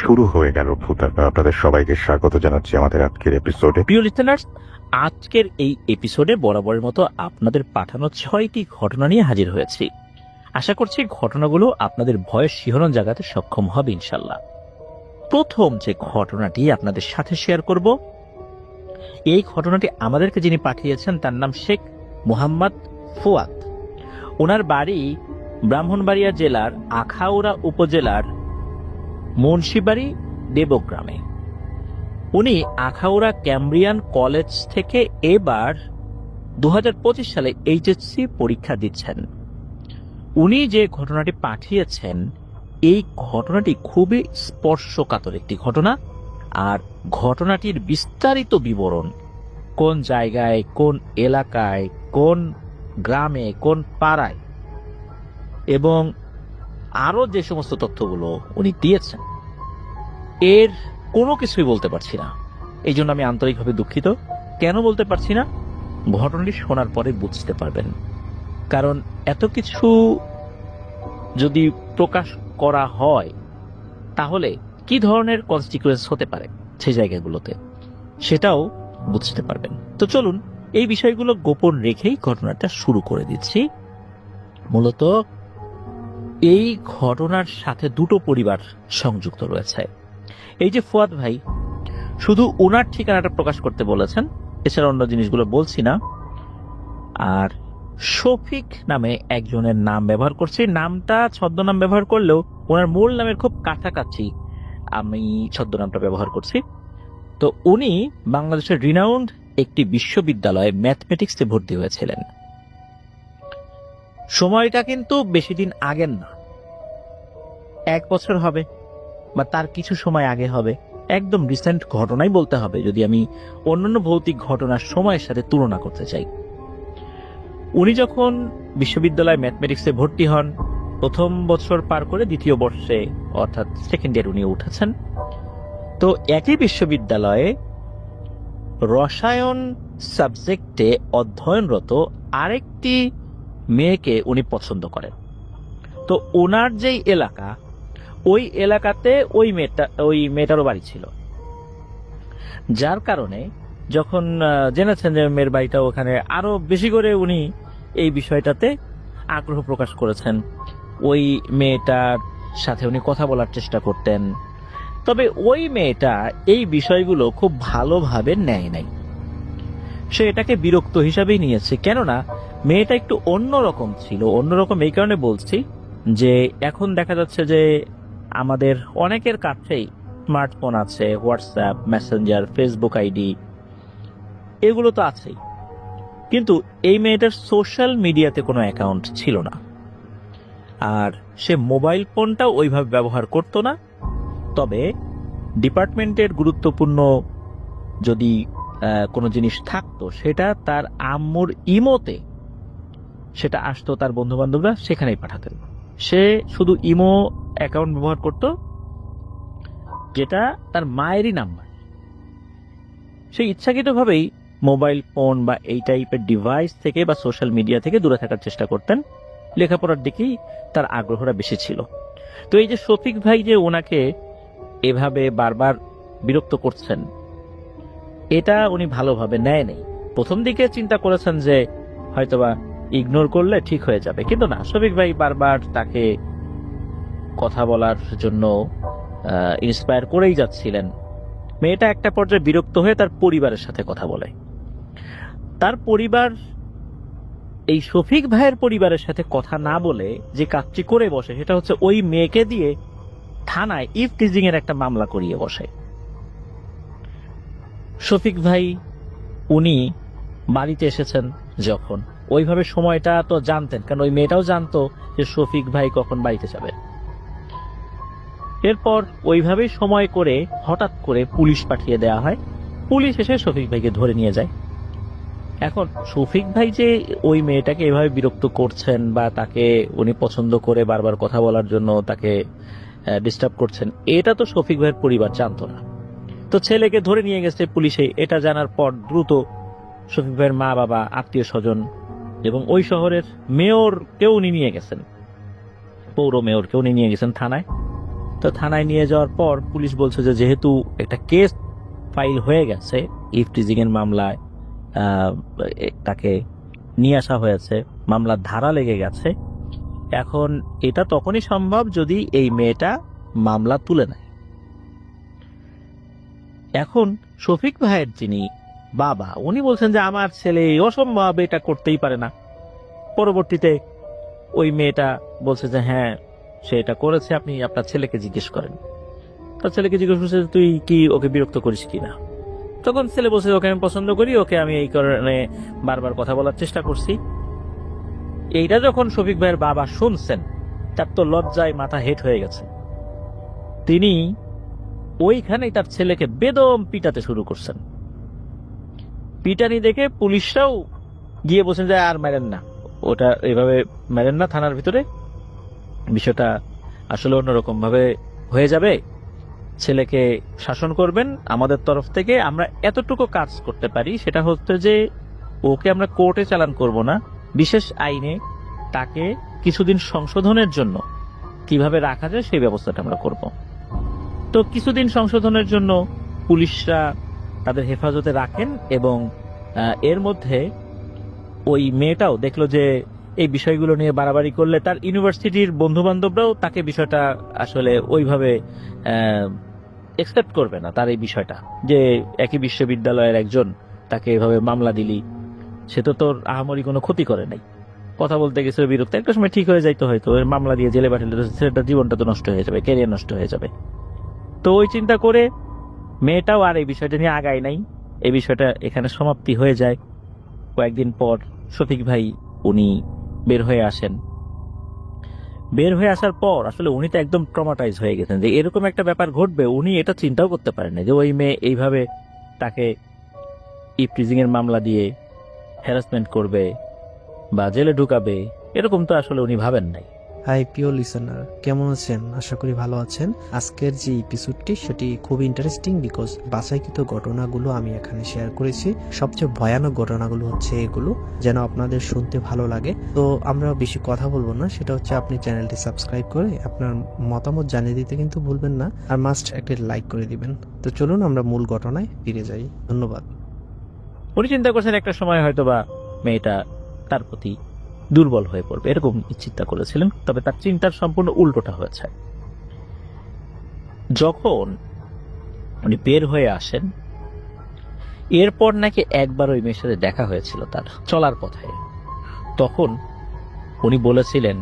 শুরু হয়ে গেল আপনাদের সবাইকে স্বাগত জানাচ্ছি আমাদের আজকের এপিসোডে। প্রিয় লিসেনার্স, আজকের এই এপিসোডে বরাবরের মতো আপনাদের পাঠানো 6টি ঘটনা নিয়ে হাজির হয়েছি। আশা করছি ঘটনাগুলো আপনাদের ভয়ের শিহরণ জাগাতে সক্ষম হবে ইনশাল্লাহ। প্রথম যে ঘটনাটি আপনাদের সাথে শেয়ার করব, এই ঘটনাটি আমাদেরকে যিনি পাঠিয়েছেন তার নাম শেখ মোহাম্মদ ফুয়াদ। ওনার বাড়ি ব্রাহ্মণবাড়িয়া জেলার আখাউড়া উপজেলার মুন্সিবাড়ি দেবগ্রামে। উনি আখাউড়া ক্যামব্রিয়ান কলেজ থেকে এবার 2025 সালে এইচএসসি পরীক্ষা দিচ্ছেন। উনি যে ঘটনাটি পাঠিয়েছেন, এই ঘটনাটি খুবই স্পর্শকাতর একটি ঘটনা। আর ঘটনাটির বিস্তারিত বিবরণ, কোন জায়গায়, কোন এলাকায়, কোন গ্রামে, কোন পাড়ায়, এবং আরো যে সমস্ত তথ্যগুলো উনি দিয়েছেন, এর কোনো কিছুই বলতে পারছি না। এই জন্য আমি আন্তরিকভাবে দুঃখিত। কেন বলতে পারছি না, ঘটনাটি শোনার পরে বুঝতে পারবেন। কারণ এত কিছু যদি প্রকাশ করা হয়, তাহলে কি ধরনের কনসিকুয়েন্স হতে পারে সেই জায়গাগুলোতে, সেটাও বুঝতে পারবেন। তো চলুন এই বিষয়গুলো গোপন রেখেই ঘটনাটা শুরু করে দিচ্ছি। মূলত এই ঘটনার সাথে দুটো পরিবার সংযুক্ত রয়েছে। এই যে ফুয়াদ ভাই, শুধু ওনার ঠিকানাটা প্রকাশ করতে বলেছেন, এছাড়া অন্য জিনিসগুলো বলছি না। আর শফিক নামে একজনের নাম ব্যবহার করছি। নামটা ছদ্মনাম ব্যবহার করলেও ওনার মূল নামের খুব কাছাকাছি আমি ছদ্মনামটা ব্যবহার করছি। তো উনি বাংলাদেশের রিনাউন্ড একটি বিশ্ববিদ্যালয়ে ম্যাথমেটিক্সে ভর্তি হয়েছিলেন। সময়টা কিন্তু বেশি দিন আগের না, 1 বছর হবে বা তার কিছু সময় আগে হবে। একদম রিসেন্ট ঘটনাই বলতে হবে যদি আমি অন্যান্য ভৌতিক ঘটনার সময়ের সাথে তুলনা করতে চাই। উনি যখন বিশ্ববিদ্যালয়ে ম্যাথমেটিক্সে ভর্তি হন, প্রথম বছর পার করে দ্বিতীয় বর্ষে অর্থাৎ সেকেন্ড ইয়ার উনি উঠেছেন। তো একই বিশ্ববিদ্যালয়ে রসায়ন সাবজেক্টে অধ্যয়নরত আরেকটি মেয়েকে উনি পছন্দ করেন। তো ওনার যেই এলাকা, ওই এলাকাতে ওই মেয়েটারও বাড়ি ছিল, যার কারণে যখন জেনেছেন যে মেয়ের বাড়িটা ওখানে, আরো বেশি করে উনি এই বিষয়টাতে আগ্রহ প্রকাশ করেছেন। ওই মেয়েটার সাথে উনি কথা বলার চেষ্টা করতেন। তবে ওই মেয়েটা এই বিষয়গুলো খুব ভালোভাবে নেয় নাই। সে এটাকে বিরক্ত হিসাবেই নিয়েছে, কেননা মেয়েটা একটু অন্যরকম ছিল। অন্যরকম এই কারণে বলছি যে এখন দেখা যাচ্ছে যে আমাদের অনেকের কাছেই স্মার্টফোন আছে, হোয়াটসঅ্যাপ, মেসেঞ্জার, ফেসবুক আইডি, এগুলো তো আছেই। কিন্তু এই মেয়েটার সোশ্যাল মিডিয়াতে কোনো অ্যাকাউন্ট ছিল না। আর সে মোবাইল ফোনটাও ওইভাবে ব্যবহার করতো না। তবে ডিপার্টমেন্টের গুরুত্বপূর্ণ যদি কোনো জিনিস থাকতো, সেটা তার আম্মুর ইমোতে সেটা আসতো, তার বন্ধু বান্ধবরা সেখানেই পাঠাতেন। সে শুধু ইমো অ্যাকাউন্ট ব্যবহার করত, যেটা তার মায়েরই নাম্বার। সে ইচ্ছাকৃতভাবেই মোবাইল ফোন বা এই টাইপের ডিভাইস থেকে বা সোশ্যাল মিডিয়া থেকে দূরে থাকার চেষ্টা করতেন। লেখাপড়ার দিকেই তার আগ্রহটা বেশি ছিল। তো এই যে শফিক ভাই যে ওনাকে এভাবে বারবার বিরক্ত করছেন, এটা উনি ভালোভাবে নেয় নেই। প্রথম দিকে চিন্তা করেছেন যে হয়তোবা ইগনোর করলে ঠিক হয়ে যাবে, কিন্তু না, শফিক ভাই বারবার তাকে কথা বলার জন্য ইন্সপায়ার করেই যাচ্ছিলেন। মেয়েটা একটা পর্যায়ে বিরক্ত হয়ে তার পরিবারের সাথে কথা বলে। তার পরিবার এই শফিক ভাইয়ের পরিবারের সাথে কথা না বলে যে কাজটি করে বসে, সেটা হচ্ছে ওই মেয়েকে দিয়ে থানায় ইফটিজিং এর একটা মামলা করিয়ে বসে। শফিক ভাই উনি বাড়িতে এসেছেন যখন, ওইভাবে সময়টা তো জানতেন, কারণ ওই মেয়েটাও জানতো যে শফিক ভাই কখন বাড়িতে যাবে। এরপর ওইভাবেই সময় করে হঠাৎ করে পুলিশ পাঠিয়ে দেওয়া হয়। পুলিশ এসে শফিক ভাইকে ধরে নিয়ে যায়। এখন শফিক ভাই যে ওই মেয়েটাকে এভাবে বিরক্ত করছেন বা তাকে উনি পছন্দ করে বারবার কথা বলার জন্য তাকে ডিস্টার্ব করছেন, এটা তো শফিক ভাইয়ের পরিবার জানতো না। তো ছেলেকে ধরে নিয়ে গেছে পুলিশে। এটা জানার পর দ্রুত শফিক ভাইয়ের মা বাবা, আত্মীয় স্বজন এবং ওই শহরের মেয়রকেও উনি নিয়ে গেছেন, পৌর মেয়রকেও উনি নিয়ে গেছেন থানায়। তো থানায় নিয়ে যাওয়ার পর পুলিশ বলছে যে যেহেতু একটা কেস ফাইল হয়ে গেছে ইফটিজিং এর মামলায়, তাকে নিয়ে আসা হয়েছে, মামলার ধারা লেগে গেছে, এখন এটা তখনই সম্ভব যদি এই মেয়েটা মামলা তুলে নেয়। এখন শফিক ভাইয়ের যিনি বাবা, উনি বলছেন যে আমার ছেলে অসম্ভব, এটা করতেই পারে না। পরবর্তীতে ওই মেয়েটা বলছে যে হ্যাঁ সে এটা করেছে, আপনি আপনার ছেলেকে জিজ্ঞেস করেন। তার ছেলেকে জিজ্ঞেস করছে তুই কি ওকে বিরক্ত করিস কিনা। তখন ছেলে বলছে ওকে আমি পছন্দ করি, ওকে আমি এই কারণে বারবার কথা বলার চেষ্টা করছি। এইটা যখন শফিক ভাইয়ের বাবা শুনছেন, তার তো লজ্জায় মাথা হেট হয়ে গেছে। তিনি ওইখানেই তার ছেলেকে বেদম পিটাতে শুরু করছেন। পিটানি দেখে পুলিশরাও গিয়ে বলছেন যে আর মারেন না, ওটা এইভাবে মারেন না, থানার ভিতরে বিষয়টা আসলে অন্যরকম ভাবে হয়ে যাবে, ছেলেকে শাসন করবেন। আমাদের তরফ থেকে আমরা এতটুকু কাজ করতে পারি, সেটা হচ্ছে যে ওকে আমরা কোর্টে চালান করব না, বিশেষ আইনে তাকে কিছুদিন সংশোধনের জন্য কিভাবে রাখা যায় সেই ব্যবস্থাটা আমরা করব। তো কিছুদিন সংশোধনের জন্য পুলিশরা তাদের হেফাজতে রাখেন এবং এর মধ্যে ওই মেয়েটাও দেখলো যে এই বিষয়গুলো নিয়ে বাড়াবাড়ি করলে তার ইউনিভার্সিটির বন্ধু বান্ধবরাও তাকে বিষয়টা আসলে ওইভাবে একসেপ্ট করবে না। তার এই বিষয়টা যে একই বিশ্ববিদ্যালয়ের একজন, তাকে এভাবে মামলা দিলি, সে তো তোর আহামরি কোনো ক্ষতি করে নাই, কথা বলতে গেছে বিরক্ত, একটা সময় ঠিক হয়ে যাইতো, হয়তো মামলা দিয়ে জেলে পাঠালে ছেলেটার জীবনটা তো নষ্ট হয়ে যাবে, ক্যারিয়ার নষ্ট হয়ে যাবে। তো ওই চিন্তা করে মেয়েটাও আর এই বিষয়টা নিয়ে আগায় নাই। এই বিষয়টা এখানে সমাপ্তি হয়ে যায়। কয়েকদিন পর শফিক ভাই উনি বের হয়ে আসেন। বের হয়ে আসার পর আসলে উনি তো একদম ট্রমাটাইজ হয়ে গেছেন যে এরকম একটা ব্যাপার ঘটবে। উনি এটা চিন্তাও করতে পারেন না যে ওই মেয়ে এইভাবে তাকে ইফটিজিং এর মামলা দিয়ে হ্যারাসমেন্ট করবে বা জেলে ঢুকাবে, এরকম তো আসলে উনি ভাবেন নাই। হাই প্রিয় লিসেনার, কেমন আছেন? আশা করি ভালো আছেন। আজকের যে এপিসোডটি সেটি খুব ইন্টারেস্টিং, বিকজ বাছাইকৃত ঘটনাগুলো আমি এখানে শেয়ার করেছি। সবচেয়ে ভয়ানক ঘটনাগুলো হচ্ছে এগুলো, যেন আপনাদের শুনতে ভালো লাগে। তো আমরা বেশি কথা বলবো না, সেটা হচ্ছে আপনি চ্যানেলটি সাবস্ক্রাইব করে আপনার মতামত জানিয়ে দিতে কিন্তু ভুলবেন না, আর মাস্ট একটা লাইক করে দিবেন। তো চলুন আমরা মূল ঘটনায় ফিরে যাই। ধন্যবাদ। উনি চিন্তা করছেন একটা সময় হয়তোবা মেয়েটা তার প্রতি দুর্বল হয়ে পড়বে, এরকম চিন্তা করেছিলেন। তবে তার চিন্তার সম্পূর্ণ উল্টোটা হয়েছে। যখন উনি বের হয়ে আসেন, এরপর নাকি একবার ওই মেয়ের সাথে দেখা হয়েছিল তার চলার পথে। তখন উনি বলেছিলেন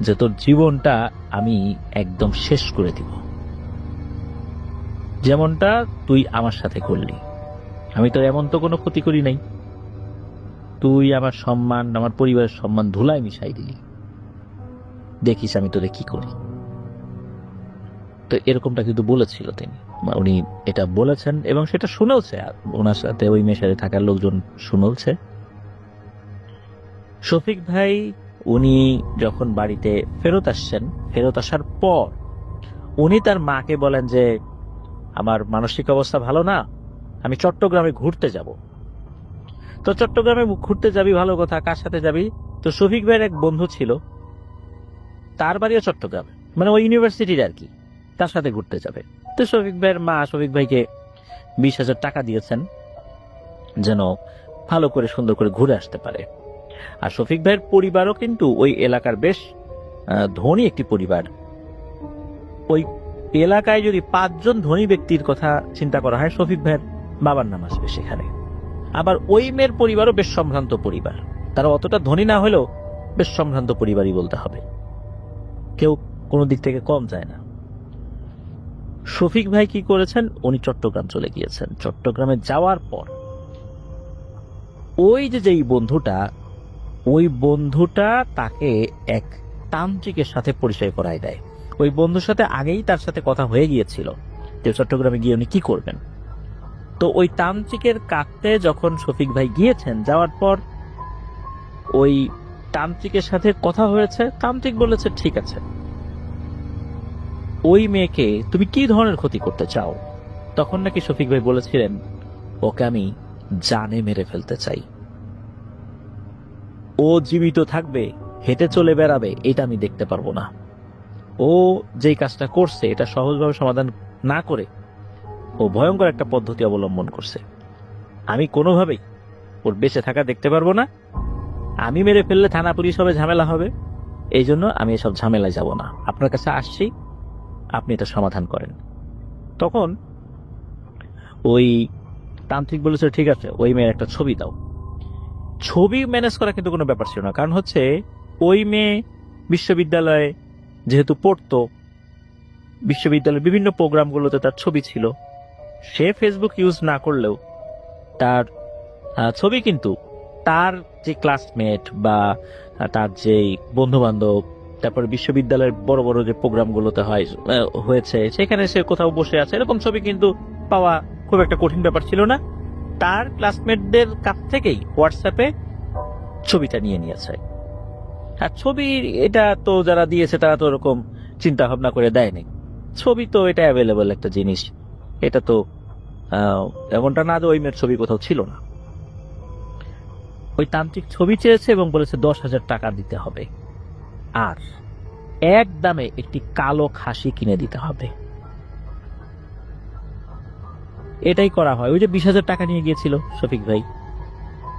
যে তোর জীবনটা আমি একদম শেষ করে দিব, যেমনটা তুই আমার সাথে করলি। আমি তো এমন তো কোনো ক্ষতি করি নাই, তুই আমার সম্মান, আমার পরিবারের সম্মান ধুলায় মিশাই দিলি, দেখিস আমি তোরে কি করি। তো এরকমটা কিন্তু বলেছিল তিনি, উনি এটা বলেছেন এবং সেটা শুনেওছে, ওনার সাথে ওই মেয়ের সাথে থাকার লোকজন শুনেওছে। শফিক ভাই উনি যখন বাড়িতে ফেরত আসছেন, ফেরত আসার পর উনি তার মাকে বলেন যে আমার মানসিক অবস্থা ভালো না, আমি চট্টগ্রামে ঘুরতে যাব। তো চট্টগ্রামে ঘুরতে যাবি, ভালো কথা, কার সাথে যাবি? তো শফিক ভাইয়ের এক বন্ধু ছিল, তার বাড়িও চট্টগ্রামে, মানে ওই ইউনিভার্সিটির আর কি, তার সাথে ঘুরতে যাবে। তো শফিক ভাইয়ের মা শফিক ভাইকে 20,000 টাকা দিয়েছেন যেন ভালো করে সুন্দর করে ঘুরে আসতে পারে। আর শফিক ভাইয়ের পরিবারও কিন্তু ওই এলাকার বেশ ধনী একটি পরিবার। ওই এলাকায় যদি 5 জন ধনী ব্যক্তির কথা চিন্তা করা হয়, শফিক ভাইয়ের বাবার নাম আসবে সেখানে। আবার ওই মেয়ের পরিবারও বেশ সম্ভ্রান্ত পরিবার, তারা অতটা ধনী না হলেও বেশ সম্ভ্রান্ত পরিবারই বলতে হবে, কেউ কোনো দিক থেকে কম যায় না। শফিক ভাই কি করেছেন, উনি চট্টগ্রাম চলে গিয়েছেন। চট্টগ্রামে যাওয়ার পর ওই যেই বন্ধুটা, ওই বন্ধুটা তাকে এক তান্ত্রিকের সাথে পরিচয় করায় দেয়। ওই বন্ধুর সাথে আগেই তার সাথে কথা হয়ে গিয়েছিল যে চট্টগ্রামে গিয়ে উনি কি করবেন। তো ওই তান্ত্রিকের কাছে যখন শফিক ভাই গিয়েছেন, যাওয়ার পর ওই তান্ত্রিকের সাথে কথা হয়েছে। তান্ত্রিক বলেছে ঠিক আছে, ওই মেয়েকে তুমি কি ধরনের ক্ষতি করতে চাও? তখন নাকি শফিক ভাই বলেছিলেন ওকে আমি জানে মেরে ফেলতে চাই, ও জীবিত থাকবে, হেঁটে চলে বেড়াবে, এটা আমি দেখতে পারবো না। ও যেই কাজটা করছে এটা সহজভাবে সমাধান না করে ও ভয়ঙ্কর একটা পদ্ধতি অবলম্বন করছে। আমি কোনোভাবেই ওর বেঁচে থাকা দেখতে পারবো না। আমি মেরে ফেললে থানা পুলিশ হবে, ঝামেলা হবে। এই জন্য আমি এসব ঝামেলায় যাব না, আপনার কাছে আসছি, আপনি এটা সমাধান করেন। তখন ওই তান্ত্রিক বলেছে, ঠিক আছে, ওই মেয়ের একটা ছবি দাও। ছবি ম্যানেজ করা কিন্তু কোনো ব্যাপার ছিল না, কারণ হচ্ছে ওই মেয়ে বিশ্ববিদ্যালয়ে যেহেতু পড়তো, বিশ্ববিদ্যালয়ের বিভিন্ন প্রোগ্রামগুলোতে তার ছবি ছিল। সে ফেসবুক ইউজ না করলেও তার ছবি কিন্তু তার যে ক্লাসমেট বা তার যে বন্ধু বান্ধব, তারপরে বিশ্ববিদ্যালয়ের বড় বড় যে প্রোগ্রামগুলোতে হয়েছে সেখানে সে কোথাও বসে আছে, এরকম ছবি কিন্তু পাওয়া খুব একটা কঠিন ব্যাপার ছিল না। তার ক্লাসমেটদের কাছ থেকেই হোয়াটসঅ্যাপে ছবিটা নিয়ে নিয়েছে। আর ছবি এটা তো যারা দিয়েছে তারা তো ওরকম চিন্তা ভাবনা করে দেয়নি। ছবি তো এটা অ্যাভেলেবল একটা জিনিস, এটা তো এমনটা না যে ওই মেয়ের ছবি কোথাও ছিল না। ওই তান্ত্রিক ছবি চেয়েছে এবং বলেছে 10,000 টাকা দিতে হবে, আর এক দামে একটি কালো খাসি কিনে দিতে হবে। এটাই করা হয়। ওই যে 20,000 টাকা নিয়ে গিয়েছিল শফিক ভাই,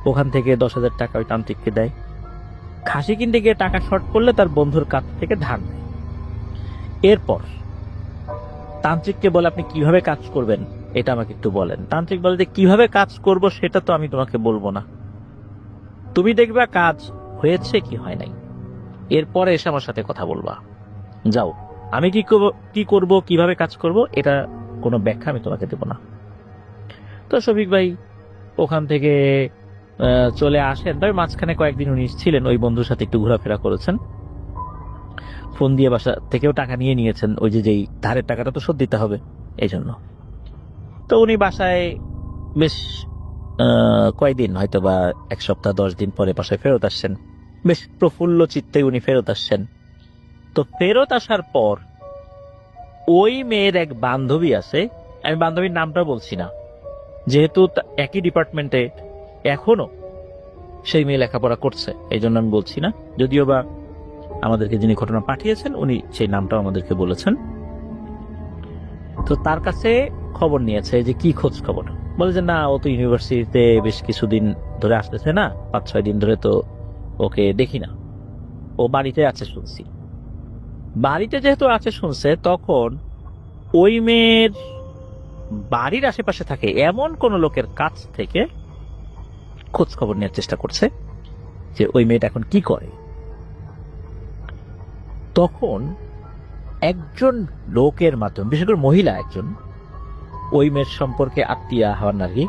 ওখান থেকে 10,000 টাকা ওই তান্ত্রিককে দেয়। খাসি কিনতে গিয়ে টাকা শর্ট করলে তার বন্ধুর কাছ থেকে ধার নেয়। এরপর তান্ত্রিককে বলে, আপনি কিভাবে কাজ করবেন এটা আমাকে একটু বলেন। তান্ত্রিক বলে যে কিভাবে কাজ করব সেটা তো আমি তোমাকে বলবো না, তুমি দেখবা কাজ হয়েছে কি হয় নাই, এরপরে এসে আমার সাথে কথা বলবা। যাও, আমি কি করব কিভাবে কাজ করব এটা কোনো ব্যাখ্যা আমি তোমাকে দেব না। তো শফিক ভাই ওখান থেকে চলে আসেন। তবে মাঝখানে কয়েকদিন উনি ছিলেন, ওই বন্ধুর সাথে একটু ঘোরাফেরা করেছেন, ফোন দিয়ে বাসা থেকেও টাকা নিয়ে নিয়েছেন। ওই যে যেই ধারের টাকাটা তো শোধ দিতে হবে এই জন্য। তো উনি বাসায় বেশ কয়েকদিন, হয়তো বা 1 সপ্তাহ 10 দিন পরে বাসায় ফেরত আসছেন। বেশ প্রফুল্ল চিত্তে উনি ফেরত আসছেন। তো ফেরত আসার পর ওই মেয়ের এক বান্ধবী আছে, আমি বান্ধবীর নামটা বলছি না, যেহেতু একই ডিপার্টমেন্টে এখনো সেই মেয়ে লেখাপড়া করছে, এই জন্য আমি বলছি না। যদিও বা আমাদেরকে যিনি ঘটনা পাঠিয়েছেন উনি সেই নামটাও আমাদেরকে বলেছেন। তো তার কাছে খবর নিয়েছে যে কি খোঁজ খবর। বলে যে না, ও তো ইউনিভার্সিটিতে বেশ কিছুদিন ধরে আসতেছে না, 5-6 দিন ধরে তো ওকে দেখি না, ও বাড়িতে আছে শুনছি। বাড়িতে যেহেতু আছে শুনছে, তখন ওই মেয়ের বাড়ির আশেপাশে থাকে এমন কোন লোকের কাছ থেকে খোঁজ খবর নেওয়ার চেষ্টা করছে যে ওই মেয়েটা এখন কি করে। তখন একজন লোকের মাধ্যমে, বিশেষ করে মহিলা একজন, ওই মেয়ের সম্পর্কে আত্মীয়া হওয়ার নারী,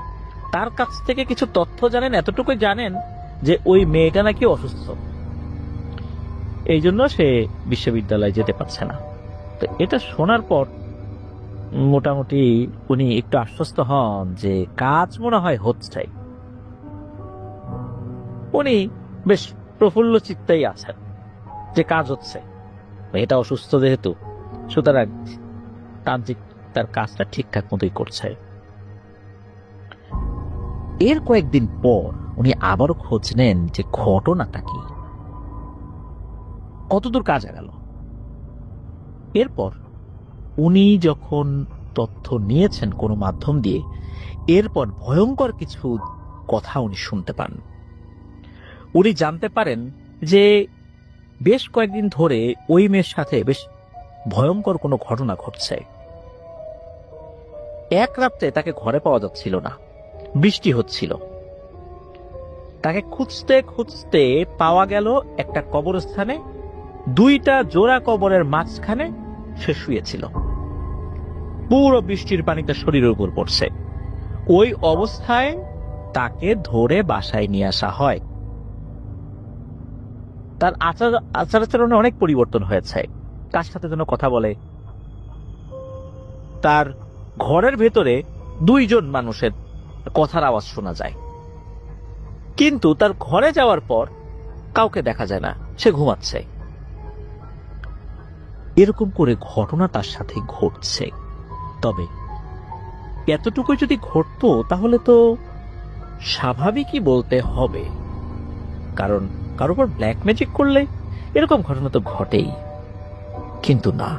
তার কাছ থেকে কিছু তথ্য জানেন। এতটুকুই জানেন যে ওই মেয়েটা নাকি অসুস্থ, এই জন্য সে বিশ্ববিদ্যালয়ে যেতে পারছে না। তো এটা শোনার পর মোটামুটি উনি একটু আশ্বস্ত হন যে কাজ মনে হয় হচ্ছে। উনি বেশ প্রফুল্ল চিত্তেই আছেন যে কাজ হচ্ছে, এটা অসুস্থ যেহেতু, সুতরাং তান্ত্রিক তার কাজটা ঠিকঠাক মতোই করছে। এর কয়েকদিন পর উনি আবারও খোঁজ নেন যে ঘটনাটা কি, কতদূর কাজ গেল। এরপর উনি যখন তথ্য নিয়েছেন কোনো মাধ্যম দিয়ে, এরপর ভয়ঙ্কর কিছু কথা উনি শুনতে পান। উনি জানতে পারেন যে বেশ কয়েকদিন ধরে ওই মেয়ের সাথে বেশ ভয়ঙ্কর কোনো ঘটনা ঘটছে। এক রাত্রে তাকে ঘরে পাওয়া যাচ্ছিল না, বৃষ্টি হচ্ছিল। তাকে খুঁজতে খুঁজতে পাওয়া গেল একটা কবরস্থানে, 2টা জোড়া কবরের মাঝখানে সে শুয়েছিল। পুরো বৃষ্টির পানিটা শরীরের উপর পড়ছে। ওই অবস্থায় তাকে ধরে বাসায় নিয়ে আসা হয়। তার আচার আচরণে অনেক পরিবর্তন হয়েছে, কার সাথে যেন কথা বলে। তার ঘরের ভেতরে 2 জন মানুষের কথার আওয়াজ শোনা যায়, কিন্তু তার ঘরে যাওয়ার পর কাউকে দেখা যায় না, সে ঘুমাচ্ছে। এরকম করে ঘটনা তার সাথে ঘটছে। তবে এতটুকু যদি ঘটতো তাহলে তো স্বাভাবিকই বলতে হবে, কারণ কারোর উপর ব্ল্যাক ম্যাজিক করলে এরকম ঘটনা তো ঘটেই। কিন্তু না,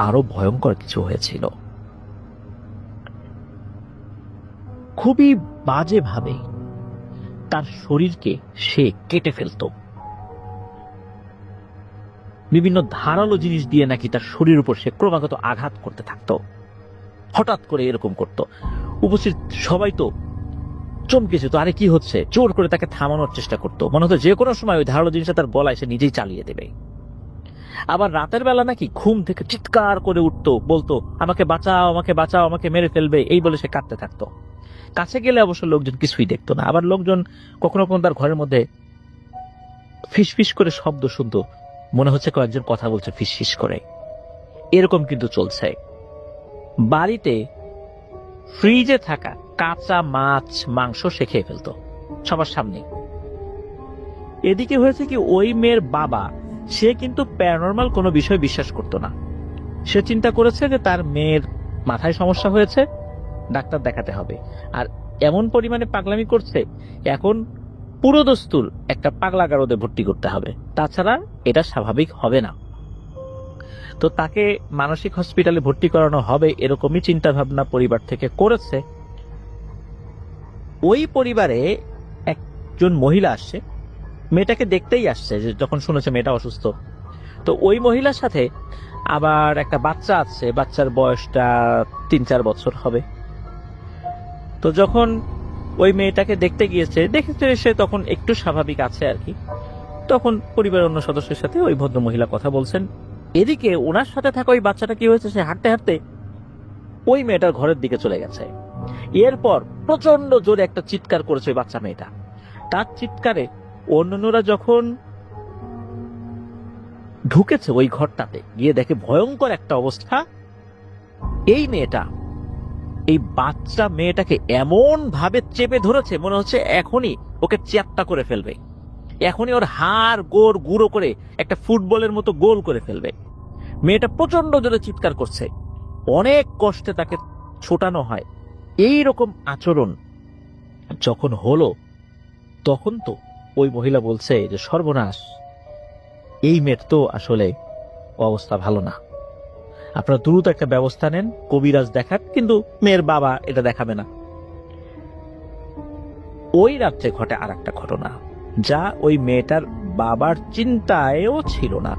আরো ভয়ঙ্কর কিছু হয়েছিল। খুবই বাজেভাবে তার শরীরকে সে কেটে ফেলত। বিভিন্ন ধারালো জিনিস দিয়ে নাকি তার শরীর উপর সে ক্রমাগত আঘাত করতে থাকতো। হঠাৎ করে এরকম করত। উপস্থিত সবাই তো চমকে যেত, আরে কি হচ্ছে, জোর করে তাকে থামানোর চেষ্টা করতো। মনে হতো যে কোনো সময় ওই ধারালো জিনিসটা তার গলায় সে নিজেই চালিয়ে দেবে। আবার রাতের বেলা নাকি ঘুম থেকে চিৎকার করে উঠতো, বলতো আমাকে বাঁচাও, আমাকে বাঁচাও, আমাকে মেরে ফেলবে, এই বলে সে কাঁদতে থাকতো। কাছে গেলে অবশ্য লোকজন কিছুই দেখতো না। আবার লোকজন কখনো কখনো তার ঘরের মধ্যে ফিসফিস করে শব্দ শুনতো, মনে হচ্ছে কয়েকজন কথা বলছে ফিসফিস করে। এরকম কিন্তু চলছে। বাড়িতে ফ্রিজে থাকা কাঁচা মাছ মাংস সে খেয়ে ফেলতো সবার সামনে। এদিকে হয়েছে কি, ওই মেয়ের বাবা সে কিন্তু প্যারানরমাল কোনো বিষয় বিশ্বাস করতো না। সে চিন্তা করেছে যে তার মেয়ের মাথায় সমস্যা হয়েছে, ডাক্তার দেখাতে হবে। আর এমন পরিমাণে পাগলামি করছে, এখন পুরো দস্তুর একটা পাগলাগারদে ভর্তি করতে হবে, তাছাড়া এটা স্বাভাবিক হবে না। তো তাকে মানসিক হসপিটালে ভর্তি করানো হবে, এরকমই চিন্তা ভাবনা পরিবার থেকে করেছে। ওই পরিবারে একজন মহিলা আসছে, মেয়েটাকে দেখতেই আসছে, যে যখন শুনেছে মেয়েটা অসুস্থ। তো ওই মহিলার সাথে আবার একটা বাচ্চা আছে, বাচ্চার বয়সটা 3-4 বছর হবে। তো যখন ওই মেয়েটাকে দেখতে গিয়েছে, দেখেছে সে তখন একটু স্বাভাবিক আছে আর কি। তখন পরিবারের অন্য সদস্যের সাথে ওই ভদ্র মহিলা কথা বলছেন। এদিকে ওনার সাথে থাকা ওই বাচ্চাটা কি হয়েছে, সে হাঁটতে হাঁটতে ওই মেয়েটার ঘরের দিকে চলে গেছে। এরপর প্রচন্ড জোরে একটা চিৎকার করেছে ওই বাচ্চা মেয়েটা। তার চিৎকারে অন্যরা যখন ঢুকেছে ওই ঘরটাতে, গিয়ে দেখে ভয়ঙ্কর একটা অবস্থা। এই মেয়েটা এই বাচ্চা মেয়েটাকে এমন ভাবে চেপে ধরেছে, মনে হচ্ছে এখনই ওকে চ্যাপ্টা করে ফেলবে, এখনই ওর হাড় গোড় গুঁড়ো করে একটা ফুটবলের মতো গোল করে ফেলবে। মেয়েটা প্রচন্ড জোরে চিৎকার করছে, অনেক কষ্টে তাকে ছোটানো হয়। এই রকম আচরণ যখন হলো, তখন তো ওই মহিলা বলছে যে সর্বনাশ, এই মেয়ের তো আসলে অবস্থা ভালো না, আপনারা দ্রুত একটা ব্যবস্থা নেন, কবিরাজ দেখান। কিন্তু মেয়ের বাবা এটা দেখাবে না। ওই রাত্রে ঘটে আর একটা ঘটনা, যা ওই মেয়েটার বাবার চিন্তায়ও ছিল না।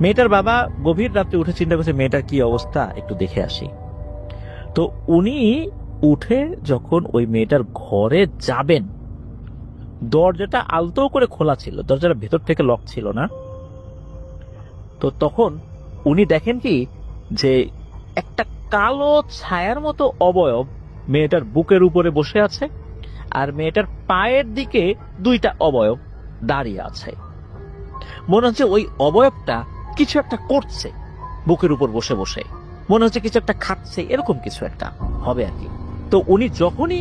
মেয়েটার বাবা গভীর রাত্রে উঠে চিন্তা করছে মেয়েটার কি অবস্থা, একটু দেখে আসি। তো উনি উঠে যখন ওই মেয়েটার ঘরে যাবেন, দরজাটা আলতো করে খোলা ছিল, দরজাটা ভেতর থেকে লক ছিল না। তো তখন উনি দেখেন কি, যে একটা কালো ছায়ার মতো অবয়ব মেয়েটার বুকের উপরে বসে আছে, আর মেয়েটার পায়ের দিকে 2টা অবয়ব দাঁড়িয়ে আছে। মনে হচ্ছে ওই অবয়বটা কিছু একটা করছে, বুকের উপর বসে বসে মনে হচ্ছে কিছু একটা খাচ্ছে, এরকম কিছু একটা হবে আর কি। তো উনি যখনই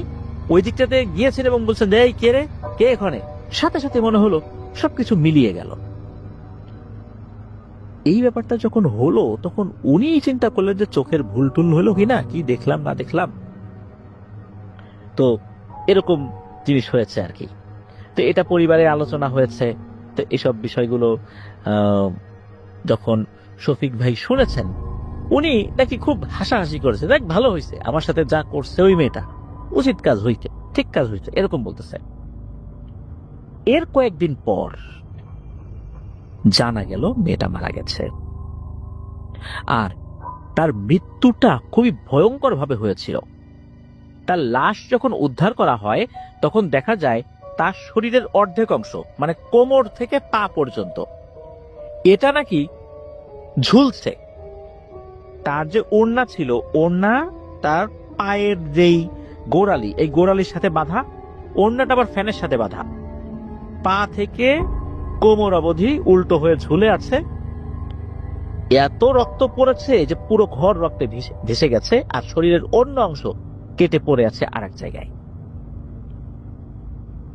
ওই দিকটাতে গিয়েছেন এবং বলছেন এই কে রে, কে এখানে, সাথে সাথে মনে হলো সবকিছু মিলিয়ে গেল। এই ব্যাপারটা যখন হলো, তখন উনি চিন্তা করলেন যে চোখের ভুল টুল হলো কিনা, কি দেখলাম না দেখলাম। তো এরকম জিনিস হয়েছে আর কি। তো এটা পরিবারে আলোচনা হয়েছে। তো এসব বিষয়গুলো যখন শফিক ভাই শুনেছেন, উনি নাকি খুব হাসাহাসি করেছে, দেখ ভালো হয়েছে, আমার সাথে যা করছে ওই মেয়েটা উচিত কাজ হইছে, ঠিক কাজ হয়েছে, এরকম বলতেছে। এর কয়েকদিন পর জানা গেল মেয়েটা মারা গেছে। আর তার মৃত্যুটা খুবই ভয়ঙ্কর ভাবে হয়েছিল। তার লাশ যখন উদ্ধার করা হয়, তখন দেখা যায় তার শরীরের অর্ধেক অংশ, মানে কোমর থেকে পা পর্যন্ত, এটা নাকি ঝুলছে। তার যে ওড়না ছিল, ওড়না তার পায়ের যেই গোড়ালি, এই গোড়ালির সাথে বাঁধা, ওড়নাটা আবার ফ্যানের সাথে বাঁধা, পা থেকে কোমর অবধি উল্টো হয়ে ঝুলে আছে। এত রক্ত পড়েছে যে পুরো ঘর রক্তে ভেসে গেছে, আর শরীরের অন্য অংশ কেটে পড়ে আছে আর এক জায়গায়।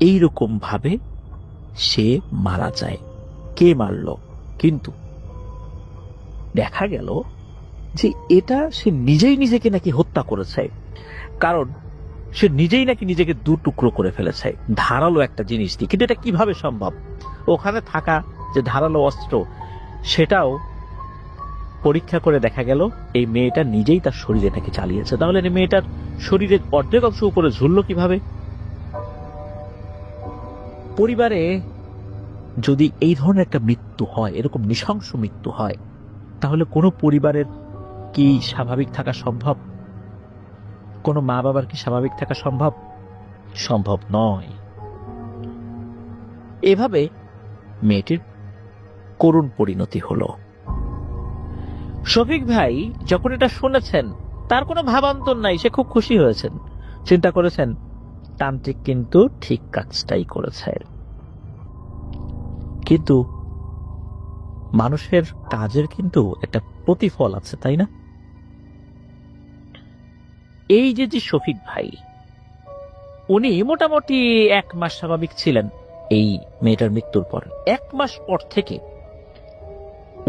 এইরকম ভাবে সে মারা যায়। কে মারল? কিন্তু দেখা গেল যে এটা সে নিজেই নিজেকে নাকি হত্যা করেছে, কারণ সে নিজেই নাকি নিজেকে 2 টুকরো করে ফেলেছে ধারালো একটা জিনিস দিয়ে। কিন্তু এটা কিভাবে সম্ভব? ওখানে থাকা যে ধারালো অস্ত্র, সেটাও পরীক্ষা করে দেখা গেল এই মেয়েটা নিজেই তার শরীরে এটাকে চালিয়েছে। তাহলে এই মেয়েটার শরীরের অর্ধেক অংশ উপরে ঝুললো কিভাবে? পরিবারে যদি এই ধরনের একটা মৃত্যু হয়, এরকম নৃশংস মৃত্যু হয়, তাহলে কোনো পরিবারের কি স্বাভাবিক থাকা সম্ভব? কোনো মা বাবার কি স্বাভাবিক থাকা সম্ভব? সম্ভব নয়। এভাবে মেয়েটির করুণ পরিণতি হলো। শফিক ভাই যখন এটা শুনেছেন, তার কোনো ভাবান্তর নাই, সে খুব খুশি হয়েছেন। চিন্তা করেছেন তান্ত্রিক কিন্তু ঠিক কাজটাই করেছে। কিন্তু মানুষের কাজের কিন্তু একটা প্রতিফল আছে, তাই না? এই যে শফিক ভাই, উনি মোটামুটি 1 মাস স্বাভাবিক ছিলেন এই মেয়েটার মৃত্যুর পর। 1 মাস পর থেকে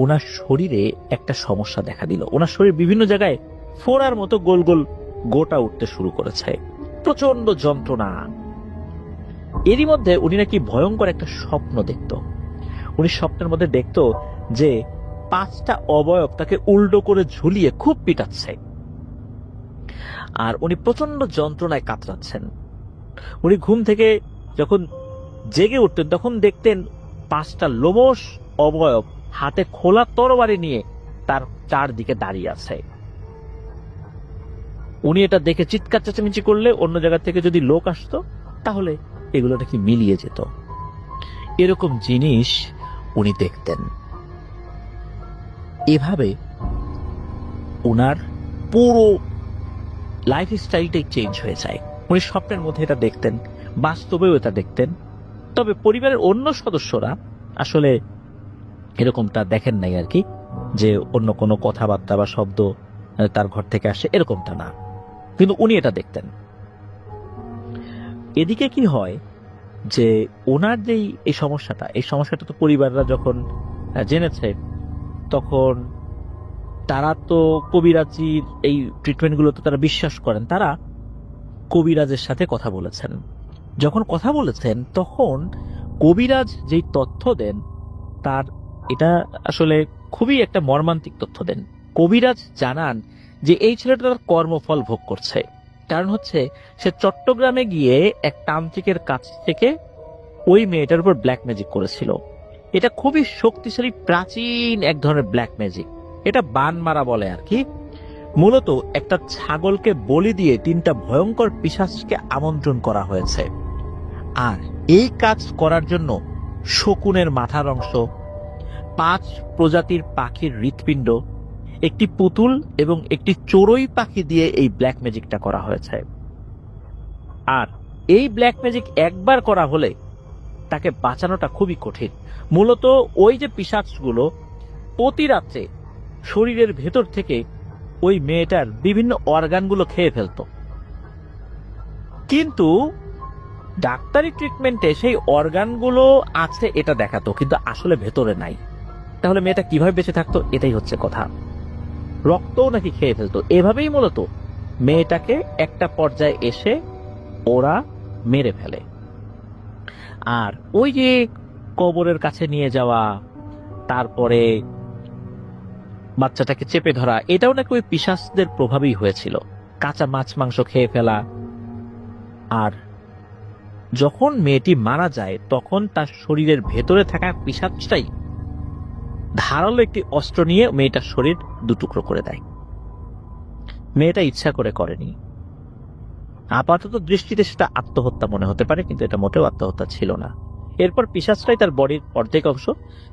ওনার শরীরে একটা সমস্যা দেখা দিল। ওনার শরীর বিভিন্ন জায়গায় ফোড়ার মতো গোল গোল গোটা উঠতে শুরু করেছে, প্রচন্ড যন্ত্রণা। এরই মধ্যে উনি নাকি ভয়ঙ্কর একটা স্বপ্ন দেখত। উনি স্বপ্নের মধ্যে দেখত যে 5টা অবয়ব তাকে উল্টো করে ঝুলিয়ে খুব পিটাচ্ছে, আর উনি প্রচন্ড যন্ত্রণায় কাতরাচ্ছেন। উনি ঘুম থেকে যখন জেগে উঠতেন তখন দেখতেন 5টা লোমশ অবয়ব হাতে খোলা তরবারি নিয়ে তার চারদিকে দাঁড়িয়ে আছে। উনি এটা দেখে চিৎকার চেঁচামেচি করলে অন্য জায়গা থেকে যদি লোক আসতো তাহলে এগুলো নাকি মিলিয়ে যেত। এরকম জিনিস উনি দেখতেন। এভাবে উনার পুরো লাইফ স্টাইলটাই চেঞ্জ হয়ে যায়। উনি স্বপ্নের মধ্যে এটা দেখতেন, বাস্তবেও এটা দেখতেন। তবে পরিবারের অন্য সদস্যরা আসলে এরকমটা দেখেন নাই আর কি, যে অন্য কোনো কথাবার্তা বা শব্দ তার ঘর থেকে আসে, এরকমটা না। কিন্তু উনি এটা দেখতেন। এদিকে কি হয় যে ওনার যেই এই সমস্যাটা তো পরিবাররা যখন জেনেছে, তখন তারা তো কবিরাজির এই ট্রিটমেন্টগুলো তো তারা বিশ্বাস করেন। তারা কবিরাজের সাথে কথা বলেছেন। যখন কথা বলেছেন তখন কবিরাজ যেই তথ্য দেন, তার এটা আসলে খুবই একটা মর্মান্তিক তথ্য দেন। কবিরাজ জানান যে এই ছেলেটা তার কর্মফল ভোগ করছে। কারণ হচ্ছে সে চট্টগ্রামে গিয়ে এক তান্ত্রিকের কাছ থেকে ওই মেয়েটার উপর ব্ল্যাক ম্যাজিক করেছিল। এটা খুবই শক্তিশালী প্রাচীন এক ধরনের ব্ল্যাক ম্যাজিক। এটা বান মারা বলে আর কি। মূলত একটা ছাগলকে বলি দিয়ে 3টা ভয়ঙ্কর পিশাচকে আমন্ত্রণ করা হয়েছে। আর এই কাজ করার জন্য শকুনের মাথার অংশ, 5 প্রজাতির পাখির হৃৎপিণ্ড, একটি পুতুল এবং একটি চড়ুই পাখি দিয়ে এই ব্ল্যাক ম্যাজিকটা করা হয়েছে। আর এই ব্ল্যাক ম্যাজিক একবার করা হলে তাকে বাঁচানোটা খুবই কঠিন। মূলত ওই যে পিশাচগুলো প্রতি রাত্রে শরীরের ভেতর থেকে ওই মেয়েটার বিভিন্ন অর্গানগুলো খেয়ে ফেলত। কিন্তু ডাক্তারি ট্রিটমেন্টে সেই অর্গানগুলো আছে এটা দেখাতো, কিন্তু আসলে ভেতরে নাই। তাহলে মেয়েটা কিভাবে বেঁচে থাকতো? এটাই হচ্ছে কথা। রক্তও নাকি খেয়ে ফেলতো। এভাবেই মূলত মেয়েটাকে একটা পর্যায়ে এসে ওরা মেরে ফেলে। আর ওই যে কবরের কাছে নিয়ে যাওয়া, তারপরে বাচ্চাটাকে চেপে ধরা, এটাও নাকি ওই পিশাচদের প্রভাবেই হয়েছিল। কাঁচা মাছ মাংস খেয়ে ফেলা। আর যখন মেয়েটি মারা যায় তখন তার শরীরের ভেতরে থাকা পিশাচটাই ধারালো একটি অস্ত্র নিয়ে মেয়েটার শরীর 2 টুকরো করে দেয়। মেয়েটা ইচ্ছা করে করেনি। আপাতত দৃষ্টিতে সেটা আত্মহত্যা মনে হতে পারে, কিন্তু এটা মোটেও আত্মহত্যা ছিল না। এরপর পিশাচটাই তার বডির অর্ধেক অংশ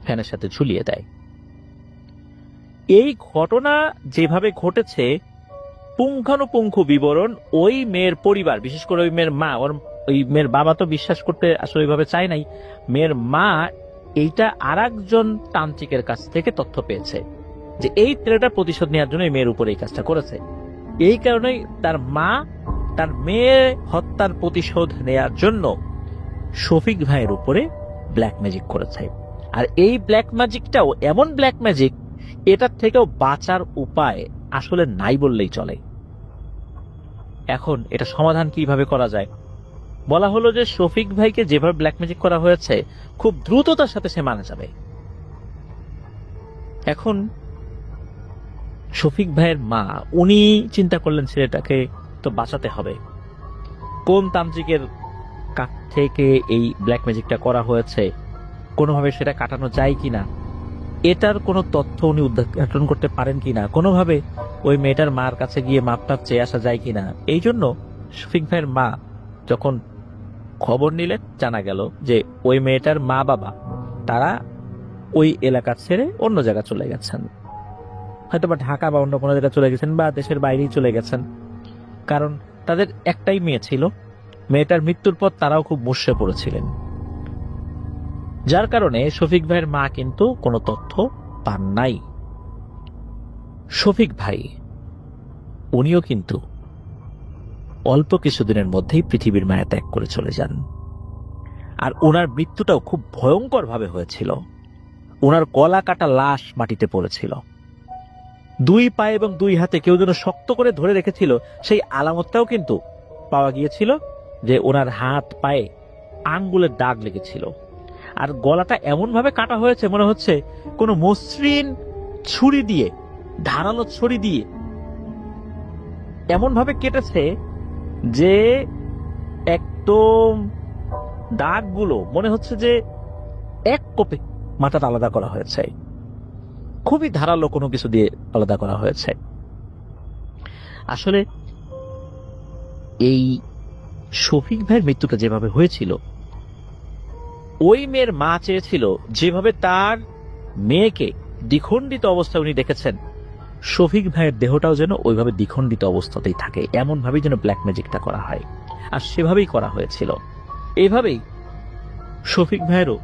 ফ্যানের সাথে ঝুলিয়ে দেয়। এই ঘটনা যেভাবে ঘটেছে পুঙ্খানুপুঙ্খ বিবরণ ওই মেয়ের পরিবার, বিশেষ করে ওই মেয়ের মা, ওই মেয়ের বাবা তো বিশ্বাস করতে আসলে ওইভাবে চায় নাই। মেয়ের মা এইটা আরেকজন তান্ত্রিকের কাছ থেকে তথ্য পেয়েছে যে এই ছেলেটা প্রতিশোধ নেওয়ার জন্য এই মেয়ের উপরে এই কাজটা করেছে। এই কারণেই তার মা তার মেয়ে হত্যার প্রতিশোধ নেয়ার জন্য শফিক ভাইয়ের উপরে ব্ল্যাক ম্যাজিক করেছে। আর এই ব্ল্যাক ম্যাজিকটাও এমন ব্ল্যাক ম্যাজিক, এটার থেকেও বাঁচার উপায় আসলে নাই বললেই চলে। এখন এটা সমাধান কিভাবে করা যায়? বলা হলো যে শফিক ভাইকে যেভাবে ব্ল্যাক ম্যাজিক করা হয়েছে খুব দ্রুততার সাথে সে মারা যাবে। এখন শফিক ভাইয়ের মা উনি চিন্তা করলেন ছেলেটাকে তো বাঁচাতে হবে, কোন তান্ত্রিকের কাছ থেকে এই ব্ল্যাক ম্যাজিকটা করা হয়েছে, কোনোভাবে সেটা কাটানো যায় কিনা, এটার কোনো তথ্য উনি উদ্ঘাটন করতে পারেন কিনা, কোনোভাবে ওই মেয়েটার মার কাছে গিয়ে মাপটা চেয়ে আসা যায় কিনা। এই জন্য শফিক ভাইয়ের মা যখন খবর নিলেন, জানা গেল যে ওই মেয়েটার মা বাবা তারা ওই এলাকা ছেড়ে অন্য জায়গা চলে গেছেন, হয়তো বা ঢাকা বা অন্য কোনো জায়গায় চলে গেছেন বা দেশের বাইরেই চলে গেছেন। কারণ তাদের একটাই মেয়ে ছিল, মেয়েটার মৃত্যুর পর তারাও খুব মুষড়ে পড়েছিলেন, যার কারণে শফিক ভাইয়ের মা কিন্তু কোনো তথ্য পান নাই। শফিক ভাই উনিও কিন্তু অল্প কিছুদিনের মধ্যেই পৃথিবীর মায়া ত্যাগ করে চলে যান। আর ওনার মৃত্যুটাও খুব ভয়ঙ্কর ভাবে হয়েছিল। ওনার গলা কাটা লাশ মাটিতে পড়েছিল, দুই পায়ে এবং দুই হাতে কেউ যেন শক্ত করে ধরে রেখেছিল, সেই আলামতটাও কিন্তু পাওয়া গিয়েছিল যে ওনার হাত পায়ে আঙ্গুলের দাগ লেগেছিল। আর গলাটা এমন ভাবে কাটা হয়েছে মনে হচ্ছে কোনো মসৃণ ছুরি দিয়ে, ধারালো ছুরি দিয়ে এমন ভাবে কেটেছে যে একদম দাগগুলো মনে হচ্ছে যে এক কোপে মাথাটা আলাদা করা হয়েছে, খুবই ধারালো কোনো কিছু দিয়ে আলাদা করা হয়েছে। আসলে এই শফিক ভাইয়ের মৃত্যুটা যেভাবে হয়েছিল, ওই মেয়ের মা চেয়েছিল যেভাবে তার মেয়েকে দ্বিখণ্ডিত অবস্থায় উনি দেখেছেন, শফিক ভাইয়ের দেহটাও যেন ওইভাবে দ্বিখণ্ডিত অবস্থাতেই থাকে, এমন ভাবেই যেন ব্ল্যাক ম্যাজিকটা করা হয়। আর সেভাবেই করা হয়েছিল। এইভাবেই শফিক ভাইয়েরও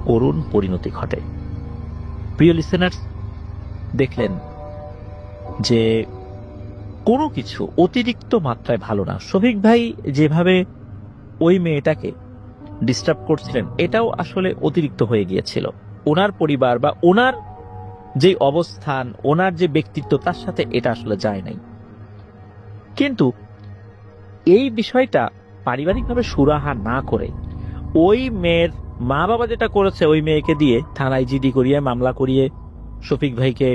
করুণ পরিণতি ঘটে। প্রিয় লিসেনার্স, দেখলেন যে কোনো কিছু অতিরিক্ত মাত্রায় ভালো না। শফিক ভাই যেভাবে ওই মেয়েটাকে ডিস্টার্ব করছিলেন, এটাও আসলে অতিরিক্ত হয়ে গিয়েছিল। ওনার পরিবার বা ওনার যে অবস্থান, ওনার যে ব্যক্তিত্ব, তার সাথে এটা আসলে যায় নাই। কিন্তু এই বিষয়টা পারিবারিকভাবে সুরাহা না করে ওই মেয়ের মা বাবা যেটা করেছে, ওই মেয়েকে দিয়ে থানায় জিডি করিয়ে মামলা করিয়ে শফিক ভাইকে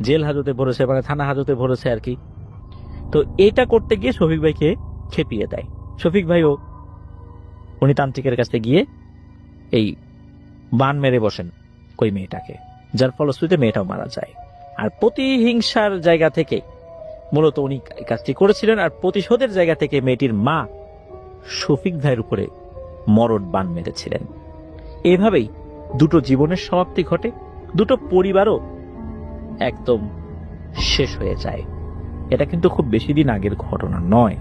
জেল হাজতে ভরেছে, মানে থানা হাজতে ভরেছে আর কি। তো এটা করতে গিয়ে শফিক ভাইকে খেপিয়ে দেয়। শফিক ভাইও উনি তান্ত্রিকের কাছে গিয়ে এই বান মেরে বসেন ওই মেয়েটাকে, যার ফলশ্রুতিতে মেয়েটাও মারা যায়। আর প্রতিহিংসার জায়গা থেকে মূলত উনি কাজটি করেছিলেন, আর প্রতিশোধের জায়গা থেকে মেয়েটির মা শফিক ভাইয়ের উপরে মরণ বান মেরেছিলেন। এভাবেই দুটো জীবনের সমাপ্তি ঘটে, দুটো পরিবারও একদম শেষ হয়ে যায়। এটা কিন্তু খুব বেশি দিন আগের ঘটনা নয়,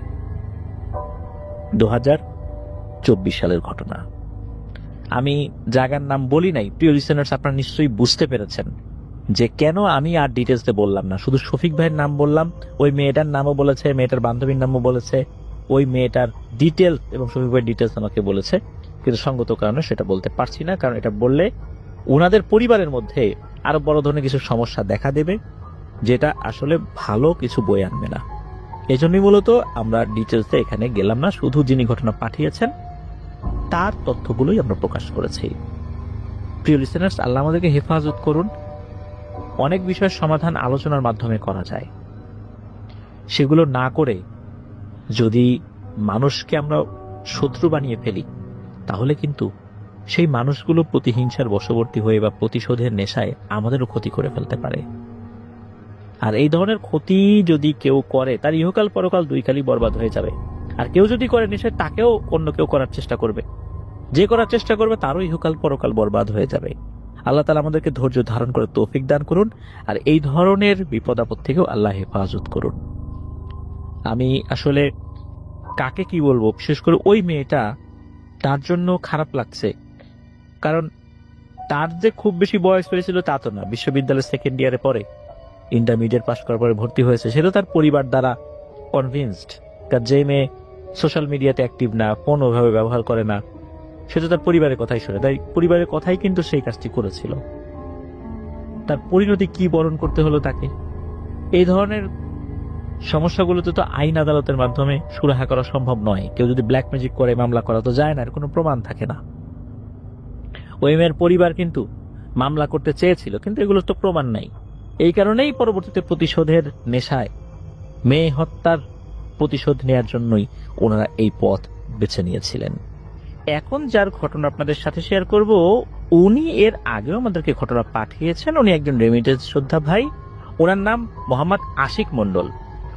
2024 সালের ঘটনা। আমি জায়গার নাম বলি নাই। প্রিয় লিসেনার্স, আপনারা নিশ্চয়ই বুঝতে পেরেছেন যে কেন আমি আর ডিটেলসে বললাম না, শুধু শফিক ভাইয়ের নাম বললাম। ওই মেয়েটার নামও বলেছে, মেয়েটার বান্ধবীর নামও বলেছে, ওই মেয়েটার ডিটেলস এবং শফিক ভাইয়ের ডিটেলস আমাকে বলেছে, কিন্তু সঙ্গত কারণে সেটা বলতে পারছি না। কারণ এটা বললে ওনাদের পরিবারের মধ্যে আরো বড় ধরনের কিছু সমস্যা দেখা দেবে, যেটা আসলে ভালো কিছু বয়ে আনবে না। এজন্যই মূলত আমরা ডিটেলসে এখানে গেলাম না, শুধু যিনি ঘটনা পাঠিয়েছেন তার তথ্যগুলোই আমরা প্রকাশ করেছি। প্রিয় লিসেনার্স, আল্লাহ আমাদেরকে হেফাজত করুন। অনেক বিষয়ের সমাধান আলোচনার মাধ্যমে করা যায়, সেগুলো না করে যদি মানুষকে আমরা শত্রু বানিয়ে ফেলি, তাহলে কিন্তু সেই মানুষগুলো প্রতিহিংসার বশবর্তী হয়ে বা প্রতিশোধের নেশায় আমাদেরও ক্ষতি করে ফেলতে পারে। আর এই ধরনের ক্ষতি যদি কেউ করে, তার ইহকাল পরকাল দুই কালই বরবাদ হয়ে যাবে। আর কেউ যদি করে নেশায়, তাকেও অন্য কেউ করার চেষ্টা করবে, যে করার চেষ্টা করবে তারও ইহকাল পরকাল বরবাদ হয়ে যাবে। আল্লাহ তাআলা আমাদেরকে ধৈর্য ধারণ করে তৌফিক দান করুন, আর এই ধরনের বিপদ আপদ থেকেও আল্লাহ হেফাজত করুন। আমি আসলে কাকে কি বলবো, বিশেষ করে ওই মেয়েটা, তার জন্য খারাপ লাগছে। কারণ তার যে খুব বেশি বয়স হয়েছিল তা তো না, বিশ্ববিদ্যালয়ের সেকেন্ড ইয়ারে পরে, ইন্টারমিডিয়েট পাস করার পরে ভর্তি হয়েছে, সেটা তার পরিবার দ্বারা কনভিন্সড। কারণ যে মেয়ে সোশ্যাল মিডিয়াতে অ্যাক্টিভ না, ফোন ওভাবে ব্যবহার করে না, সেটা তার পরিবারের কথাই শোনে, তাই পরিবারের কথাই কিন্তু সেই কাজটি করেছিল। তার পরিণতি কি বরণ করতে হলো তাকে। এই ধরনের সমস্যাগুলোতে তো আইন আদালতের মাধ্যমে সুরাহা করা সম্ভব নয়। কেউ যদি ব্ল্যাক ম্যাজিক করে মামলা করা তো যায় না, এর কোনো প্রমাণ থাকে না। ওই মেয়ের পরিবার কিন্তু মামলা করতে চেয়েছিল, কিন্তু এগুলো তো প্রমাণ নাই। এই কারণেই পরবর্তীতে প্রতিশোধের নেশায়, মেয়ে হত্যার প্রতিশোধ নেয়ার জন্যই ওনারা এই পথ বেছে নিয়েছিলেন। এখন যার ঘটনা আপনাদের সাথে শেয়ার করব, উনি এর আগেও আমাদেরকে ঘটনা পাঠিয়েছেন। উনি একজন রেমিটেন্স যোদ্ধা ভাই। ওনার নাম মোহাম্মদ আশিক মন্ডল।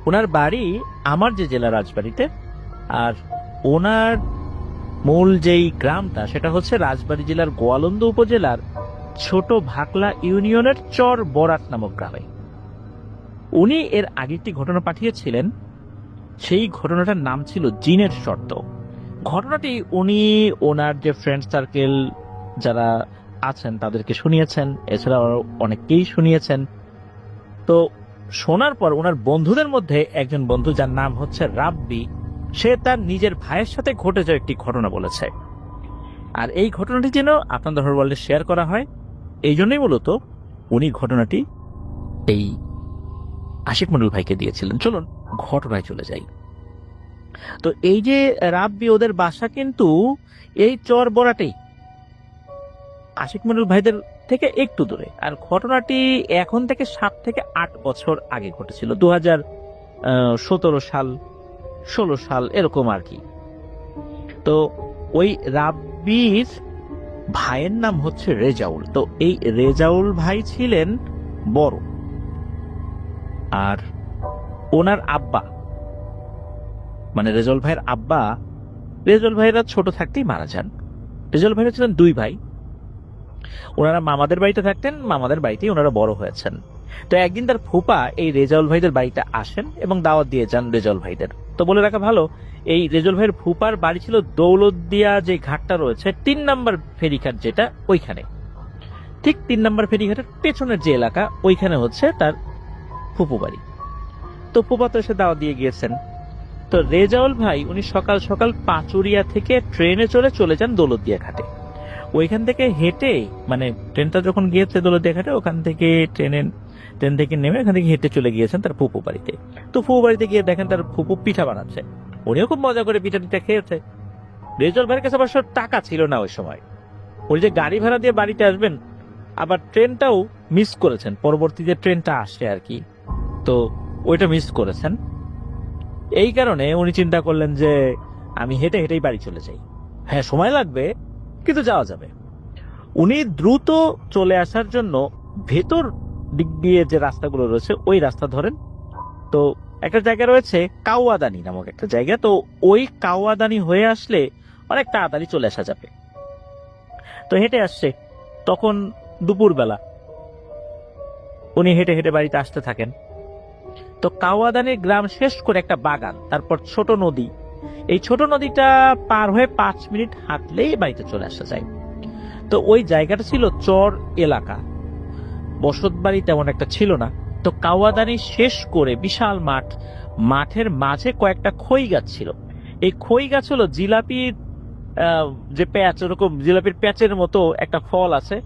ওনার বাড়ি আমার যে জেলা রাজবাড়িতে, আর ওনার মূল যেই গ্রামটা সেটা হচ্ছে রাজবাড়ী জেলার গোয়ালন্দ উপজেলার ছোট ভাকলা ইউনিয়নের চর বরাত নামক গ্রামে। উনি এর আগে একটি ঘটনা পাঠিয়েছিলেন, সেই ঘটনাটার নাম ছিল জিনের শর্ত। ঘটনাটি উনি ওনার যে ফ্রেন্ড সার্কেল যারা আছেন তাদেরকে শুনিয়েছেন, এছাড়া অনেককেই শুনিয়েছেন। তো শোনার পর ওনার বন্ধুদের মধ্যে একজন বন্ধু, যার নাম হচ্ছে রাব্বি, সে তার নিজের ভাইয়ের সাথে ঘটে যাওয়া একটি ঘটনা বলেছে। আর এই ঘটনাটি যেন আপনাদের ওয়ার্ল্ডে শেয়ার করা হয়, এই জন্যই মূলত উনি ঘটনাটি এই আশিক মন্ডল ভাইকে দিয়েছিলেন। চলুন ঘটনায় চলে যাই। তো এই যে রাব্বি, ওদের বাসা কিন্তু এই চর বরাটেই, আশিক মন্ডল ভাইদের থেকে একটু দূরে। আর ঘটনাটি এখন থেকে 7 থেকে 8 বছর আগে ঘটেছিল, 2017 সাল 16 সাল এরকম আর কি। তো ওই রাব্বির ভাইয়ের নাম হচ্ছে রেজাউল। তো এই রেজাউল ভাই ছিলেন বড়, আর ওনার আব্বা মানে রেজাউল ভাইয়ের আব্বা, রেজাউল ভাইয়েরা ছোট থাকতেই মারা যান। রেজাউল ভাইরা ছিলেন 2 ভাই। ওনারা মামাদের বাড়িতে থাকতেন, মামাদের বাড়িতেই ওনারা বড় হয়েছেন। তো একদিন তার ফুপা এই রেজাউল ভাইদের বাড়িতে আসেন এবং দাওয়াত দিয়ে যান রেজাউল ভাইদের। তো বলে রাখা ভালো, এই রেজাউল ভাইয়ের ফুপার বাড়ি ছিল দৌলতদিয়া যে ঘাটটা রয়েছে 3 নম্বর ফেরিঘাট, যেটা ওইখানে, ঠিক 3 নম্বর ফেরিঘাটের পেছনের যে এলাকা, ওইখানে হচ্ছে তার ফুপু বাড়ি। তো ফুপা তো এসে দাওয়াত দিয়ে গিয়েছেন। তো রেজাউল ভাই উনি সকাল সকাল পাচুরিয়া থেকে ট্রেনে চলে যান দৌলতদিয়া ঘাটে। ওইখান থেকে হেঁটে, মানে ট্রেনটা যখন গিয়েছে দৌলতদিয়া ঘাটে, ওখান থেকে ট্রেন থেকে নেমে ওখান থেকে হেঁটে চলে গিয়েছেন তার ফুপু বাড়িতে। তো ফুপু বাড়িতে গিয়ে দেখেন তার ফুপু পিঠা বানাচ্ছে। উনিও খুব মজা করে পিঠা খেয়েছে। রেজাউল ভাইয়ের কাছে অবশ্য টাকা ছিল না ওই সময়। উনি যে গাড়ি ভাড়া দিয়ে বাড়িতে আসবেন, আবার ট্রেনটাও মিস করেছেন, পরবর্তীতে ট্রেনটা আসে আর কি, তো ওইটা মিস করেছেন। এই কারণে উনি চিন্তা করলেন যে আমি হেঁটে হেঁটেই বাড়ি চলে যাই। হ্যাঁ, সময় লাগবে কিন্তু যাওয়া যাবে। উনি দ্রুত চলে আসার জন্য ভেতর দিক দিয়ে যে রাস্তাগুলো রয়েছে ওই রাস্তা ধরেন। তো একটা জায়গা রয়েছে কাওয়াদানি নামক একটা জায়গা, তো ওই কাওয়াদানি হয়ে আসলে অনেক তাড়াতাড়ি চলে আসা যাবে। তো হেঁটে আসছে, তখন দুপুরবেলা। উনি হেঁটে হেঁটে বাড়িতে আসতে থাকেন। তো কাওয়াদানির গ্রাম শেষ করে একটা বাগান, তারপর ছোট নদী। এই ছোট নদীটা পার হয়ে 5 মিনিট হাঁটলেই বাড়িতে চলে আসা যায়। তো ওই জায়গাটা ছিল চর এলাকা, বসত বাড়ি তেমন একটা ছিল না। তো কাওয়াদানি শেষ করে বিশাল মাঠ, মাঠের মাঝে কয়েকটা খই গাছ ছিল। এই খই গাছ হলো জিলাপির যে প্যাচ, ওরকম জিলাপির প্যাচের মতো একটা ফল আছে,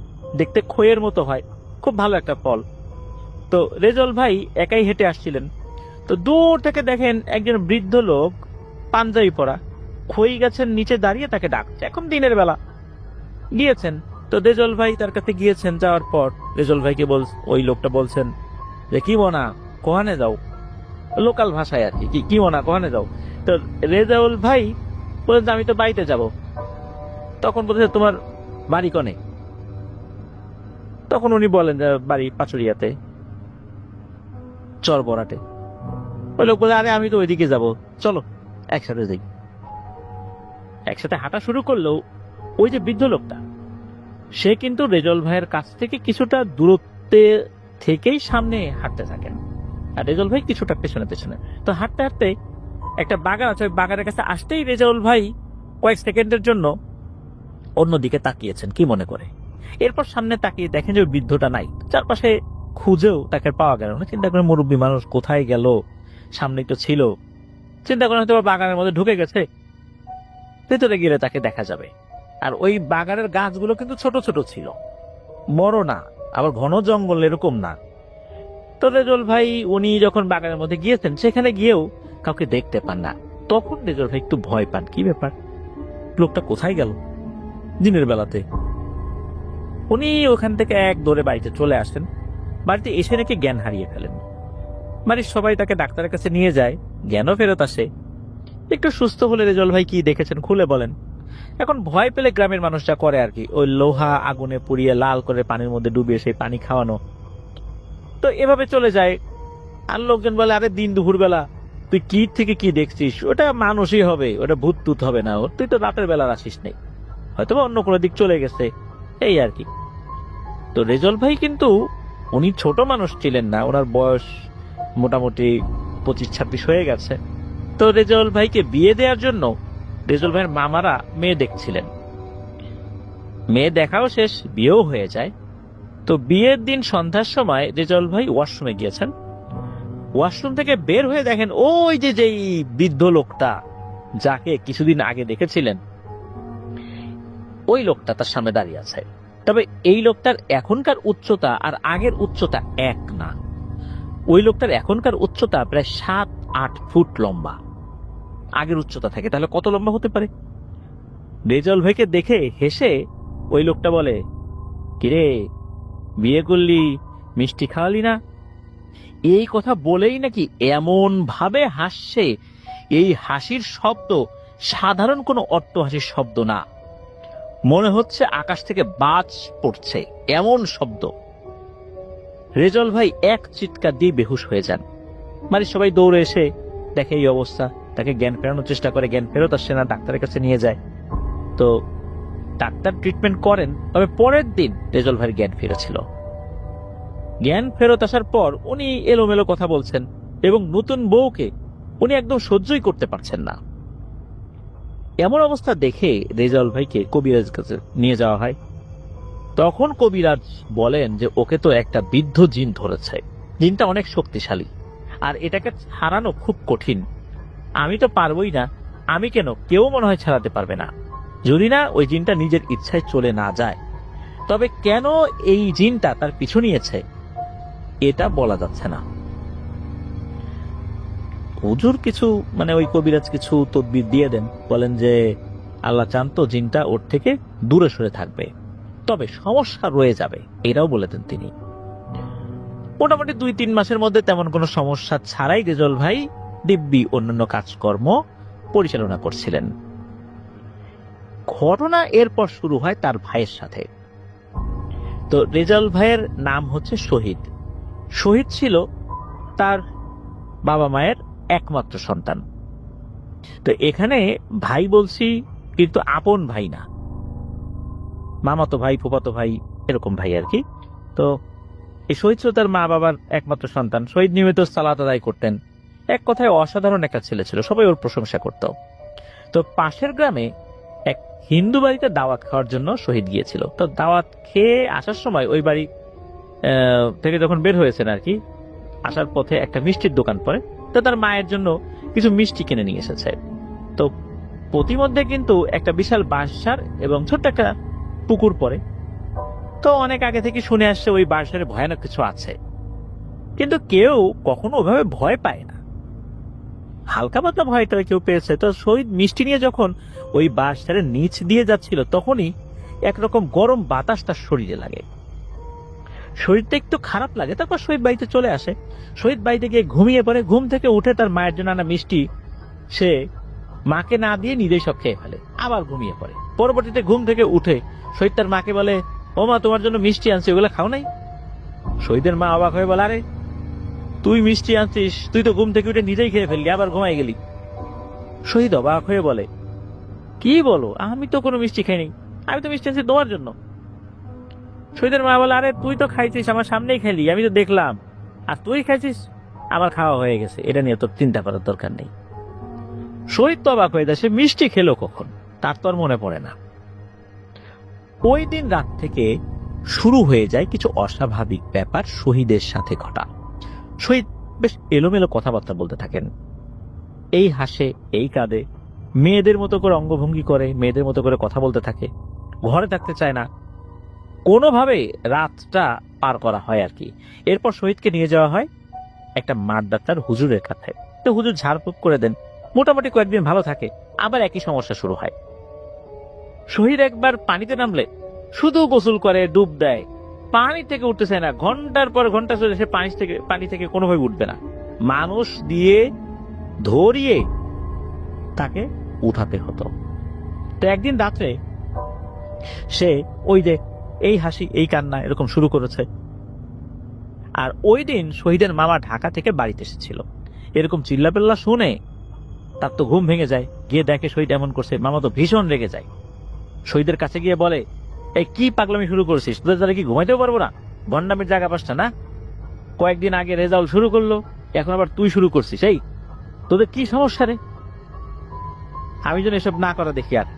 দেখতে খইয়ের মতো হয়, খুব ভালো একটা ফল। তো রেজাউল ভাই একাই হেঁটে আসছিলেন। তো দূর থেকে দেখেন একজন বৃদ্ধ লোক পাঞ্জাবি পরা খই গাছের নিচে দাঁড়িয়ে তাকে ডাকছে। এখন দিনের বেলা গিয়েছেন, তো রেজাউল ভাই তার কাছে গিয়েছেন। যাওয়ার পর রেজাউল ভাইকে ওই লোকটা বলছেন যে কি মনা কোহানে যাও, লোকাল ভাষায় আর কি, কি মনা কোহানে যাও। তো রেজাউল ভাই বলেন আমি তো বাড়িতে যাব। তখন বলছে তোমার বাড়ি কনে? তখন উনি বলেন যে বাড়ি পাচুরিয়াতে, চর বরাটে। ওই লোক বলে আরে আমি তো ওইদিকে যাব, চলো একসাথে যাই। একসাথে হাঁটা শুরু করলেও ওই যে বৃদ্ধ লোকটা, সে কিন্তু রেজাউল ভাইয়ের কাছ থেকে কিছুটা দূরত্বে থেকেই সামনে হাঁটতে থাকেন, আর রেজাউল ভাই কিছুটা পেছনে পেছনে। তো হাঁটতে হাঁটতে একটা বাগান আছে, ওই বাগানের কাছে আসতেই রেজাউল ভাই কয়েক সেকেন্ডের জন্য অন্যদিকে তাকিয়েছেন কি মনে করে। এরপর সামনে তাকিয়ে দেখেন যে ওই বৃদ্ধটা নাই। চারপাশে খুঁজেও তাকে পাওয়া গেল না। চিন্তা করেন মুরব্বী মানুষ কোথায় গেল, সামনে তো ছিল। চিন্তা করেন হয়তো বাগানের মধ্যে ঢুকে গেছে, ভেতরে গেলে তাকে দেখা যাবে। আর ওই বাগানের গাছগুলো কিন্তু ছোট ছোট ছিল, বড় না, আবার ঘন জঙ্গল এরকম না। তো রেজাউল ভাই উনি যখন বাগানের মধ্যে গিয়েছেন, সেখানে গিয়েও কাউকে দেখতে পান না। তখন রেজাউল ভাই একটু ভয় পান, কি ব্যাপার, লোকটা কোথায় গেল দিনের বেলাতে। উনি ওখান থেকে এক দৌড়ে বাড়িতে চলে আসেন। বাড়িতে এসে নাকি জ্ঞান হারিয়ে ফেলেন। বাড়ির সবাই তাকে ডাক্তারের কাছে নিয়ে যায়, জ্ঞানও ফেরত আসে। একটু সুস্থ হলে রেজল ভাই কি দেখেছেন খুলে বলেন। এখন ভয় পেলে গ্রামের মানুষ যা করে আর কি, ওই লোহা আগুনে পুড়িয়ে লাল করে পানির মধ্যে ডুবিয়ে সেই পানি খাওয়ানো, তো এভাবে চলে যায়। আর লোকজন বলে, আরে দিন দুপুর বেলা তুই কি থেকে কি দেখছিস, ওটা মানুষই হবে, ওটা ভূত টুত হবে না, তুই তো রাতের বেলা আসিস নেই, হয়তো অন্য কোনো দিক চলে গেছে, এই আর কি। তো রেজল ভাই কিন্তু উনি ছোট মানুষ ছিলেন না, ওনার বয়স মোটামুটি 25-26 হয়ে গেছে। তো রেজল ভাইকে বিয়ে দেওয়ার জন্য রেজল ভাইয়ের মামারা মেয়ে দেখছিলেন। মেয়ে দেখাও শেষ, বিয়েও হয়ে যায়। তো বিয়ের দিন সন্ধ্যার সময় রেজল ভাই ওয়াশরুমে গিয়েছেন। ওয়াশরুম থেকে বের হয়ে দেখেন ওই যে যেই বৃদ্ধ লোকটা যাকে কিছুদিন আগে দেখেছিলেন, ওই লোকটা তার সামনে দাঁড়িয়ে আছে। তবে এই লোকটার এখনকার উচ্চতা আর আগের উচ্চতা এক না। ওই লোকটার এখনকার উচ্চতা প্রায় 7-8 ফুট লম্বা, আগের উচ্চতা থাকে তাহলে কত লম্বা হতে পারে। রেজল ভাইকে দেখে হেসে ওই লোকটা বলে, কিরে বিয়ে করলি, মিষ্টি খাওয়ালি না? এই কথা বলেই নাকি এমন ভাবে হাসছে, এই হাসির শব্দ সাধারণ কোনো অট্টহাসির শব্দ না, মনে হচ্ছে আকাশ থেকে বাজ পড়ছে এমন শব্দ। রেজল ভাই এক চিৎকার দিয়ে বেহুশ হয়ে যান। বাড়ির সবাই দৌড়ে এসে দেখে এই অবস্থা, তাকে জ্ঞান ফেরানোর চেষ্টা করে, জ্ঞান ফেরত আসছে না, ডাক্তারের কাছে নিয়ে যায়। তো ডাক্তার ট্রিটমেন্ট করেন, তবে পরের দিন রেজল ভাইয়ের জ্ঞান ফিরেছিল। জ্ঞান ফেরত আসার পর উনি এলোমেলো কথা বলছেন এবং নতুন বউকে উনি একদম সহ্যই করতে পারছেন না। এমন অবস্থা দেখে রেজল ভাইকে কবিরাজ কাছে নিয়ে যাওয়া হয়। তখন কবিরাজ বলেন যে ওকে তো একটা বৃদ্ধ জিন ধরেছে, জিনটা অনেক শক্তিশালী আর এটাকে ছাড়ানো খুব কঠিন। আমি তো পারবই না, আমি কেন, কেউ মনে হয় ছাড়াতে পারবে না, যদি না ওই জিনটা নিজের ইচ্ছায় চলে না যায়। তবে কেন এই জিনটা তার পিছু নিয়েছে এটা বলা যাচ্ছে না। হুজুর কিছু ওই কবিরাজ কিছু তদবির দিয়ে দেন, বলেন যে আল্লাহ চান তো জিনটা ওর থেকে দূরে সরে থাকবে, তবে সমস্যা রয়ে যাবে, এটাও বলে দেন তিনি। মোটামুটি 2-3 মাসের মধ্যে তেমন কোনো সমস্যা ছাড়াই রেজল ভাই দিব্যি অন্যান্য কাজকর্ম পরিচালনা করছিলেন। ঘটনা এরপর শুরু হয় তার ভাইয়ের সাথে। তো রেজল ভাইয়ের নাম হচ্ছে শহীদ। শহীদ ছিল তার বাবা মায়ের একমাত্র সন্তান। তো এখানে ভাই বলছি কিন্তু আপন ভাই না, মামাতো ভাই, ফুফাতো ভাই, এরকম ভাই আর কি। তো এই শহীদ ছিল তার মা বাবার একমাত্র সন্তান। শহীদ নিয়মিত সালাত আদায় করতেন, এক কথায় অসাধারণ একটা ছেলে ছিল, সবাই ওর প্রশংসা করত। তো পাশের গ্রামে এক হিন্দু বাড়িতে দাওয়াত খাওয়ার জন্য শহীদ গিয়েছিল। তো দাওয়াত খেয়ে আসার সময় ওই বাড়ি থেকে যখন বের হয়েছেন আর কি, আসার পথে একটা মিষ্টির দোকান পড়ে। তো তার মায়ের জন্য কিছু মিষ্টি কিনে নিয়ে এসেছে। তো প্রতিমধ্যে কিন্তু একটা বিশাল বাঁশঝাড় এবং ছোট্ট একটা পুকুর পড়ে। তো অনেক আগে থেকে শুনে আসছে ওই বাঁশঝাড়ে ভয়ানক কিছু আছে, কিন্তু কেউ কখনো ওভাবে ভয় পায় না, হালকা পাতলা ভয়টা কেউ পেয়েছে। তো শহীদ মিষ্টি নিয়ে যখন ওই বাঁশঝাড়ের নিচ দিয়ে যাচ্ছিল, তখনই একরকম গরম বাতাস তার শরীরে লাগে। শরীরটা একটু খারাপ লাগে। তারপর শহীদ বাড়িতে চলে আসে। শহীদ বাড়িতে গিয়ে ঘুমিয়ে পড়ে। ঘুম থেকে উঠে তার মায়ের জন্য আনা মিষ্টি সে মাকে না দিয়ে নিজেই সব খেয়ে ফেলে, আবার ঘুমিয়ে পড়ে। পরবর্তীতে ঘুম থেকে উঠে শহীদ তার মাকে বলে, ও মা, তোমার জন্য মিষ্টি আনছি, ওগুলো খাও নাই? শহীদের মা অবাক হয়ে বলে, আরে তুই মিষ্টি আনছিস, তুই তো ঘুম থেকে উঠে নিজেই খেয়ে ফেললি, আবার ঘুমাই গেলি। শহীদ অবাক হয়ে বলে, কি বলো, আমি তো কোনো মিষ্টি খাইনি, আমি তো মিষ্টি আনছি তোমার জন্য। শহীদের মা বলে, আরে তুই তো খাইছিস, আমার সামনেই খেলি, আমি তো দেখলাম, আর তুই খাইছিস, আমার খাওয়া হয়ে গেছে, এটা নিয়ে তোর চিন্তা করার দরকার নেই। শহীদ তো অবাক হয়ে যায়, সে মিষ্টি খেলো কখন, তার তো আর মনে পড়ে না। ওই দিন রাত থেকে শুরু হয়ে যায় কিছু অস্বাভাবিক ব্যাপার শহীদের সাথে ঘটা। শহীদ বেশ এলোমেলো কথাবার্তা বলতে থাকেন, এই হাসে, এই কাঁদে, মেয়েদের মতো করে অঙ্গভঙ্গি করে, মেয়েদের মতো করে কথা বলতে থাকে, ঘরে থাকতে চায় না। কোনোভাবে রাতটা পার করা হয় আর কি। এরপর শহীদকে নিয়ে যাওয়া হয় একটা মাদ্রাসার হুজুরের কাছে। তো হুজুর ঝাড়ফুঁক করে দেন, মোটামুটি কয়েকদিন ভালো থাকে, আবার একই সমস্যা শুরু হয়। শহীদ একবার পানিতে নামলে শুধু গোসল করে, ডুব দেয়, পানি থেকে উঠতেছে না, ঘন্টার পর ঘন্টা চলে, সে পানি থেকে কোনোভাবে উঠবে না, মানুষ দিয়ে ধরিয়ে তাকে উঠাতে হতো। তো একদিন রাত্রে সে ওই যে এই হাসি এই কান্না এরকম শুরু করেছে। আর ওই দিন শহীদের মামা ঢাকা থেকে বাড়িতে এসেছিল। এরকম চিল্লাপাল্লা শুনে তার তো ঘুম ভেঙে যায়। গিয়ে দেখে শহীদ এমন করছে, মামা তো ভীষণ রেগে যায়। শহীদের কাছে গিয়ে বলে, এই কি পাগলামি শুরু করেছিস, তোদের দ্বারা কি ঘুমাইতেও পারবো না, ভণ্ডামির জায়গা পাসটা না, কয়েকদিন আগে রেজাউল শুরু করলো, এখন আবার তুই শুরু করছিস, এই তোদের কি সমস্যা রে, আমি যেন এসব না করা দেখি। আর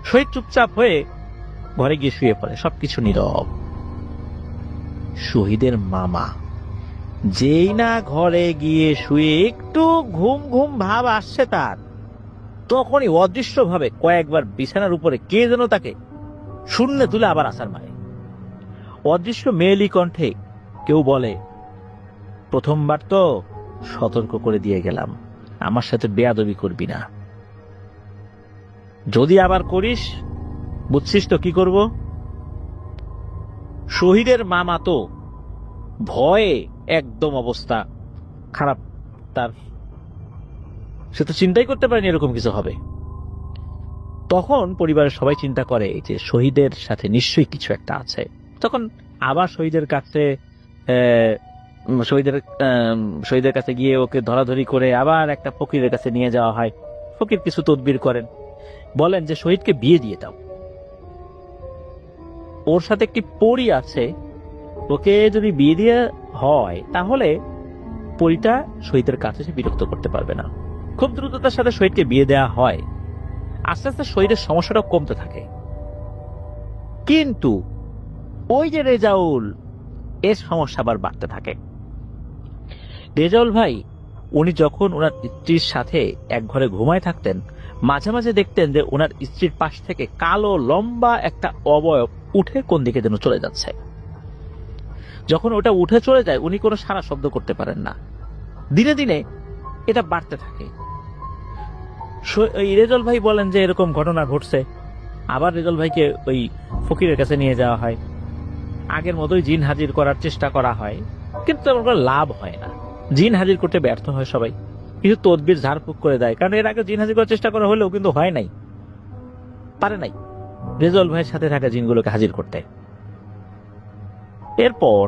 শহীদ চুপচাপ হয়ে ঘরে গিয়ে শুয়ে পড়ে, সবকিছু নীরব। শহীদের মামা যেই না ঘরে গিয়ে শুয়ে একটু ঘুম ঘুম ভাব আসছে তার, তখনই অদৃশ্য ভাবে কয়েকবার বিছানার উপরে কে যেন তাকে শূন্যে তুলে আবার আসার মারে। অদৃশ্য মেয়েলি কণ্ঠে কেউ বলে, প্রথমবার তো সতর্ক করে দিয়ে গেলাম, আমার সাথে বেয়াদবি করবি না, যদি আবার করিস বুঝছিস তো কি করব। শহীদের মামা তো ভয়ে একদম অবস্থা খারাপ তার, সে তো চিন্তাই করতে পারেনি এরকম কিছু হবে। তখন পরিবারের সবাই চিন্তা করে যে শহীদের সাথে নিশ্চয়ই কিছু একটা আছে। তখন আবার শহীদের কাছে গিয়ে ওকে ধরাধরি করে আবার একটা ফকিরের কাছে নিয়ে যাওয়া হয়। ফকির কিছু তদবির করেন, বলেন যে শহীদকে বিয়ে দিয়ে দাও, ওর সাথে একটি পরী আছে, ওকে যদি বিয়ে দিয়ে হয় তাহলে পরীটা শহীদের কাছে সে বিরক্ত করতে পারবে না। খুব দ্রুততার সাথে শহীদকে বিয়ে দেওয়া হয়। আস্তে আস্তে শহীদের সমস্যাটাও কমতে থাকে। কিন্তু ওই যে রেজাউল, এর সমস্যা আবার বাড়তে থাকে। রেজাউল ভাই উনি যখন ওনার স্ত্রীর সাথে এক ঘরে ঘুমায় থাকতেন, মাঝে মাঝে দেখতেন যে ওনার স্ত্রীর পাশ থেকে কালো লম্বা একটা অবয়ব উঠে কোন দিকে যেন চলে যাচ্ছে। যখন ওটা উঠে চলে যায় উনি কোনো সারা শব্দ করতে পারেন না। দিনে দিনে এটা বাড়তে থাকে। রেজাউল ভাই বলেন যে এরকম ঘটনা ঘটছে। আবার রেজাউল ভাইকে ওই ফকিরের কাছে নিয়ে যাওয়া হয়, আগের মতোই জিন হাজির করার চেষ্টা করা হয়, কিন্তু তেমন কোনো লাভ হয় না। জিন হাজির করতে ব্যর্থ হয় সবাই, কিছু তদবির ঝাড়ফুঁক করে দেয়, কারণ এর আগে জিন হাজির করার চেষ্টা করা হলেও কিন্তু হয় নাই, পারে নাই রেজাউল ভাইয়ের সাথে থাকা জিনগুলোকে হাজির করতে। এরপর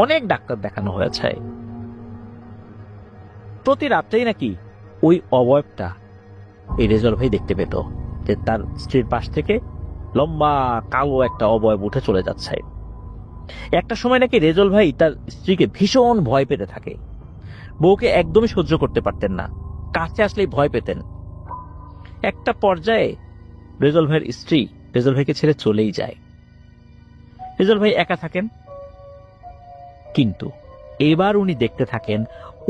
অনেক ডাক্তার দেখানো হয়েছে, প্রতি রাত্রেই নাকি ওই অবয়বটা এই রেজাউল ভাই দেখতে পেত যে তার স্ত্রীর পাশ থেকে লম্বা কালো একটা অবয়ব উঠে চলে যাচ্ছে। একটা সময় নাকি রেজাউল ভাই তার স্ত্রীকে ভীষণ ভয় পেতে থাকে, বউকে একদমই সহ্য করতে পারতেন না, কাছে আসলেই ভয় পেতেন। একটা পর্যায়ে রেজাউল ভাইয়ের স্ত্রী রেজাউল ভাইকে ছেড়ে চলেই যায়। রেজাউল ভাই একা থাকেন, কিন্তু এবার উনি দেখতে থাকেন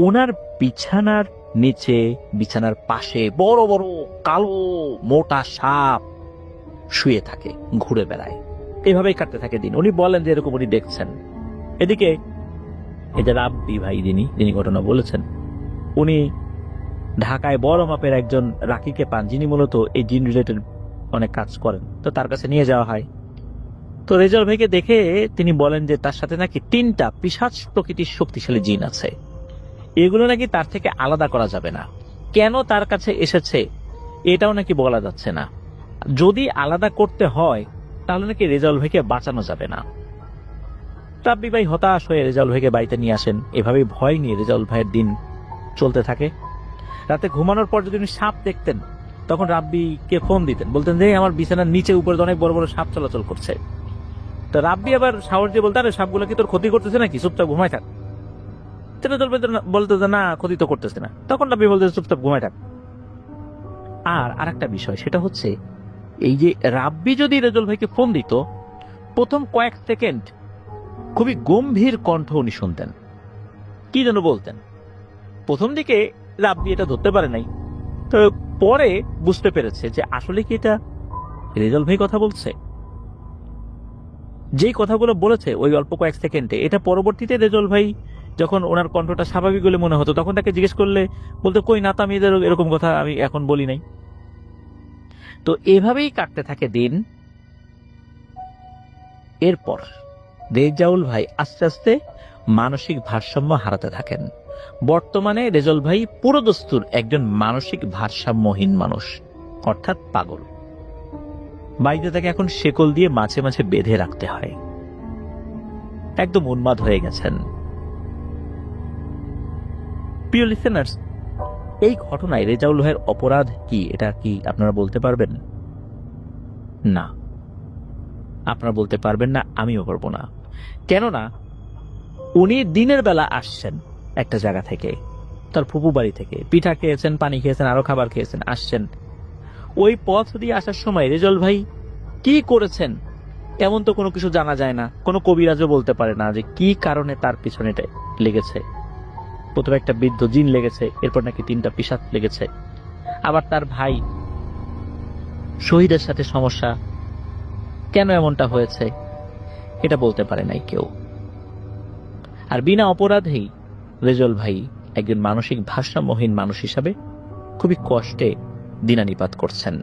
ওনার বিছানার নিচে, বিছানার পাশে বড় বড় কালো মোটা সাপ শুয়ে থাকে, ঘুরে বেড়ায়। এভাবেই কাটতে থাকে দিন। উনি বলেন যে এরকম উনি দেখছেন। এদিকে এই যে রাব্বি ভাই যিনি ঘটনা বলেছেন, উনি ঢাকায় বড় মাপের একজন রাকিকে পান, যিনি মূলত এই জিন রিলেটেড অনেক কাজ করেন। তো তার কাছে নিয়ে যাওয়া হয়। তো রেজাউল ভাইকে দেখে তিনি বলেন যে তার সাথে নাকি 3টা পিশাচ প্রকৃতির শক্তিশালী জিন আছে, এগুলো নাকি তার থেকে আলাদা করা যাবে না। কেন তার কাছে এসেছে এটাও নাকি বলা যাচ্ছে না। যদি আলাদা করতে হয় তাহলে নাকি রেজাউল ভাইকে বাঁচানো যাবে না। রাব্বি ভাই হতাশ হয়ে রেজাউল ভাইকে বাড়িতে নিয়ে আসেন। এভাবেই ভয় নিয়ে রেজাউল ভাইয়ের দিন চলতে থাকে। রাতে ঘুমানোর পর যদি উনি সাপ দেখতেন তখন রাব্বিকে ফোন দিতেন, বলতেন যে আমার বিছানার নিচে উপরে অনেক বড় বড় সাপ চলাচল করছে। তো রাব্বি আবার সাহস দিয়ে বলতে, আরে সাপগুলো কি তোর ক্ষতি করতেছে নাকি, চুপচাপ ঘুমায় থাক। রেজাউল ভাই বলতো যে না, ক্ষতি তো করতেছে না। তখন রাব্বি বলতে চুপচাপ ঘুমায় থাক। আর আরেকটা বিষয়, সেটা হচ্ছে এই যে রাব্বি যদি রেজাউল ভাইকে ফোন দিত, প্রথম কয়েক সেকেন্ড খুবই গম্ভীর কণ্ঠ উনি শুনতেন, কি যেন বলতেন। প্রথম দিকে রাব্বি এটা ধরতে পারে নাই, তো পরে বুঝতে পেরেছে যে আসলে কি এটা রেজাউল ভাই কথা বলছে। যেই কথাগুলো বলেছে ওই অল্প কয়েক সেকেন্ডে, এটা পরবর্তীতে রেজাউল ভাই যখন ওনার কণ্ঠটা স্বাভাবিক বলে মনে হতো তখন তাকে জিজ্ঞেস করলে বলতে, কই না তো, আমি এরকম কথা আমি এখন বলি নাই। তো এভাবেই কাটতে থাকে দিন। এরপর রেজাউল ভাই আস্তে আস্তে মানসিক ভারসাম্য হারাতে থাকেন। বর্তমানে রেজাউল ভাই পুরোদস্তুর একজন মানসিক ভারসাম্যহীন মানুষ, অর্থাৎ পাগল। বাড়িতে তাকে এখন শেকল দিয়ে মাঝে মাঝে বেঁধে রাখতে হয়। একদম উন্মাদ হয়ে গেছেন। প্রিয় লিসেনার্স, এই ঘটনায় রেজাউল ভাইয়ের অপরাধ কি, এটা কি আপনারা বলতে পারবেন? না, আপনারা বলতে পারবেন না, আমিও পারবো না। কেননা উনি দিনের বেলা আসছেন একটা জায়গা থেকে, তার ফুপু বাড়ি থেকে, পিঠা খেয়েছেন, পানি খেয়েছেন, আরো খাবার খেয়েছেন, আসছেন। ওই পথ দিয়ে আসার সময় রেজাউল ভাই কি করেছেন এমন তো কোনো কিছু জানা যায় না। কোনো কবিরাজও বলতে পারে না যে কি কারণে তার পিছনে লেগেছে। প্রথমে একটা বৃদ্ধ জিন লেগেছে, এরপর নাকি 3টা পিশাচ লেগেছে। আবার তার ভাই শহীদের সাথে সমস্যা, কেন এমনটা হয়েছে এটা বলতে পারে নাই কেউ। আর বিনা অপরাধেই রেজাউল ভাই একজন মানসিক ভারসাম্যহীন মানুষ হিসাবে খুবই কষ্টে দিনানিপাত করছেন।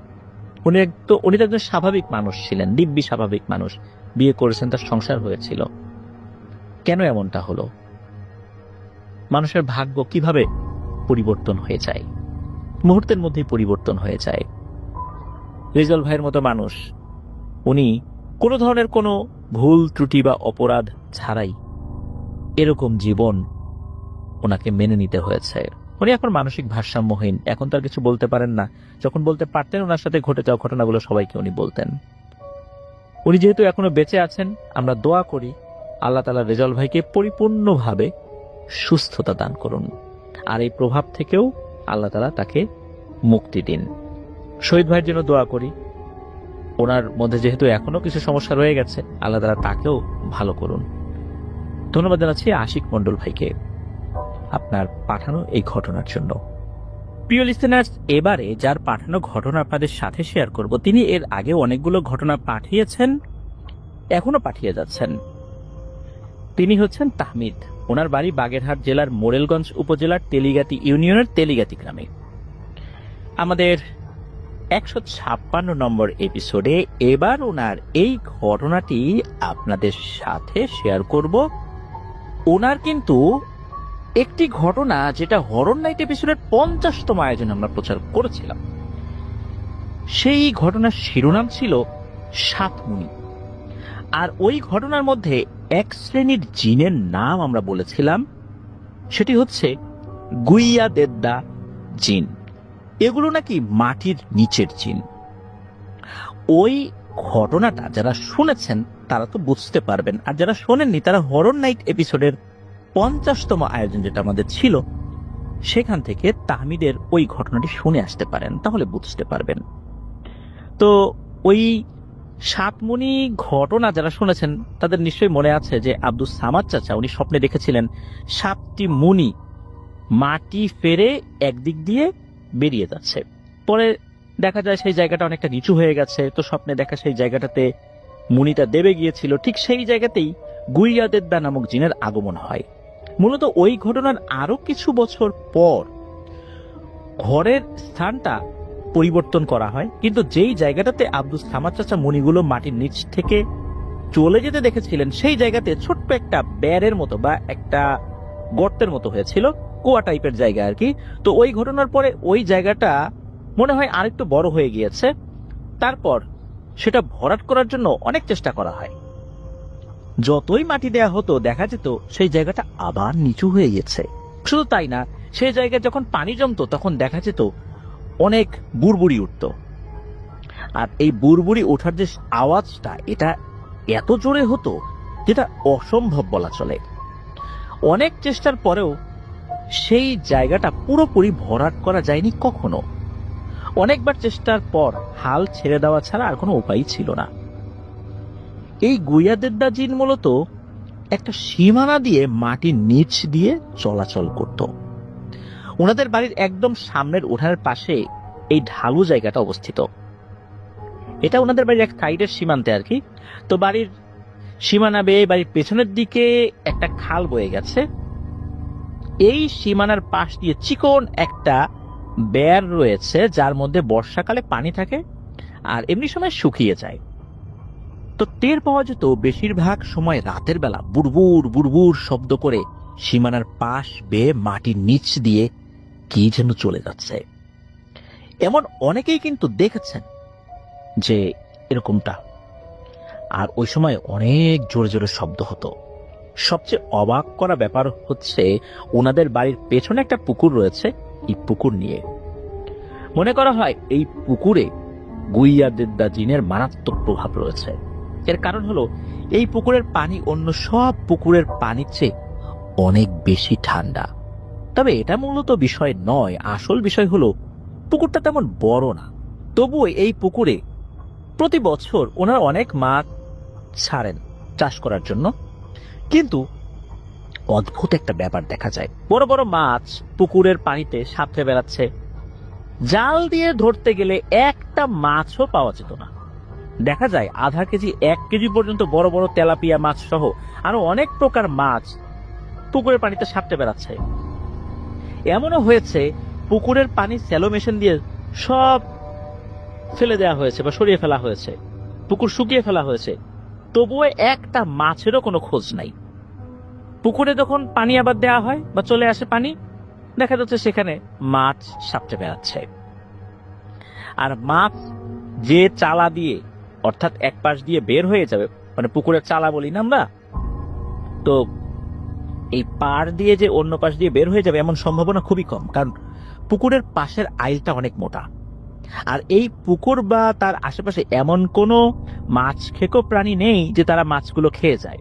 উনি তো একজন স্বাভাবিক মানুষ ছিলেন, দিব্যি স্বাভাবিক মানুষ, বিয়ে করেছেন, তার সংসার হয়েছিল। কেন এমনটা হলো? মানুষের ভাগ্য কিভাবে পরিবর্তন হয়ে যায়, মুহূর্তের মধ্যেই পরিবর্তন হয়ে যায়। রেজাউল ভাইয়ের মতো মানুষ, উনি কোনো ধরনের কোনো ভুল ত্রুটি বা অপরাধ ছাড়াই এরকম জীবন ওনাকে মেনে নিতে হয়েছে। উনি এখন মানসিক ভারসাম্যহীন, এখন তার কিছু বলতে পারেন না। যখন বলতে পারতেন, ওনার সাথে ঘটে যাওয়া ঘটনাগুলো সবাইকে উনি বলতেন। উনি যেহেতু এখনো বেঁচে আছেন, আমরা দোয়া করি আল্লাহ তাআলা রেজাউল ভাইকে পরিপূর্ণভাবে সুস্থতা দান করুন, আর এই প্রভাব থেকেও আল্লাহ তাআলা তাকে মুক্তি দিন। শহীদ ভাইয়ের জন্য দোয়া করি, ওনার মধ্যে যেহেতু এখনো কিছু সমস্যা রয়ে গেছে, আল্লাহ তাআলা তাকেও ভালো করুন। ধন্যবাদ জানাচ্ছি আশিক মন্ডল ভাইকে আপনার পাঠানো এই ঘটনার জন্য। প্রিয় লিসেনার্স, এবারে যার পাঠানো ঘটনা আপনাদের সাথে শেয়ার করব, তিনি এর আগে অনেকগুলো ঘটনা পাঠিয়েছেন, এখনো পাঠিয়ে যাচ্ছেন। তিনি হচ্ছেন তাহমিদ। ওনার বাড়ি বাগেরহাট জেলার মোরেলগঞ্জ উপজেলার তেলিগাতি ইউনিয়নের তেলিগাতি গ্রামে। আমাদের 156 নম্বর এপিসোডে এবার ওনার এই ঘটনাটি আপনাদের সাথে শেয়ার করব। ওনার কিন্তু একটি ঘটনা, যেটা হরর নাইট এপিসোডের 50তম আয়োজনে আমরা প্রচার করেছিলাম, সেই ঘটনার শিরোনাম ছিল সাতমুনি। আর ওই ঘটনার মধ্যে এক শ্রেণীর জিনের নাম আমরা বলেছিলাম, সেটি হচ্ছে গুইয়া দেদ্দা জিন। এগুলো নাকি মাটির নিচের জিন। ওই ঘটনাটা যারা শুনেছেন তারা তো বুঝতে পারবেন, আর যারা শোনেননি তারা হরর নাইট এপিসোডের 50তম আয়োজন যেটা আমাদের ছিল, সেখান থেকে তাহমিদের ওই ঘটনাটি শুনে আসতে পারেন, তাহলে বুঝতে পারবেন। তো ওই সাতমুনি ঘটনা যারা শুনেছেন তাদের নিশ্চয়ই মনে আছে যে আব্দুস সামাদ চাচা উনি স্বপ্নে দেখেছিলেন 7টি মুনি মাটি ফেরে একদিক দিয়ে বেরিয়ে যাচ্ছে। পরে দেখা যায় সেই জায়গাটা অনেকটা নিচু হয়ে গেছে, তো স্বপ্নে দেখা সেই জায়গাটাতে মুনিটা দেবে গিয়েছিল। ঠিক সেই জায়গাতেই গুইয়া দেদ্দা নামক জিনের আগমন হয়। মূলত ওই ঘটনার আরো কিছু বছর পর ঘরের স্থানটা পরিবর্তন করা হয়, কিন্তু যেই জায়গাটাতে আব্দুস সামাদ চাচা মুনিগুলো মাটির নিচ থেকে চলে যেতে দেখেছিলেন, সেই জায়গাতে ছোট্ট একটা ব্যারের মতো বা একটা গর্তের মতো হয়েছিল, কুয়া টাইপের জায়গা আর কি। তো ওই ঘটনার পরে ওই জায়গাটা মনে হয় আরেকটু বড় হয়ে গিয়েছে। তারপর সেটা ভরাট করার জন্য অনেক চেষ্টা করা হয়। যতই মাটি দেয়া হতো দেখা যেত সেই জায়গাটা আবার নিচু হয়ে গেছে। শুধু তাই না, সেই জায়গায় যখন পানি জমতো তখন দেখা যেত অনেক বুড়বুড়ি উঠত। আর এই বুড়বুড়ি ওঠার যে আওয়াজটা, এটা এত জোরে হতো যেটা অসম্ভব বলা চলে। অনেক চেষ্টার পরেও সেই জায়গাটা পুরোপুরি ভরাট করা যায়নি কখনো। অনেকবার চেষ্টার পর হাল ছেড়ে দেওয়া ছাড়া আর কোনো উপায় ছিল না। এই গুইয়া দেদ্দা জিন মূলত একটা সীমানা দিয়ে মাটির নিচ দিয়ে চলাচল করত। ওনাদের বাড়ির একদম সামনের উঠানের পাশে এই ঢালু জায়গাটা অবস্থিত। এটা ওনাদের বাড়ির এক সাইডের সীমান্তে আর কি। তো বাড়ির সীমানা বেয়ে বাড়ির পেছনের দিকে একটা খাল বয়ে গেছে। এই সীমানার পাশ দিয়ে চিকন একটা বের রয়েছে, যার মধ্যে বর্ষাকালে পানি থাকে আর এমনি সময় শুকিয়ে যায়। তো টের পাওয়া যেত বেশিরভাগ সময় রাতের বেলা বুড়বুড় বুড়বুড় শব্দ করে সীমানার পাশ বেয়ে মাটির নিচ দিয়ে কি যেন চলে যাচ্ছে। এমন অনেকেই কিন্তু দেখেছেন যে এরকমটা। আর ওই সময় অনেক জোরে জোরে শব্দ হতো। সবচেয়ে অবাক করা ব্যাপার হচ্ছে ওনাদের বাড়ির পেছনে একটা পুকুর রয়েছে। এই পুকুর নিয়ে মনে করা হয় এই পুকুরে গুইয়া দেদ্দা জিনের মারাত্মক প্রভাব রয়েছে। এর কারণ হলো এই পুকুরের পানি অন্য সব পুকুরের পানির চেয়ে অনেক বেশি ঠান্ডা। তবে এটা মূলত বিষয় নয়, আসল বিষয় হলো পুকুরটা তেমন বড় না, তবুও এই পুকুরে প্রতি বছর ওনারা অনেক মাছ ছাড়েন চাষ করার জন্য। কিন্তু অদ্ভুত একটা ব্যাপার দেখা যায়, বড় বড় মাছ পুকুরের পানিতে সাঁতরে বেড়াচ্ছে। জাল দিয়ে ধরতে গেলে একটা মাছও পাওয়া যেত না। দেখা যায় আধা কেজি 1 কেজি পর্যন্ত বড় বড় তেলাপিয়া মাছ সহ আরো অনেক প্রকার মাছ পুকুরের পানিতে সাঁতরে বেড়াচ্ছে। এমনও হয়েছে পুকুরের পানি স্যালো মেশিন দিয়ে সব ফেলে দেওয়া হয়েছে বা সরিয়ে ফেলা হয়েছে, পুকুর শুকিয়ে ফেলা হয়েছে, তবুও একটা মাছেরও কোনো খোঁজ নাই। পুকুরে যখন পানি আবার দেওয়া হয় বা চলে আসে পানি, দেখা যাচ্ছে সেখানে মাছ সাঁতরে বেড়াচ্ছে। আর মাছ যে চালা দিয়ে, অর্থাৎ এক পাশ দিয়ে বের হয়ে যাবে, মানে পুকুরের চালা বলি না আমরা, তো এই পাড় দিয়ে যে অন্য পাশ দিয়ে বের হয়ে যাবে এমন সম্ভাবনা খুবই কম, কারণ পুকুরের পাশের আইলটা অনেক মোটা। আর এই পুকুর বা তার আশেপাশে এমন কোনো মাছ খেকো প্রাণী নেই যে তারা মাছগুলো খেয়ে যায়।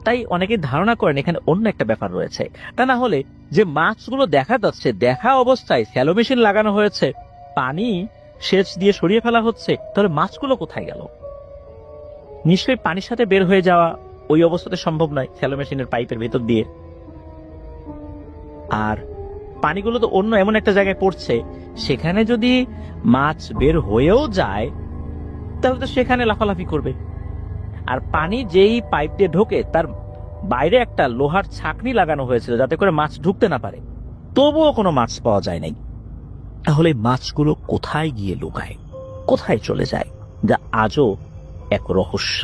তাই অনেকে ধারণা করেন এখানে অন্য একটা ব্যাপার রয়েছে। তা না হলে যে মাছগুলো দেখা যাচ্ছে, দেখা অবস্থায় স্যালো মেশিন লাগানো হয়েছে, পানি সেচ দিয়ে সরিয়ে ফেলা হচ্ছে, তাহলে মাছগুলো কোথায় গেল? নিশ্চয়ই পানির সাথে বের হয়ে যাওয়া ওই অবস্থাতে সম্ভব নয় স্যালো মেশিনের পাইপের ভেতর দিয়ে। আর পানিগুলো তো অন্য এমন একটা জায়গায় পড়ছে, সেখানে যদি মাছ বের হয়েও যায় তাহলে তো সেখানে লাফালাফি করবে। আর পানি যেই পাইপ দিয়ে ঢোকে তার বাইরে একটা লোহার ছাকনি লাগানো হয়েছিল যাতে করে মাছ ঢুকতে না পারে, তবুও কোনো মাছ পাওয়া যায় নাই। তাহলে মাছগুলো কোথায় গিয়ে লুকায়, কোথায় চলে যায়, যা আজও এক রহস্য।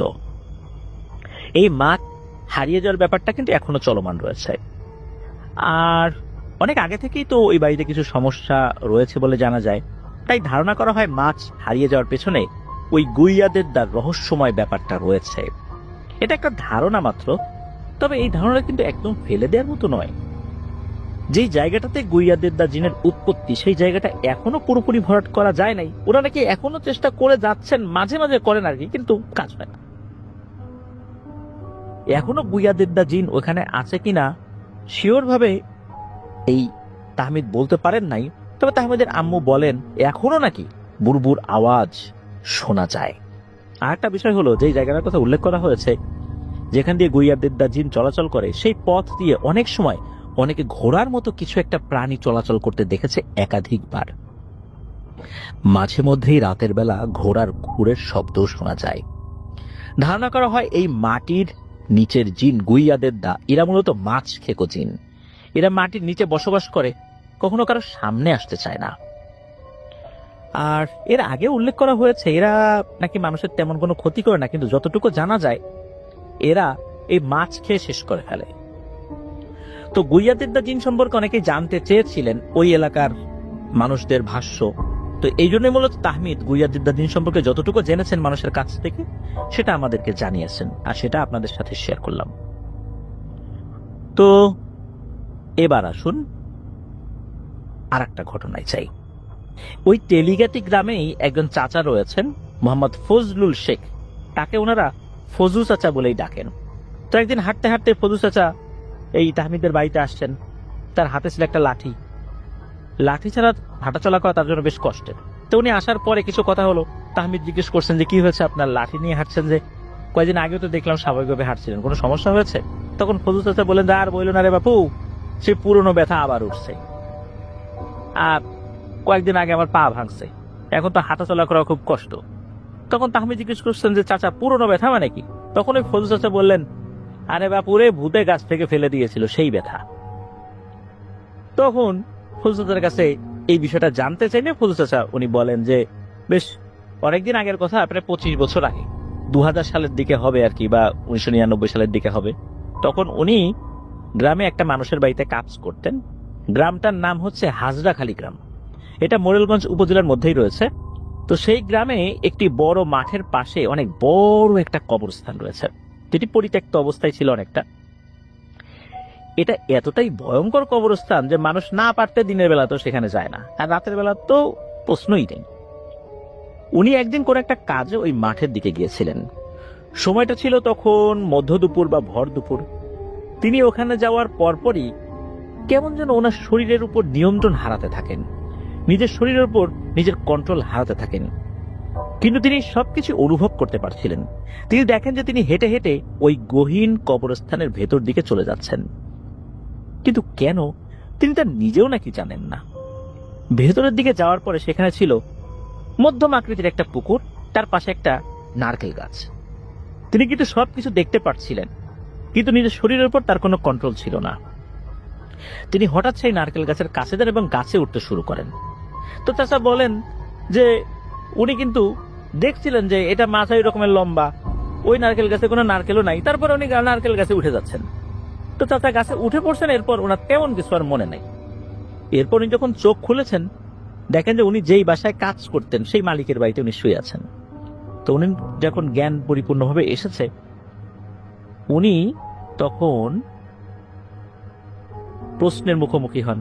এই মাছ হারিয়ে যাওয়ার ব্যাপারটা কিন্তু এখনো চলমান রয়েছে। আর অনেক আগে থেকেই তো ওই বাড়িতে কিছু সমস্যা রয়েছে বলে জানা যায়। তাই ধারণা করা হয় মাছ হারিয়ে যাওয়ার পেছনে ওই গুইয়াদের দ্বার রহস্যময় ব্যাপারটা রয়েছে। এটা একটা ধারণা মাত্র, তবে এই ধারণা কিন্তু একদম ফেলে দেওয়ার মতো নয়। যেই জায়গাটাতে গুইয়াদের দ্বার জিনের উৎপত্তি, সেই জায়গাটা এখনো পুরোপুরি ভরাট করা যায় নাই। ওরা নাকি এখনো চেষ্টা করে যাচ্ছেন, মাঝে মাঝে করেন আর কি, কিন্তু কাজ হয় না। এখনো গুইয়াদের দ্বার জিন ওখানে আছে কিনা শিওর ভাবে এই তাহমিদ বলতে পারেন নাই। তবে তাহমিদের আম্মু বলেন এখনো নাকি বুড়বুড় আওয়াজ শোনা যায়। আর একটা বিষয় হলো, যেই জায়গাটার কথা উল্লেখ করা হয়েছে যেখান দিয়ে গুইয়াদের দ্বার জিন চলাচল করে, সেই পথ দিয়ে অনেক সময় অনেকে ঘোড়ার মতো কিছু একটা প্রাণী চলাচল করতে দেখেছে একাধিকবার। মাঝে মধ্যেই রাতের বেলা ঘোড়ার ঘুরের শব্দ শোনা যায়। ধারণা করা হয় এই মাটির নিচের জিন গুইয়াদের দা, এরা মূলত মাছ খেকো জিন। এরা মাটির নিচে বসবাস করে, কখনো কারো সামনে আসতে চায় না। আর এর আগে উল্লেখ করা হয়েছে এরা নাকি মানুষের তেমন কোনো ক্ষতি করে না, কিন্তু যতটুকু জানা যায় এরা এই মাছ খেয়ে শেষ করে ফেলে। তো গুইয়াদের দা জিন সম্পর্কে অনেকেই জানতে চেয়েছিলেন ওই এলাকার মানুষদের ভাষ্য। তো এই জন্যই মূলত তাহমিদ গুইয়াদের দা জিন সম্পর্কে যতটুকু জেনেছেন মানুষের কাছ থেকে, সেটা আমাদেরকে জানিয়েছেন, আর সেটা আপনাদের সাথে শেয়ার করলাম। তো এবার আসুন আর একটা ঘটনায় চাই। ওই তেলিগাতি গ্রামেই একজন চাচা রয়েছেন, মোহাম্মদ ফজলুল শেখ। তাকে ওনারা ফজু চাচা বলেই ডাকেন। তো একদিন হাঁটতে হাঁটতে ফজু চাচা এই তাহমিদের বাড়িতে আসছেন। তার হাতে ছিল একটা লাঠি। লাঠি ছাড়া হাঁটাচলা করা তার জন্য বেশ কষ্টের। তো উনি আসার পরে কিছু কথা হলো। তাহমিদ জিজ্ঞেস করছেন যে কি হয়েছে, আপনার লাঠি নিয়ে হাঁটছেন যে? কয়েকদিন আগেও তো দেখলাম স্বাভাবিকভাবে হাঁটছিলেন, কোনো সমস্যা হয়েছে? তখন ফজু চাচা বলেন যে আর বললো না রে বাপু, সে পুরনো ব্যথা আবার উঠছে। আর কয়েকদিন আগে আমার পা ভাঙছে, এখন তো হাঁটাচলা করা খুব কষ্ট। তখন তাহমিদ জিজ্ঞেস করছেন যে চাচা পুরনো ব্যথা মানে কি? তখন ওই ফজু চাচা বললেন, আরে বাপুরে, ভূতে গাছ থেকে ফেলে দিয়েছিল সেই ব্যথা। তখন ফজু চাচার কাছে এই বিষয়টা জানতে চাইলে ফজু চাচা উনি বলেন যে বেশ অনেকদিন আগের কথা, প্রায় 25 বছর আগে 2000 সালের দিকে হবে আর কি, বা 1999 সালের দিকে হবে। তখন উনি গ্রামে একটা মানুষের বাড়িতে কাজ করতেন। গ্রামটার নাম হচ্ছে হাজরাখালী গ্রাম। এটা মোরেলগঞ্জ উপজেলার মধ্যেই রয়েছে। তো সেই গ্রামে একটি বড় মাঠের পাশে অনেক বড় একটা কবরস্থান রয়েছে, যেটি পরিত্যক্ত অবস্থায় ছিল অনেকটা। এটা এতটাই ভয়ঙ্কর কবরস্থান যে মানুষ না পারতে দিনের বেলা তো সেখানে যায় না, আর রাতের বেলা তো প্রশ্নই নেই। উনি একদিন কোন একটা কাজে ওই মাঠের দিকে গিয়েছিলেন। সময়টা ছিল তখন মধ্য দুপুর বা ভর দুপুর। তিনি ওখানে যাওয়ার পরপরই কেমন যেন ওনার শরীরের উপর নিয়ন্ত্রণ হারাতে থাকেন, নিজের শরীরের উপর নিজের কন্ট্রোল হারাতে থাকেন। কিন্তু তিনি সবকিছু অনুভব করতে পারছিলেন। তিনি দেখেন যে তিনি হেঁটে হেঁটে ওই গহীন কবরস্থানের ভেতর দিকে চলে যাচ্ছেন, কিন্তু কেন তিনি তার নিজেও নাকি জানেন না। ভেতরের দিকে যাওয়ার পরে সেখানে ছিল মধ্যম আকৃতির একটা পুকুর, তার পাশে একটা নারকেল গাছ। তিনি কিন্তু সবকিছু দেখতে পাচ্ছিলেন, কিন্তু নিজের শরীরের উপর তার কোনো কন্ট্রোল ছিল না। তিনি হঠাৎ সেই নারকেল গাছের কাছে যান এবং গাছে উঠতে শুরু করেন। তো চাচা বলেন যে উনি কিন্তু দেখছিলেন যে এটা মাঝারি রকমের লম্বা, ওই নারকেল গাছে কোনো নারকেলও নাই, তারপরে উনি নারকেল গাছে উঠে যাচ্ছেন। তো চাচা গাছে উঠে পড়ছেন, এরপর ওনার তেমন কিছু আর মনে নাই। এরপর উনি যখন চোখ খুলেছেন, দেখেন যে উনি যেই বাসায় কাজ করতেন সেই মালিকের বাড়িতে উনি শুয়ে আছেন। তো উনি যখন জ্ঞান পরিপূর্ণভাবে এসেছে, উনি তখন প্রশ্নের মুখোমুখি হন।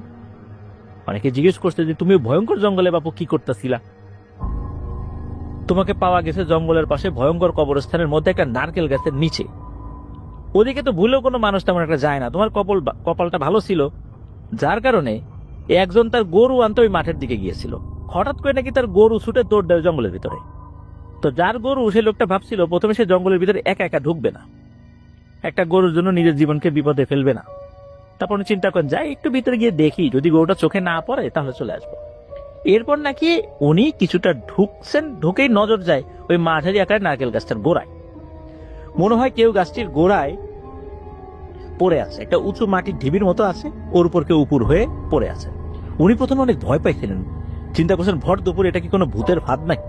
অনেকে জিজ্ঞেস করছে যে তুমি ভয়ঙ্কর জঙ্গলে বাপু কি করতেছিলা? তোমাকে পাওয়া গেছে জঙ্গলের পাশে ভয়ঙ্কর কবরস্থানের মধ্যে একটা নারকেল গাছের নিচে। ওদিকে তো ভুলেও কোনো মানুষ তেমন একটা যায় না। তোমার কপালটা ভালো ছিল, যার কারণে একজন তার গরু আনতে ওই মাঠের দিকে গিয়েছিল। হঠাৎ করে নাকি তার গরু ছুটে দৌড় দেয় জঙ্গলের ভিতরে। তো যার গরু, সেই লোকটা ভাবছিল প্রথমে সে জঙ্গলের ভিতরে একা একা ঢুকবে না, একটা গরুর জন্য নিজের জীবনকে বিপদে ফেলবে না। তারপর উনি চিন্তা করেন যাই একটু ভিতরে গিয়ে দেখি, যদি গরুটা চোখে না পড়ে তাহলে চলে আসবো। এরপর নাকি উনি কিছুটা ঢুকছেন, ঢুকেই নজর যায় ওই মাঝারি আকারের নারকেল গাছটার গোড়ায়। মনে হয় কেউ গাছটির গোড়ায় পড়ে আছে, একটা উঁচু মাটির ঢিবির মতো আছে, ওর উপর কেউ উপর হয়ে পড়ে আছে। উনি প্রথমে অনেক ভয় পাইছিলেন, চিন্তা করছেন ভর দুপুর এটা কি কোনো ভূতের ফাঁদ নাই,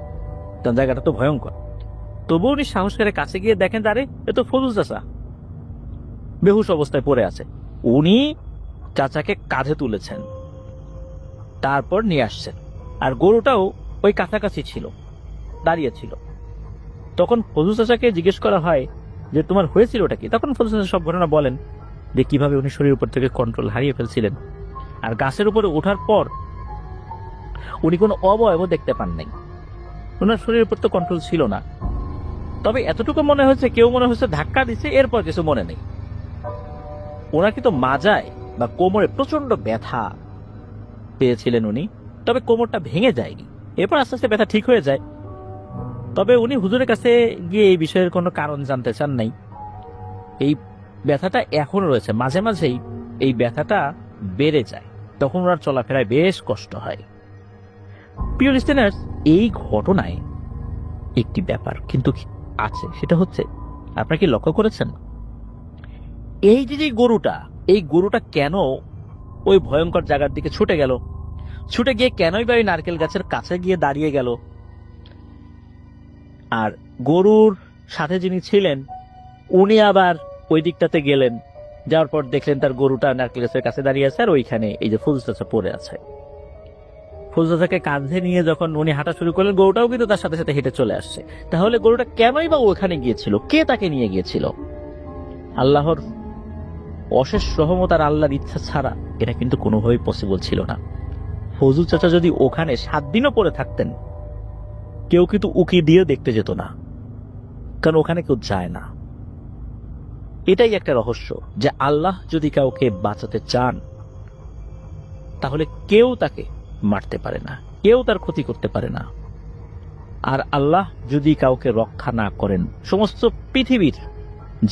কারণ জায়গাটা তো ভয়ঙ্কর। তবু উনি সাহস করে কাছে গিয়ে দেখেন আরে এ তো ফজল চাচা বেহুশ অবস্থায় পড়ে আছে। উনি চাচাকে কাঁধে তুলেছেন, তারপর নিয়ে আসছেন, আর গরুটাও ওই কাছাকাছি ছিল, দাঁড়িয়ে ছিল। তখন ফজল চাচাকে জিজ্ঞেস করা হয় যে তোমার হয়েছিল ওটা কি? তখন ফজল চাচা সব ঘটনা বলেন, যে কিভাবে উনি শরীরের উপর থেকে কন্ট্রোল হারিয়ে ফেলছিলেন। আর গাছের উপরে ওঠার পর উনি কোনো অবয়ব দেখতে পান নাই, ওনার শরীরের উপর তো কন্ট্রোল ছিল না। তবে এতটুকু মনে হচ্ছে কেউ মনে হচ্ছে ধাক্কা দিচ্ছে, এরপর কিছু মনে নেই। ওনার কিন্তু মাজায় বা কোমরে প্রচন্ড ব্যথা পেয়েছিলেন উনি, তবে কোমরটা ভেঙে যায়নি। এরপর আস্তে আস্তে ব্যথা ঠিক হয়ে যায়। তবে উনি হুজুরের কাছে গিয়ে এই বিষয়ের কোনো কারণ জানতে চান নাই। এই ব্যথাটা এখনো রয়েছে, মাঝে মাঝেই এই ব্যথাটা বেড়ে যায়, তখন ওনার চলাফেরায় বেশ কষ্ট হয়। প্রিয় লিসেনার্স, এই ঘটনায় একটি ব্যাপার কিন্তু আছে, সেটা হচ্ছে আপনারা কি লক্ষ্য করেছেন এই যে গরুটা, এই গরুটা কেন ওই ভয়ঙ্কর জায়গার দিকে ছুটে গেল? ছুটে গিয়ে কেনই বা ওই নারকেল গাছের কাছে গিয়ে দাঁড়িয়ে গেল? আর গরুর সাথে যিনি ছিলেন উনি আবার ওই দিকটাতে গেলেন, যাওয়ার পর দেখলেন তার গরুটা নারকেল গাছের কাছে দাঁড়িয়ে আছে, আর ওইখানে এই যে ফজল চাচা পড়ে আছে। ফজল চাচাকে কাঁধে নিয়ে যখন উনি হাঁটা শুরু করলেন, গরুটাও কিন্তু তার সাথে সাথে হেঁটে চলে আসছে। তাহলে গরুটা কেনই বা ওখানে গিয়েছিল? কে তাকে নিয়ে গিয়েছিল? আল্লাহর অশেষ রহমত আর আল্লাহর ইচ্ছা ছাড়া এটা কিন্তু কোনোভাবেই পসিবল ছিল না। ফজল চাচা যদি ওখানে 7 দিনও পড়ে থাকতেন, কেউ কিন্তু উকি দিয়ে দেখতে যেত না, কারণ ওখানে কেউ যায় না। এটাই একটা রহস্য, যে আল্লাহ যদি কাউকে বাঁচাতে চান তাহলে কেউ তাকে মারতে পারে না, কেউ তার ক্ষতি করতে পারে না। আর আল্লাহ যদি কাউকে রক্ষা না করেন, সমস্ত পৃথিবীর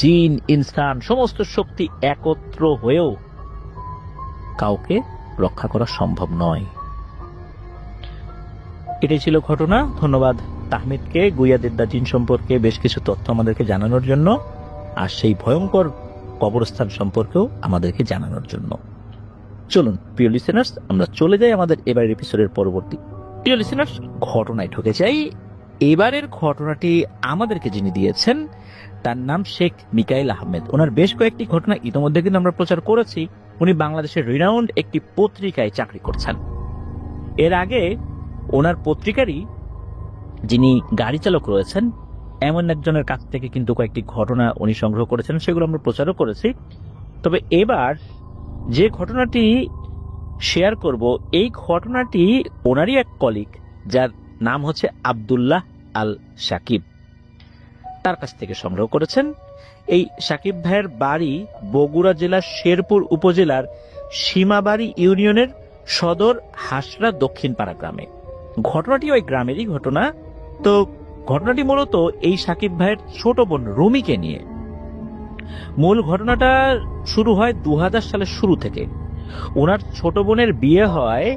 জিন ইনসান সমস্ত শক্তি একত্র হয়েও কাউকে রক্ষা করা সম্ভব নয়। এটাই ছিল ঘটনা। ধন্যবাদ তাহমিদকে গুইয়াদিদ্দা জিন সম্পর্কে বেশ কিছু তথ্য আমাদেরকে জানানোর জন্য, আর সেই ভয়ঙ্কর কবরস্থান সম্পর্কেও আমাদেরকে জানানোর জন্য। চলুন প্রিয় লিসেনার্স, আমরা চলে যাই আমাদের এবারের এপিসোডের পরবর্তী। প্রিয় লিসেনার্স, ঘটনায় ঢুকে যাই এবারের ঘটনাটি আমাদেরকে যিনি দিয়েছেন তার নাম শেখ মিকাইল আহমেদ। ওনার বেশ কয়েকটি ঘটনা ইতিমধ্যে কিন্তু আমরা প্রচার করেছি। উনি বাংলাদেশের রিনাউন্ড একটি পত্রিকায় চাকরি করছেন। এর আগে ওনার পত্রিকারই যিনি গাড়ি চালক রয়েছেন এমন একজনের কাছ থেকে কিন্তু কয়েকটি ঘটনা উনি সংগ্রহ করেছেন, সেগুলো আমরা প্রচারও করেছি। তবে এবার যে ঘটনাটি শেয়ার করব, এই ঘটনাটি ওনারই এক কলিগ যার নাম হচ্ছে আব্দুল্লাহ আল সাকিব, তার কাছ থেকে সংগ্রহ করেছেন। এই সাকিব ভাইয়ের বাড়ি বগুড়া জেলার শেরপুর উপজেলার সীমাবাড়ি ইউনিয়নের সদর হাসরা দক্ষিণ পাড়া গ্রামে। ঘটনাটি ওই গ্রামেরই ঘটনা। তো ঘটনাটি মূলত এই সাকিব ভাইয়ের ছোট বোন রুমিকে নিয়ে। মূল ঘটনাটা শুরু হয় 2000 সালের শুরু থেকে। ওনার ছোট বোনের বিয়ে হয়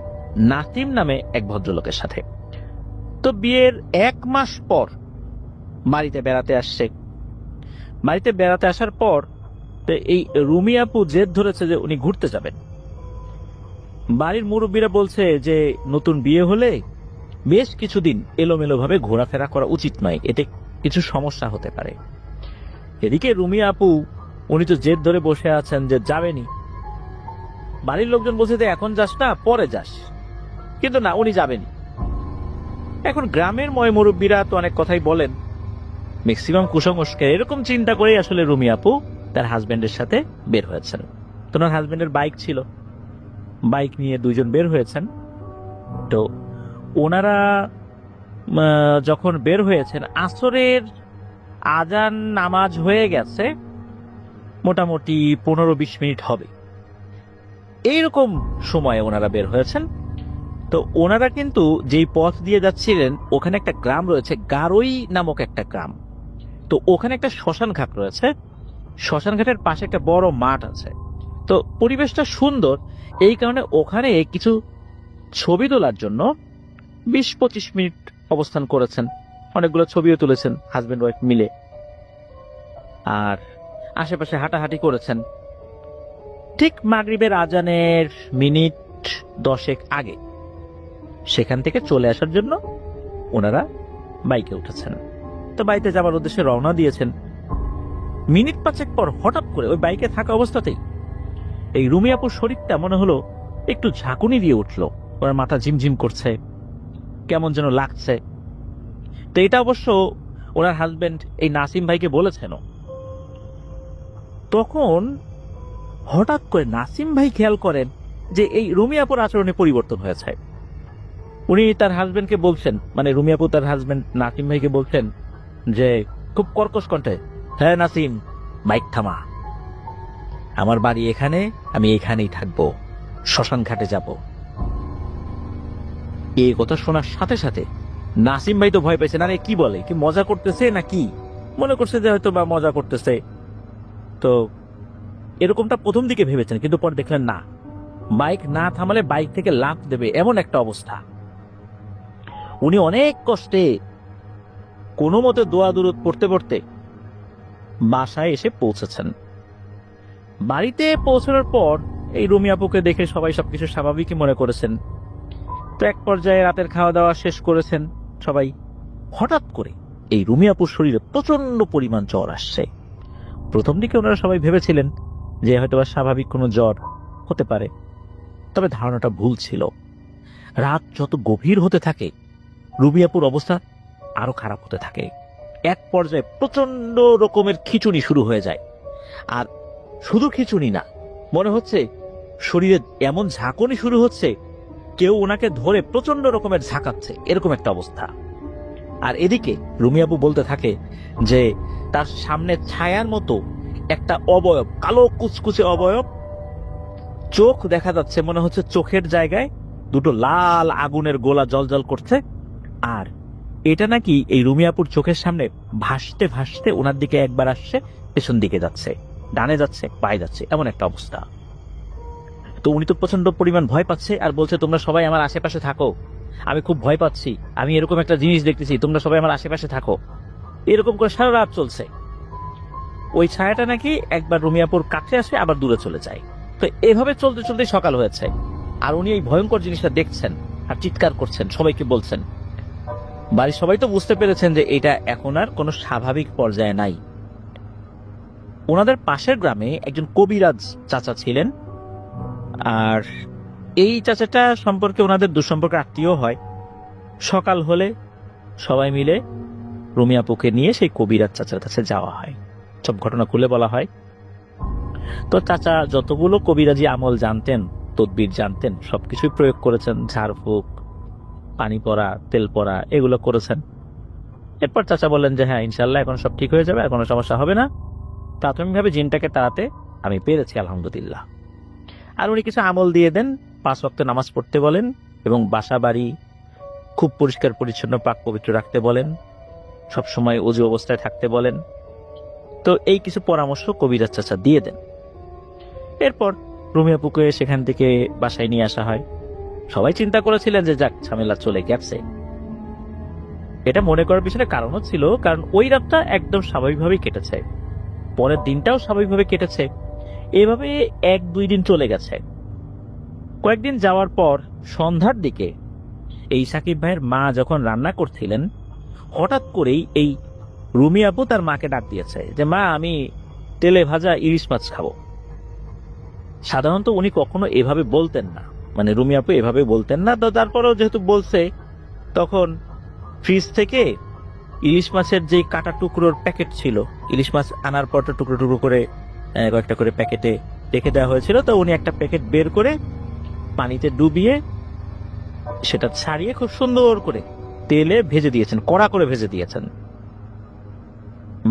নাসিম নামে এক ভদ্রলোকের সাথে। তো বিয়ের 1 মাস পর বাড়িতে বেড়াতে আসছে। বাড়িতে বেড়াতে আসার পর এই রুমি আপু জেদ ধরেছে যে উনি ঘুরতে যাবেন। বাড়ির মুরব্বীরা বলছে যে নতুন বিয়ে হলে বেশ কিছুদিন এলোমেলো ভাবে ঘোরাফেরা করা উচিত নয়, এতে কিছু সমস্যা হতে পারে। এদিকে রুমি আপু উনি তো জেদ ধরে বসে আছেন যে যাবেনি। বাড়ির লোকজন বলছে যে এখন যাস না, পরে যাস, কিন্তু না, উনি যাবেনি। এখন গ্রামের ময় মুরব্বীরা তো অনেক কথাই বলেন, ম্যাক্সিমাম কুসংস্কার, এরকম চিন্তা করেই আসলে রুমি আপু তার হাজবেন্ডের সাথে বের হয়েছেন। তোমার হাজবেন্ডের বাইক ছিল, বাইক নিয়ে দুইজন বের হয়েছেন। তো ওনারা যখন বের হয়েছেন, আসরের আজান নামাজ হয়ে গেছে, মোটামুটি 15-20 মিনিট হবে, এইরকম সময়ে ওনারা বের হয়েছেন। তো ওনারা কিন্তু যেই পথ দিয়ে যাচ্ছিলেন ওখানে একটা গ্রাম রয়েছে, গারোই নামক একটা গ্রাম। তো ওখানে একটা শ্মশান ঘাট রয়েছে, শ্মশান ঘাটের পাশে একটা বড় মাঠ আছে। তো পরিবেশটা সুন্দর, এই কারণে ওখানে কিছু ছবি তোলার জন্য 20-25 মিনিট অবস্থান করেছেন। অনেকগুলো ছবিও তুলেছেন হাজবেন্ড ওয়াইফ মিলে, আর আশেপাশে হাঁটাহাঁটি করেছেন। ঠিক মাগরিবের আজানের মিনিট 10 আগে সেখান থেকে চলে আসার জন্য ওনারা বাইকে উঠেছেন। তো বাইকে যাবার উদ্দেশ্যে রওনা দিয়েছেন। মিনিট 5 পর হঠাৎ করে ওই বাইকে থাকা অবস্থাতেই এই রুমি আপুর শরীরটা মনে হলো একটু ঝাঁকুনি দিয়ে উঠলো। ওনার মাথা ঝিমঝিম করছে, কেমন যেন লাগছে। তো এটা অবশ্য ওনার হাজবেন্ড এই নাসিম ভাইকে বলেছেন। তখন হঠাৎ করে নাসিম ভাই খেয়াল করেন যে এই রুমি আপুর আচরণে পরিবর্তন হয়েছে। উনি তার হাজবেন্ডকে বলছেন, মানে রুমি আপু তার হাজবেন্ড নাসিম ভাইকে বলছেন যে খুব কর্কশ কণ্ঠে, হ্যাঁ নাসিম, বাইক থামা, আমার বাড়ি এখানে, আমি এখানেই থাকবো, শ্মশান ঘাটে যাব। এই কথা শোনার সাথে সাথে নাসিম ভাই তো ভয় পেয়েছেন, আরে কি বলে, কি মজা করতেছে না কি, মনে করছে যে হয়তো বা মজা করতেছে। তো এরকমটা প্রথম দিকে ভেবেছেন, কিন্তু পরে দেখলেন না, বাইক না থামালে বাইক থেকে লাফ দেবে এমন একটা অবস্থা। উনি অনেক কষ্টে কোনো মতে দোয়া দুরুদ পড়তে পড়তে বাসায় এসে পৌঁছেছেন। বাড়িতে পৌঁছানোর পর এই রুমি আপুকে দেখে সবাই সবকিছু স্বাভাবিকই মনে করেছেন। তো এক পর্যায়ে রাতের খাওয়া দাওয়া শেষ করেছেন সবাই। হঠাৎ করে এই রুমি আপুর শরীরে প্রচন্ড পরিমাণ জ্বর আসছে। প্রথম দিকে ওনারা সবাই ভেবেছিলেন যে হয়তো স্বাভাবিক কোনো জ্বর হতে পারে, তবে ধারণাটা ভুল ছিল। রাত যত গভীর হতে থাকে রুমি আপুর অবস্থা আরো খারাপ হতে থাকে। এক পর্যায়ে প্রচন্ড রকমের খিঁচুনি শুরু হয়ে যায়। আর শুধু খিঁচুনি না, মনে হচ্ছে শরীরে এমন ঝাঁকুনি শুরু হচ্ছে, কেউ ওনাকে ধরে প্রচন্ড রকমের ঝাঁকাচ্ছে, এরকম একটা অবস্থা। আর এদিকে রুমি আপু বলতে থাকে যে তার সামনে ছায়ার মতো একটা অবয়ব, কালো কুচকুচে অবয়ব, চোখ দেখা যাচ্ছে, মনে হচ্ছে চোখের জায়গায় দুটো লাল আগুনের গোলা জ্বলজ্বল করছে। আর এটা নাকি এই রুমি আপুর চোখের সামনে ভাসতে ভাসতে ওনার দিকে একবার আসছে, পেছন দিকে যাচ্ছে, ডানে যাচ্ছে, বাঁয়ে যাচ্ছে, এমন একটা অবস্থা। তো উনি তো প্রচন্ড পরিমাণ ভয় পাচ্ছে আর বলছে, তোমরা সবাই আমার আশেপাশে থাকো, আমি খুব ভয় পাচ্ছি, আমি এরকম একটা জিনিস দেখতেছি, তোমরা সবাই আমার আশেপাশে থাকো। এরকম করে সারা রাত চলছে। ওই ছায়াটা নাকি একবার রুমি আপুর কাছে আসে, আবার দূরে চলে যায়। তো এভাবে চলতে চলতে সকাল হয়েছে। আর উনি এই ভয়ঙ্কর জিনিসটা দেখছেন আর চিৎকার করছেন, সবাইকে বলছেন। বাড়ির সবাই তো বুঝতে পেরেছেন যে এটা এখন আর কোনো স্বাভাবিক পর্যায়ে নাই। ওনাদের পাশের গ্রামে একজন কবিরাজ চাচা ছিলেন, আর এই চাচাটা সম্পর্কে ওনাদের দুঃসম্পর্ক আত্মীয় হয়। সকাল হলে সবাই মিলে রুমি আপুকে নিয়ে সেই কবিরাজ চাচার কাছে যাওয়া হয়, সব ঘটনা খুলে বলা হয়। তো চাচা যতগুলো কবিরাজি আমল জানতেন, তদবির জানতেন, সবকিছুই প্রয়োগ করেছেন। ঝাড়ফুঁক, পানি পড়া, তেল পড়া, এগুলো করেছেন। এরপর চাচা বললেন যে হ্যাঁ, ইনশাল্লাহ এখন সব ঠিক হয়ে যাবে, আর কোনো সমস্যা হবে না। প্রাথমিকভাবে জিনটাকে তাড়াতে আমি পেরেছি, আলহামদুলিল্লাহ। আর উনি কিছু আমল দিয়ে দেন, 5 ওয়াক্ত নামাজ পড়তে বলেন এবং বাসা বাড়ি খুব পরিষ্কার পরিচ্ছন্ন পাক পবিত্র রাখতে বলেন, সবসময় ওযু অবস্থায় থাকতে বলেন। তো এই কিছু পরামর্শ কবিরাজ চাচা দিয়ে দেন। এরপর রুমি আপুকে সেখান থেকে বাসায় নিয়ে আসা হয়। সবাই চিন্তা করেছিলেন যে যাক, ঝামেলা চলে গেছে। এটা মনে করার পিছনে কারণও ছিল, কারণ ওই রাতটা একদম স্বাভাবিকভাবেই কেটেছে, পরের দিনটাও স্বাভাবিকভাবে কেটেছে। এভাবে 1-2 দিন চলে গেছে। কয়েকদিন যাওয়ার পর সন্ধ্যার দিকে এই সাকিব ভাইয়ের মা যখন রান্না করছিলেন, হঠাৎ করেই এই রুমি আপু তার মাকে ডাক দিয়েছে যে মা, আমি তেলে ভাজা ইলিশ মাছ খাবো। সাধারণত উনি কখনো এভাবে বলতেন না, মানে রুমি আপু এভাবে বলতেন না। তো তারপরেও যেহেতু বলছে, তখন ফ্রিজ থেকে ইলিশ মাছের যে কাটা টুকরোর প্যাকেট ছিল, ইলিশ মাছ আনার পর টুকরো টুকরো করে কয়েকটা করে প্যাকেটে রেখে দেওয়া হয়েছিল। তো উনি একটা প্যাকেট বের করে পানিতে ডুবিয়ে সেটা ছাড়িয়ে খুব সুন্দর করে তেলে ভেজে দিয়েছেন, কড়া করে ভেজে দিয়েছেন।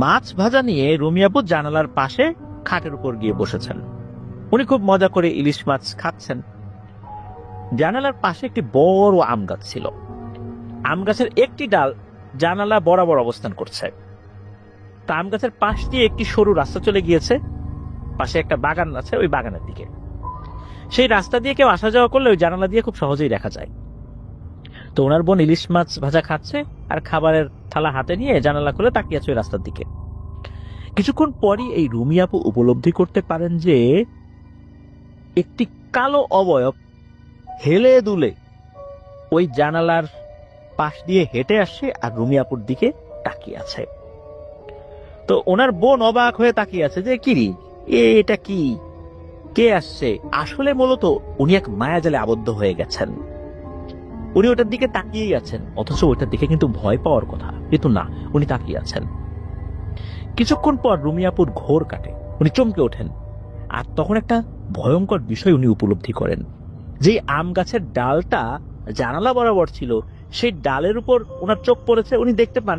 মাছ ভাজা নিয়ে রুমি আপু জানালার পাশে খাটের উপর গিয়ে বসেছেন। উনি খুব মজা করে ইলিশ মাছ খাচ্ছেন। জানালার পাশে একটি বড় আম গাছ ছিল। আম গাছের একটি ডাল জানালা বরাবর অবস্থান করছে। তা আম গাছের পাশ দিয়ে একটি সরু রাস্তা চলে গিয়েছে, পাশে একটা বাগান আছে, ওই বাগানের দিকে। সেই রাস্তা দিয়ে কেউ আসা যাওয়া করলে ওই জানালা দিয়ে খুব সহজেই দেখা যায়। তো ওনার বোন ইলিশ মাছ ভাজা খাচ্ছে আর খাবারের থালা হাতে নিয়ে জানালা খুলে তাকিয়ে আছে ওই রাস্তার দিকে। কিছুক্ষণ পরই এই রুমি আপু উপলব্ধি করতে পারেন যে একটি কালো অবয়ব হেলে দুলে ওই জানালার পাশ দিয়ে হেঁটে আসছে আর রুমি আপুর দিকে তাকিয়ে আছে। তো ওনার বোন অবাক হয়ে তাকিয়ে আছে যে কি, এটা কি, কে আসছে। আসলে মূলত উনি এক মায়াজালে আবদ্ধ হয়ে গেছেন। উনি ওটার দিকে তাকিয়েই আছেন, অথচ ওটার দিকে কিন্তু ভয় পাওয়ার কথা, কিন্তু না, উনি তাকিয়ে আছেন। কিছুক্ষণ পর রুমি আপুর ঘোর কাটে, উনি চমকে ওঠেন। আর তখন একটা ভয়ঙ্কর বিষয় উনি উপলব্ধি করেন, যে আম গাছের ডালটা জানালা বরাবর ছিল, সেই ডালের উপর ওনার চোখ পড়েছে। উনি দেখতে পান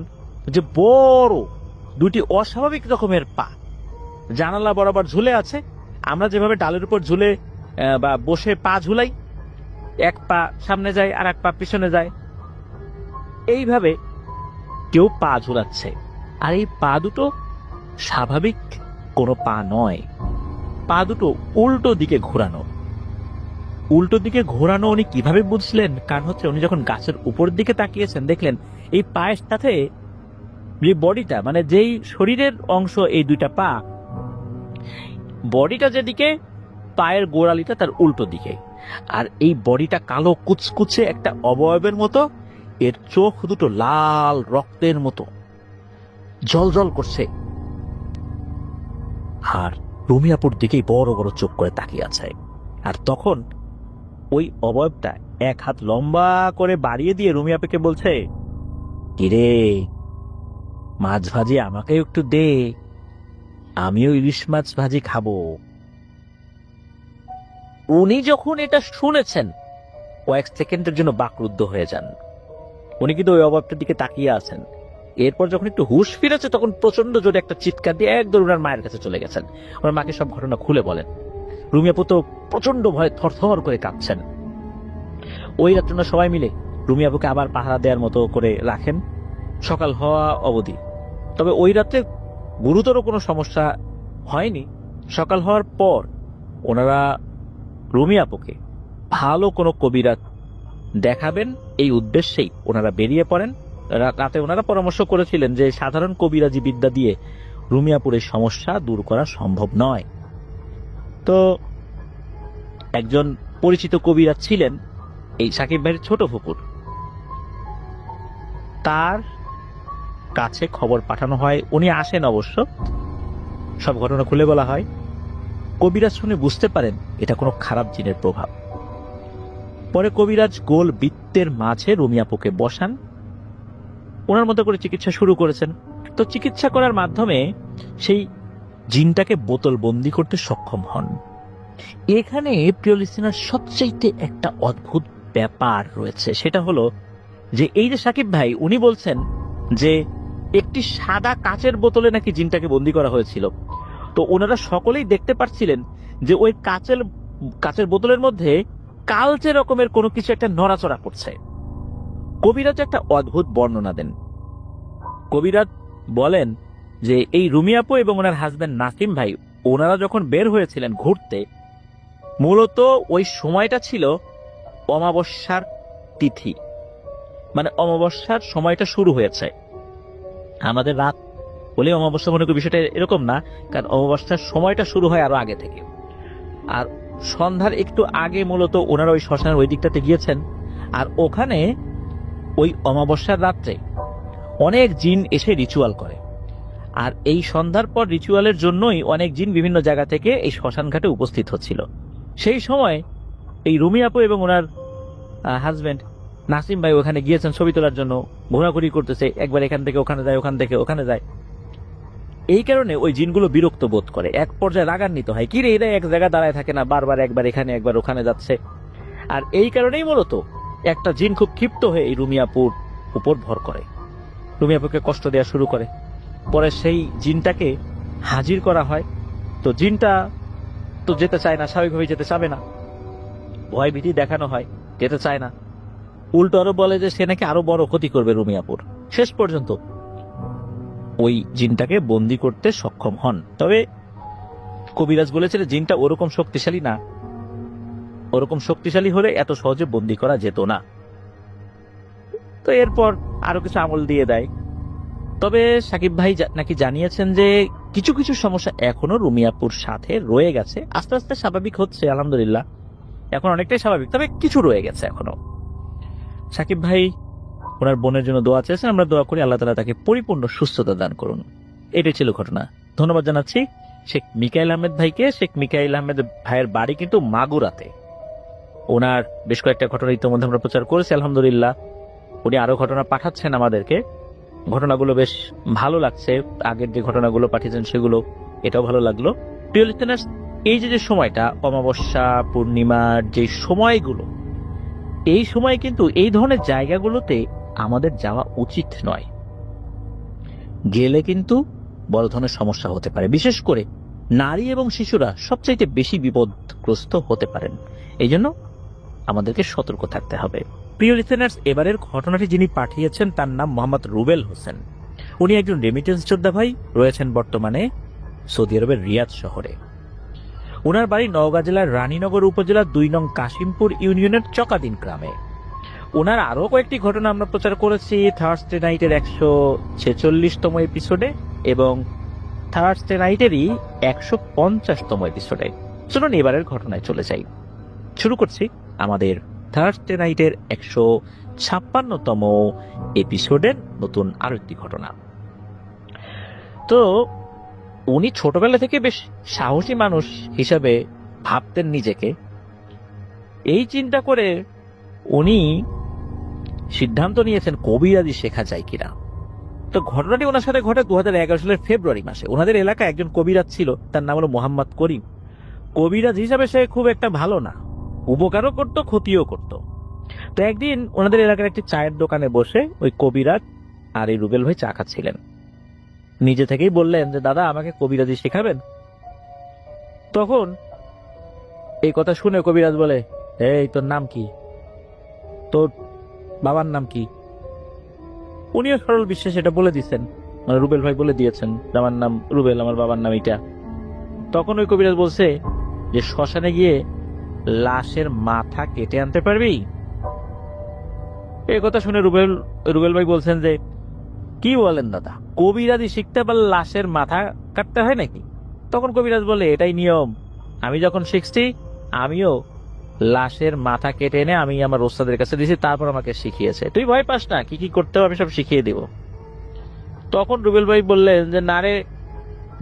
যে বড় 2টি অস্বাভাবিক রকমের পা জানালা বরাবর ঝুলে আছে। আমরা যেভাবে ডালের উপর ঝুলে বা বসে পা ঝুলাই, এক পা সামনে যায় আর এক পা পিছনে যায়, এইভাবে কেউ পা ঝুলাচ্ছে। আর এই পা দুটো স্বাভাবিক কোনো পা নয়, পা দুটো উল্টো দিকে ঘোরানো। উল্টো দিকে ঘোরানো উনি কিভাবে বুঝলেন? কারণ হচ্ছে উনি যখন গাছের উপর দিকে তাকিয়েছেন, দেখলেন এই পায়ের সাথে যে বডিটা, মানে যেই শরীরের অংশ এই 2টা পা, বডিটা যেদিকে, পায়ের গোড়ালিটা তার উল্টো দিকে। আর এই বডিটা কালো কুচকুচে একটা অবয়বের মতো, এর চোখ দুটো লাল রক্তের মতো জল করছে, আর রুমি আপুর দিকেই বড় বড় চোখ করে তাকিয়ে আছে। আর তখন ওই অবয়বটা এক হাত লম্বা করে বাড়িয়ে দিয়ে রুমি আপুকে বলছে, কিরে, মাছ ভাজি আমাকে একটু দে, আমিও ইলিশ মাছ ভাজি খাবো। উনি যখন এটা শুনেছেন, কয়েক সেকেন্ডের জন্য বাকরুদ্ধ হয়ে যান। উনি কিন্তু ওই অবয়বটার দিকে তাকিয়ে আছেন। এরপর যখন একটু হুঁশ ফিরেছে, তখন প্রচন্ড জোরে একটা চিৎকার দিয়ে একদম ওনার মায়ের কাছে চলে গেছেন। ওনার মাকে সব ঘটনা খুলে বলেন। রুমি আপু তো প্রচন্ড ভয়ে থরথর করে কাঁপছেন। ওই রাত্রে সবাই মিলে রুমি আপুকে আবার পাহারা দেওয়ার মতো করে রাখেন, সকাল হওয়া অবধি। তবে ওই রাতে গুরুতর কোনো সমস্যা হয়নি। সকাল হওয়ার পর ওনারা রুমি আপুকে ভালো কোনো কবিরাজ দেখাবেন এই উদ্দেশ্যেই ওনারা বেরিয়ে পড়েন। রাতে ওনারা পরামর্শ করেছিলেন যে সাধারণ কবিরাজি বিদ্যা দিয়ে রুমি আপুর এই সমস্যা দূর করা সম্ভব নয়। তো একজন পরিচিত কবিরাজ ছিলেন এই সাকিব ভাইয়ের ছোট ফুপুর। তার কাছে খবর পাঠানো হয়। উনি আসেন অবশ্য, সব ঘটনা খুলে বলা হয়। কবিরাজ শুনে বুঝতে পারেন এটা কোনো খারাপ জিনের প্রভাব। পরে কবিরাজ গোল বৃত্তের মাঝে রুমি আপুকে বসান, ওনার মতো করে চিকিৎসা শুরু করেছেন। তো চিকিৎসা করার মাধ্যমে সেই জিনটাকে বোতল বন্দি করতে সক্ষম হন। এখানে প্রিয় লিসেনার সবচাইতে একটা অদ্ভুত ব্যাপার রয়েছে, সেটা হলো যে এই যে সাকিব ভাই উনি বলছেন যে একটি সাদা কাচের বোতলে নাকি জিনটাকে বন্দি করা হয়েছিল। তো ওনারা সকলেই দেখতে পাচ্ছিলেন যে ওই কাচের বোতলের মধ্যে কালচে রকমের কোনো কিছু একটা নড়াচড়া করছে। কবিরাজ একটা অদ্ভুত বর্ণনা দেন। কবিরাজ বলেন যে এই রুমি আপু এবং ওনার হাজবেন্ড নাসিম ভাই ওনারা যখন বের হয়েছিলেন ঘুরতে, মূলত ওই সময়টা ছিল অমাবস্যার তিথি, মানে অমাবস্যার সময়টা শুরু হয়েছে। আমাদের রাত বলে অমাবস্যা মনে করি বিষয়টা এরকম না, কারণ অমাবস্যার সময়টা শুরু হয় আরো আগে থেকে। আর সন্ধ্যার একটু আগে মূলত ওনারা ওই শ্মশানের ওই দিকটাতে গিয়েছেন। আর ওখানে ওই অমাবস্যার রাত্রে অনেক জিন এসে রিচুয়াল করে। আর এই সন্ধ্যার পর রিচুয়ালের জন্যই অনেক জিন বিভিন্ন জায়গা থেকে এই শ্মশান ঘাটে উপস্থিত হচ্ছিল। সেই সময় এই রুমি আপু এবং ওনার হাজবেন্ড নাসিম ভাই ওখানে গিয়েছেন ছবি তোলার জন্য, ঘোরাঘুরি করতেছে, একবার এখান থেকে ওখানে যায়, ওখান থেকে ওখানে যায়। এই কারণে ওই জিনগুলো বিরক্ত বোধ করে, এক পর্যায়ে রাগান্বিত হয়, কি রে এরা এক জায়গায় দাঁড়ায় থাকে না, বারবার একবার এখানে একবার ওখানে যাচ্ছে। আর এই কারণেই মূলত একটা জিন খুব ক্ষিপ্ত হয়ে এই রুমি আপুর উপর ভর করে, রুমি আপুকে কষ্ট দেওয়া শুরু করে। পরে সেই জিনটাকে হাজির করা হয়। তো জিনটা তো যেতে চায় না, স্বাভাবিকভাবে যেতে চাবে না, ভয় ভীতি দেখানো হয়, যেতে চায় না। উল্টো আরো বলে যে সে নাকি আরো বড় ক্ষতি করবে রুমি আপুর। শেষ পর্যন্ত ওই জিনটাকে বন্দি করতে সক্ষম হন। তবে কবিরাজ বলেছিল জিনটা ওরকম শক্তিশালী না, ওরকম শক্তিশালী হলে এত সহজে বন্দি করা যেত না। তো এরপর আরো কিছু আমল দিয়ে দেয়। তবে সাকিব ভাই নাকি জানিয়েছেন যে কিছু কিছু সমস্যা এখনো রুমিয়াপুর সাথে রয়ে গেছে, আস্তে আস্তে স্বাভাবিক হচ্ছে আলহামদুলিল্লাহ, এখন অনেকটাই স্বাভাবিক, তবে কিছু রয়ে গেছে এখনো। সাকিব ভাই ওনার বোনের জন্য দোয়া চেয়েছেন, আমরা দোয়া করি আল্লাহ তাআলা তাকে পরিপূর্ণ সুস্থতা দান করুন। এটাই ছিল ঘটনা। ধন্যবাদ জানাচ্ছি শেখ মিকাইল আহমেদ ভাইকে। শেখ মিকাইল আহমেদ ভাইয়ের বাড়ি কিন্তু মাগুরাতে। ওনার বেশ কয়েকটা ঘটনা ইতিমধ্যে আমরা প্রচার করেছি আলহামদুলিল্লাহ। উনি আরো ঘটনা পাঠাচ্ছেন আমাদেরকে, ঘটনাগুলো বেশ ভালো লাগছে। আগের যে ঘটনাগুলো পাঠিয়েছেন সেগুলো, এটাও ভালো লাগলো। প্রিয় লিসেনার্স, এই যে সময়টা অমাবস্যা পূর্ণিমার যে সময়গুলো, এই সময় কিন্তু এই ধরনের জায়গাগুলোতে আমাদের যাওয়া উচিত নয়। গেলে কিন্তু বড় ধরনের সমস্যা হতে পারে, বিশেষ করে নারী এবং শিশুরা সবচাইতে বেশি বিপদগ্রস্ত হতে পারেন। এই জন্য আমাদেরকে সতর্ক থাকতে হবে। প্রিয় লিসেনার্স, এবারের ঘটনাটি যিনি পাঠিয়েছেন তার নাম মোহাম্মদ রুবেল হোসেন। উনি একজন রেমিটেন্স যোদ্ধা ভাই, রয়েছেন বর্তমানে সৌদি আরবের রিয়াদ শহরে। ওনার বাড়ি নওগাঁ জেলার রানীনগর উপজেলার ২ নং কাশিমপুর ইউনিয়নের চকাদিন গ্রামে। ওনার আরো কয়েকটি ঘটনা আমরা প্রচার করেছি থার্সডে নাইটের ১৪৬তম এপিসোডে এবং থার্সডে নাইটেরই ১৫০তম এপিসোডে। চলুন এবারের ঘটনায় চলে যাই। শুরু করছি আমাদের থার্সডে নাইটের ১৫৬তম এপিসোডের নতুন আরো একটি ঘটনা। তো উনি ছোটবেলা থেকে বেশ সাহসী মানুষ হিসাবে ভাবতেন নিজেকে। এই চিন্তা করে উনি সিদ্ধান্ত নিয়েছেন কবিরাজি শেখা যায় কিনা। তো ঘটনাটি ওনার সাথে ঘটে ২০১১ সালের ফেব্রুয়ারি মাসে। ওনাদের এলাকায় একজন কবিরাজ ছিল, তার নাম হলো মোহাম্মদ করিম। কবিরাজ হিসাবে সে খুব একটা ভালো না, উপকারও করত ক্ষতিও করত। তো একদিন ওনাদের এলাকার একটি চায়ের দোকানে বসে ওই কবিরাজ আর এই রুবেল ভাই চা খাচ্ছিলেন। নিজে থেকেই বললেন যে দাদা আমাকে কবিরাজি শেখাবেন। তখন এই কথা শুনে কবিরাজ বলে, এই তোর নাম কি, তোর বাবার নাম কি? উনিও সরল বিশ্বাস এটা বলে দিচ্ছেন, মানে রুবেল ভাই বলে দিয়েছেন আমার নাম রুবেল, আমার বাবার নাম এটা। তখন ওই কবিরাজ বলছে যে শ্মশানে গিয়ে লাশের মাথা কেটে আনতে পারবি? এই কথা শুনে রুবেল ভাই বলছেন যে কি বলেন দাদা, কবিরাজি শিখতে পারলে লাশের মাথা কাটতে হয় নাকি? তখন কবিরাজ বলে এটাই নিয়ম, আমি যখন শিখছি আমিও লাশের মাথা কেটে এনে আমি আমার ওস্তাদের কাছে দিয়েছি, তারপর আমাকে শিখিয়েছে। তুই ভয় পাস না, কি কি করতে হবে আমি সব শিখিয়ে দিব। তখন রুবেল ভাই বললেন যে না রে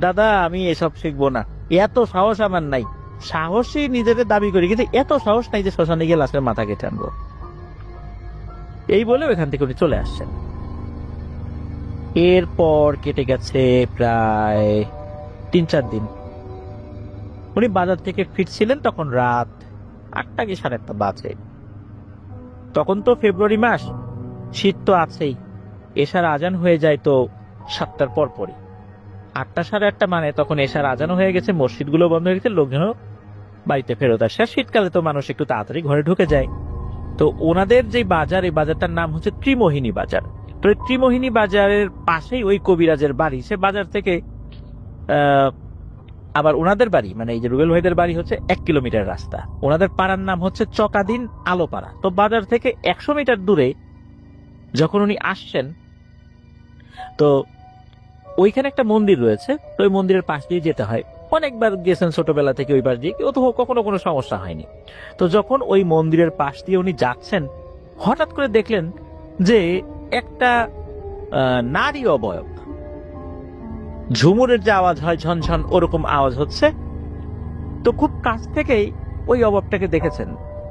দাদা, আমি এসব শিখবো না, এত সাহস আমার নাই। সাহসী নিজেদের দাবি করি, কিন্তু এত সাহস নাই যে শ্মশানে গিয়ে লাশের মাথা কেটে আনবো। এই বলে এখান থেকে উনি চলে আসছেন। এরপর কেটে গেছে প্রায় 3-4 দিন। উনি বাজার থেকে ফিরছিলেন, তখন রাত 8টা কি 8:30 বাজে। তখন তো ফেব্রুয়ারি মাস, শীত তো আছেই। এশার আজান হয়ে যায় তো 7টার পর পরই। 8টা 8:30 মানে তখন এশার আজানও হয়ে গেছে, মসজিদগুলো বন্ধ হয়ে গেছে, লোকজনও বাড়িতে ফেরত আসে। শীতকালে তো মানুষ একটু তাড়াতাড়ি ঘরে ঢুকে যায়। তো ওনাদের যে বাজার, এই বাজারটার নাম হচ্ছে ত্রিমোহিনী বাজার। তো এই ত্রিমোহিনী বাজারের পাশেই ওই কবিরাজের বাড়ি। সে বাজার থেকে আবার ওনাদের বাড়ি, মানে এই যে রুবেল ভাইদের বাড়ি হচ্ছে 1 কিলোমিটার রাস্তা। ওনাদের পাড়ার নাম হচ্ছে চকাদিন আলোপাড়া। তো বাজার থেকে 100 মিটার দূরে যখন উনি আসছেন, তো ওইখানে একটা মন্দির রয়েছে। তো ওই মন্দিরের পাশ দিয়ে যেতে হয়। অনেকবার গেছেন ছোটবেলা থেকে ওই পাশ দিয়ে, তো কখনো কোনো সমস্যা হয়নি। তো যখন ওই মন্দিরের পাশ দিয়ে উনি যাচ্ছেন, হঠাৎ করে দেখলেন যে একটা নারী অবয়ব, ঝুমুরের যে আওয়াজ হয় ঝনঝন, ওরকম আওয়াজ হচ্ছে। তো খুব কাছ থেকেই ওই অবয়বটাকে দেখেছেন।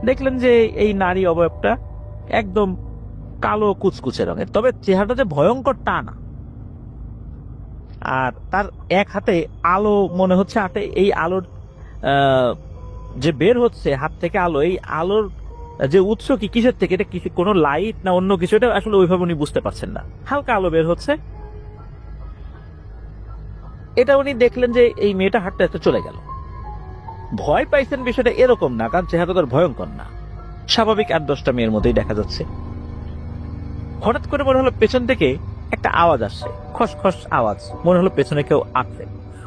দেখলেন যে এই নারী অবয়বটা একদম কালো কুচকুচে রঙের, তবে চেহারাটা যে ভয়ঙ্কর তা না। আর তার এক হাতে আলো মনে হচ্ছে, হাতে এই আলোর যে বের হচ্ছে হাত থেকে আলো, এই আলোর যে উৎস কি কিসের থেকে, এটা কিছু কোনো লাইট না অন্য কিছু, এটা আসলে ওইভাবে উনি বুঝতে পারছেন না। হালকা আলো বের হচ্ছে। এটা উনি দেখলেন যে এই মেয়েটা হাঁটতে হাঁটতে চলে গেল। ভয় পাইছেন বিষয়টা এরকম না, কারণ চেহারা তো ভয়ঙ্কর না, স্বাভাবিক 8-10টা মেয়ের মধ্যেই দেখা যাচ্ছে। হঠাৎ করে মনে হলো পেছন থেকে একটা আওয়াজ আসছে, খসখস আওয়াজ, মনে হলো পেছনে কেউ আসছে।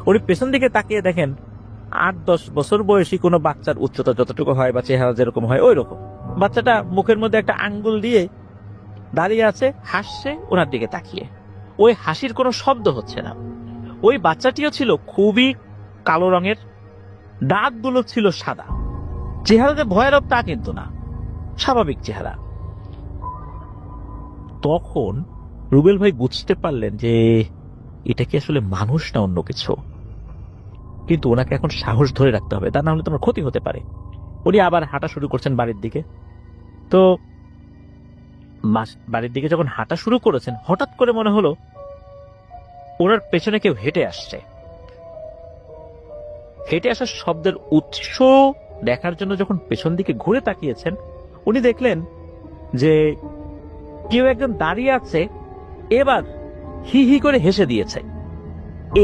উনি পেছন দিকে তাকিয়ে দেখেন 8-10 বছর বয়সী কোনো বাচ্চার উচ্চতা যতটুকু হয় বা চেহারা যেরকম হয় ওই রকম বাচ্চাটা মুখের মধ্যে একটা আঙ্গুল দিয়ে দাঁড়িয়ে আছে, হাসছে ওনার দিকে তাকিয়ে। ওই হাসির কোনো শব্দ হচ্ছে না। ওই বাচ্চাটিও ছিল খুবই কালো রঙের, দাঁতগুলো ছিল সাদা। চেহারাতে ভয়ানক তা কিন্তু না, স্বাভাবিক চেহারা। তখন রুবেল ভাই বুঝতে পারলেন যে এটা কি আসলে মানুষ না অন্য কিছু। কিন্তু ওনাকে এখন সাহস ধরে রাখতে হবে, তা না হলে তোমার ক্ষতি হতে পারে। উনি আবার হাঁটা শুরু করছেন বাড়ির দিকে। তো বাড়ির দিকে যখন হাঁটা শুরু করেছেন, হঠাৎ করে মনে হলো ওনার পেছনে কেউ হেঁটে আসছে। হেঁটে আসার শব্দের উৎস দেখার জন্য যখন পেছন দিকে ঘুরে তাকিয়েছেন, উনি দেখলেন যে কেউ একজন দাঁড়িয়ে আছে, এবার হি হি করে হেসে দিয়েছে।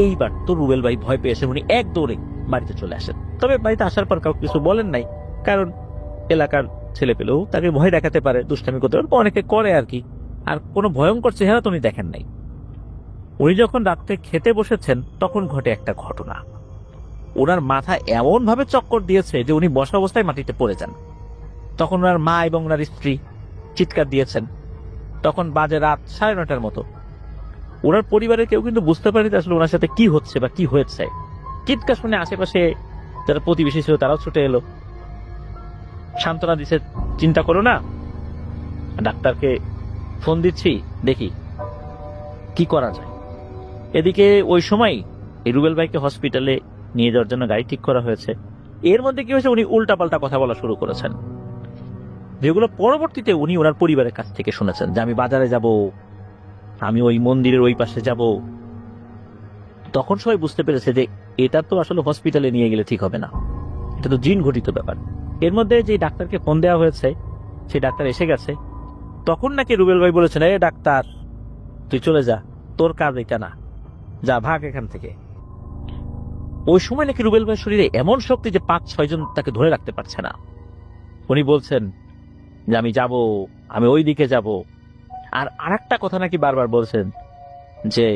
এইবার তো রুবেল ভাই ভয় পেয়েছেন, উনি এক দৌড়ে বাড়িতে চলে আসেন। তবে বাড়িতে আসার পর কাউকে কিছু বলেন নাই, কারণ এলাকার ছেলে পেলেও তাকে ভয় দেখাতে পারে, দুষ্টামি করতে পারে, অনেকে করে আর কি। আর কোনো ভয়ঙ্কর চেহারা তো উনি দেখেন নাই। উনি যখন রাত্রে খেতে বসেছেন, তখন ঘটে একটা ঘটনা। ওনার মাথা এমন ভাবে চক্কর দিয়েছে যে উনি বসা অবস্থায় মাটিতে পড়ে যান। তখন ওনার মা এবং ওনার স্ত্রী চিৎকার দিয়েছেন। তখন বাজে রাত 9:30 মতো। ওনার পরিবারের কেউ কিন্তু বুঝতে পারেনি আসলে ওনার সাথে কি হচ্ছে বা কি হয়েছে। চিৎকার শুনে আশেপাশে যারা প্রতিবেশী ছিল তারাও ছুটে এলো, সান্ত্বনা দিচ্ছে, চিন্তা করো না, ডাক্তারকে ফোন দিচ্ছি, দেখি কি করা যায়। এদিকে ওই সময় এই রুবেল ভাইকে হসপিটালে নিয়ে যাওয়ার জন্য গাড়ি ঠিক করা হয়েছে। এর মধ্যে কি হয়েছে, উনি উল্টাপাল্টা কথা বলা শুরু করেছেন, যেগুলো পরবর্তীতে উনি ওনার পরিবারের কাছ থেকে শুনেছেন, যে আমি বাজারে যাব, আমি ওই মন্দিরের ওই পাশে যাব। তখন সবাই বুঝতে পেরেছে যে এটা তো আসলে হসপিটালে নিয়ে গেলে ঠিক হবে না, এটা তো জিন ঘটিত ব্যাপার। এর মধ্যে যে ডাক্তারকে ফোন দেওয়া হয়েছে, সেই ডাক্তার এসে গেছে। তখন নাকি রুবেল ভাই বলেছেন, এ ডাক্তার তুই চলে যা, তোর কাজ এটা না, যা ভাগ এখান থেকে। ওই সময় নাকি রুবেল ভাইয়ের শরীরে এমন শক্তি যে 5-6 জন তাকে ধরে রাখতে পারছে না। উনি বলছেন যে আমি যাব, আমি ওই দিকে যাব। আর আরেকটা কথা নাকি বারবার বলছেন যে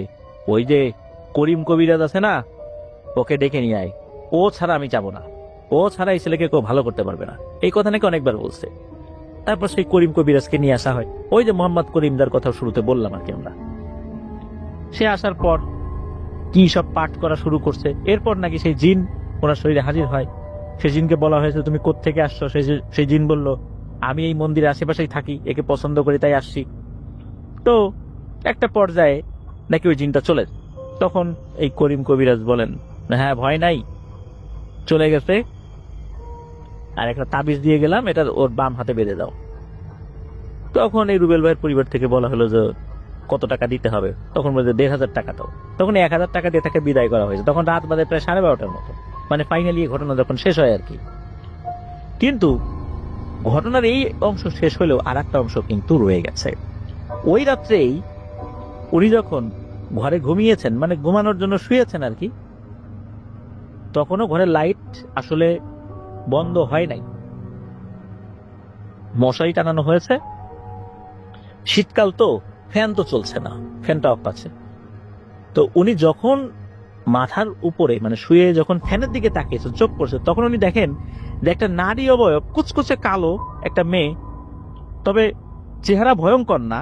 ওই যে করিম কবিরাজ আছে না, ওকে ডেকে নিয়ে আয়, ও ছাড়া আমি যাব না, ও ছাড়া এই ছেলেকে কেউ ভালো করতে পারবে না। এই কথা নাকি অনেকবার বলছে। তারপর সেই করিম কবিরাজকে নিয়ে আসা হয়, ওই যে মোহাম্মদ করিমদার কথা শুরুতে বললাম আর কি আমরা। সে আসার পর কি সব পাঠ করা শুরু করছে। এরপর নাকি সেই জিন ওনার শরীরে হাজির হয়। সেই জিনকে বলা হয়েছে তুমি কোত্থেকে আসছো, সেই জিন বলল আমি এই মন্দিরের আশেপাশেই থাকি, একে পছন্দ করি তাই আসছি। তো একটা পর্যায়ে নাকি ওই জিনটা চলে যায়। তখন এই করিম কবিরাজ বলেন হ্যাঁ ভয় নাই, চলে গেছে, আর একটা তাবিজ দিয়ে গেলাম, এটা ওর বাম হাতে বেঁধে দাও। তখন এই রুবেল ভাইয়ের পরিবার থেকে বলা হলো যে কত টাকা দিতে হবে, তখন বলছে 1,500 টাকা দাও। তখন 1,000 টাকা দিয়ে তাকে বিদায় করা হয়েছে। তখন রাত বাজে প্রায় 12:30টার মতো, মানে ফাইনালি এই ঘটনা যখন শেষ হয় আর কি। কিন্তু ঘটনার এই অংশ শেষ হলেও আর একটা অংশ কিন্তু রয়ে গেছে। ওই রাত্রেই উনি যখন ঘরে ঘুমিয়েছেন, মানে ঘুমানোর জন্য শুয়েছেন আর কি, তখনও ঘরের লাইট আসলে বন্ধ হয় নাই, মশারি টানানো হয়েছে। শীতকাল তো ফ্যান তো চলছে না, ফ্যানটা অফ আছে। তো উনি যখন মাথার উপরে মানে শুয়ে যখন ফ্যানের দিকে তাকিয়েছে, চোখ পড়ছে, তখন উনি দেখেন যে একটা নারী অবয়ব, কুচকুচে কালো একটা মেয়ে, তবে চেহারা ভয়ঙ্কর না,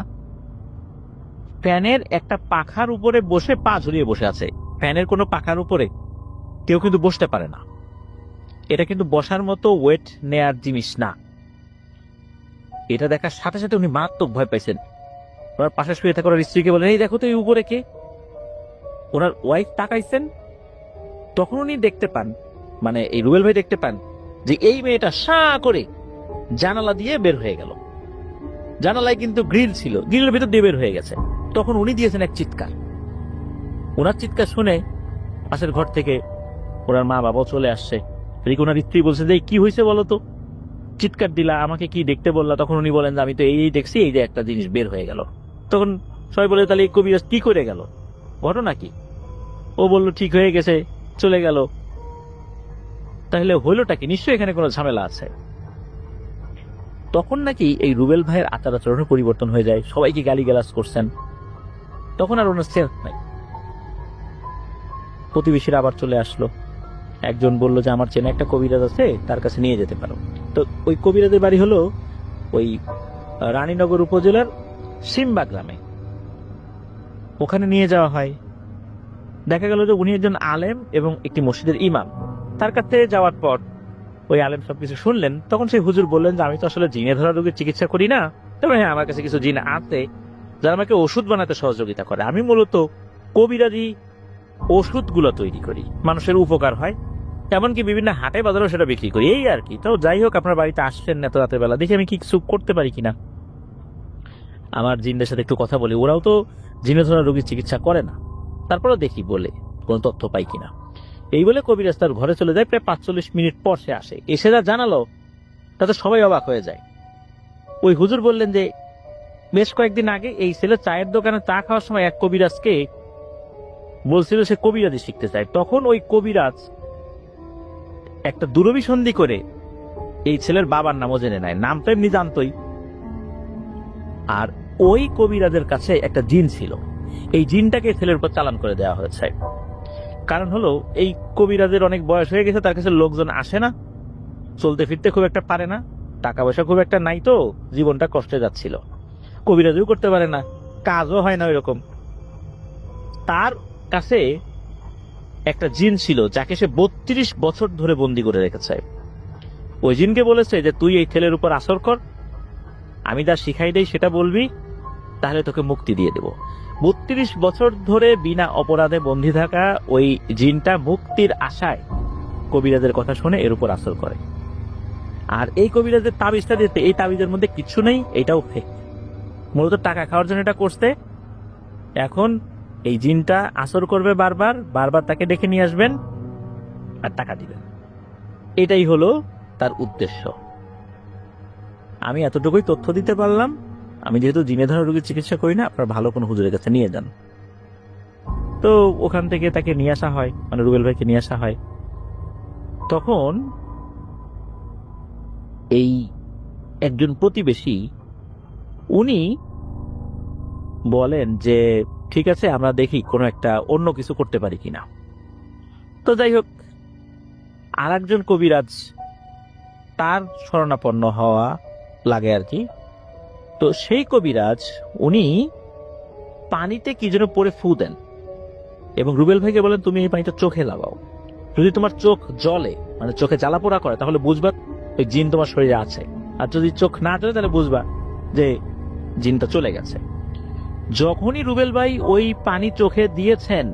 ফ্যানের একটা পাখার উপরে বসে পা ঝুলিয়ে বসে আছে। ফ্যানের কোনো পাখার উপরে কেউ কিন্তু বসতে পারে না, এটা কিন্তু বসার মতো ওয়েট নেয়ার জিনিস না। এটা দেখার সাথে সাথে উনি মারাত্মক ভয় পাইছেন। ওনার পাশে শুয়ে থাকা ওনার স্ত্রীকে বলেন এই দেখো তো এই উপরে কে। ওনার ওয়াইফ তাকাইছেন, তখন উনি দেখতে পান, মানে এই রুবেল ভাই দেখতে পান যে এই মেয়েটা সাঁ করে জানালা দিয়ে বের হয়ে গেল। জানালায় কিন্তু গ্রিল ছিল, গ্রিলের ভিতর দিয়ে বের হয়ে গেছে। তখন উনি দিয়েছেন এক চিৎকার। ওনার চিৎকার শুনে পাশের ঘর থেকে ওনার মা বাবাও চলে আসছে। এদিকে ওনার স্ত্রী বলছে যে কি হয়েছে বলো তো, চিৎকার দিলা, আমাকে কি দেখতে বললা? তখন উনি বলেন যে আমি তো এই দেখছি, এই যে একটা জিনিস বের হয়ে গেল। তখন সবাই বলে তাহলে এই কবিরাজ কি করে গেল, ঘটনা কি? ও বলল ঠিক হয়ে গেছে, চলে গেল। তাহলে হইলটা কি? নিশ্চয়ই এখানে কোনো ঝামেলা আছে। তখন নাকি এই রুবেল ভাইয়ের আচার আচরণের পরিবর্তন হয়ে যায়, সবাইকে গালিগালাজ করছেন। তখন আর ওনার সেলফ নাই। প্রতিবেশীরা আবার চলে আসলো, একজন বলল যে আমার চেনা একটা কবিরাজ আছে, তার কাছে নিয়ে যেতে পারো। তো ওই কবিরাজের বাড়ি হলো ওই রানীনগর উপজেলার সিম্বা গ্রামে। ওখানে নিয়ে যাওয়া হয়। দেখা গেল যে উনি একজন আলেম এবং একটি মসজিদের ইমাম। তার কাছে যাওয়ার পর ওই আলেম সবকিছু শুনলেন। তখন সেই হুজুর বললেন যে আমি তো আসলে জিনে ধরা রোগীর চিকিৎসা করি না, তবে হ্যাঁ আমার কাছে কিছু জিন আছে যারা আমাকে ওষুধ বানাতে সহযোগিতা করে। আমি মূলত কবিরাজি ওষুধগুলো তৈরি করি, মানুষের উপকার হয়, এমনকি বিভিন্ন হাটে বাজারেও সেটা বিক্রি করি, এই আর কি। তো যাই হোক, আপনার বাড়িতে আসছেন এত রাতের বেলা, দেখি আমি কিছু করতে পারি কিনা। আমার জিনদের সাথে একটু কথা বলি, ওরাও তো জিনে ধরা রোগীর চিকিৎসা করে না, তারপরেও দেখি বলে কোনো তথ্য পাই কিনা। এই বলে কবিরাজ তার ঘরে চলে যায়। প্রায় 45 মিনিট পর সে আসে। এসে যা জানালো তাতে সবাই অবাক হয়ে যায়। ওই হুজুর বললেন যে বেশ কয়েকদিন আগে এই ছেলে চায়ের দোকানে চা খাওয়ার সময় এক কবিরাজকে বলছিল সে কবিরাজি শিখতে চায়। তখন ওই কবিরাজ একটা দুরভিসন্ধি করে এই ছেলের বাবার নামও জেনে নেয়, নাম তো এমনি জানতোই। আর ওই কবিরাজের কাছে একটা জিন ছিল, এই জিনটাকে ছেলের উপর চালান করে দেওয়া হয়েছে। কারণ হলো এই কবিরাজের অনেক বয়স হয়ে গেছে, তার কাছে লোকজন আসে না, চলতে ফিরতে খুব একটা পারে না, টাকা পয়সা খুব একটা নাই, তো জীবনটা কষ্টে যাচ্ছিল। কবিরাজও করতে পারে না, কাজও হয় না ওইরকম। তার কাছে একটা জিন ছিল যাকে সে 32 বছর ধরে বন্দি করে রেখেছে। ওই জিনকে বলেছে যে তুই এই ছেলের উপর আসর কর, আমি যা শিখাই দেই সেটা বলবি, তাহলে তোকে মুক্তি দিয়ে দেব। 32 বছর ধরে বিনা অপরাধে বন্দী থাকা ওই জিনটা মুক্তির আশায় কবিরাজের কথা শুনে এর উপর আসর করে। আর এই কবিরাজের তাবিজটা দিতে, এই তাবিজের মধ্যে কিছু নেই, এটাও ফেক, মূলত টাকা খাওয়ার জন্য এটা করতে। এখন এই জিনটা আসর করবে বারবার বারবার, তাকে ডেকে নিয়ে আসবেন আর টাকা দিবেন, এটাই হলো তার উদ্দেশ্য। আমি এতটুকুই তথ্য দিতে পারলাম। আমি যেহেতু জিনে ধরা রোগীর চিকিৎসা করি না, আপনার ভালো কোনো হুজুরের কাছে নিয়ে যান। তো ওখান থেকে তাকে নিয়ে আসা হয়, মানে রুবেল ভাইকে নিয়ে আসা হয়। তখন এই একজন প্রতিবেশী উনি বলেন যে ঠিক আছে, আমরা দেখি কোনো একটা অন্য কিছু করতে পারি কিনা। তো যাই হোক, আর একজন কবিরাজ তার শরণাপন্ন হওয়া লাগে আর কি। তো সেই কবিরাজ উনি পানিতে কি যেন পরে ফু দেন এবং রুবেল ভাইকে বলেন তুমি এই পানিটা চোখে লাগাও, যদি তোমার চোখ জ্বলে মানে চোখে জ্বালাপোড়া করে, তাহলে বুঝবা ওই জিন তোমার শরীরে আছে। আর যদি চোখ না জ্বলে তাহলে বুঝবা যে জিনটা চলে গেছে। যখনই রুবেল ভাই ওই পানি চোখে দিয়েছেন,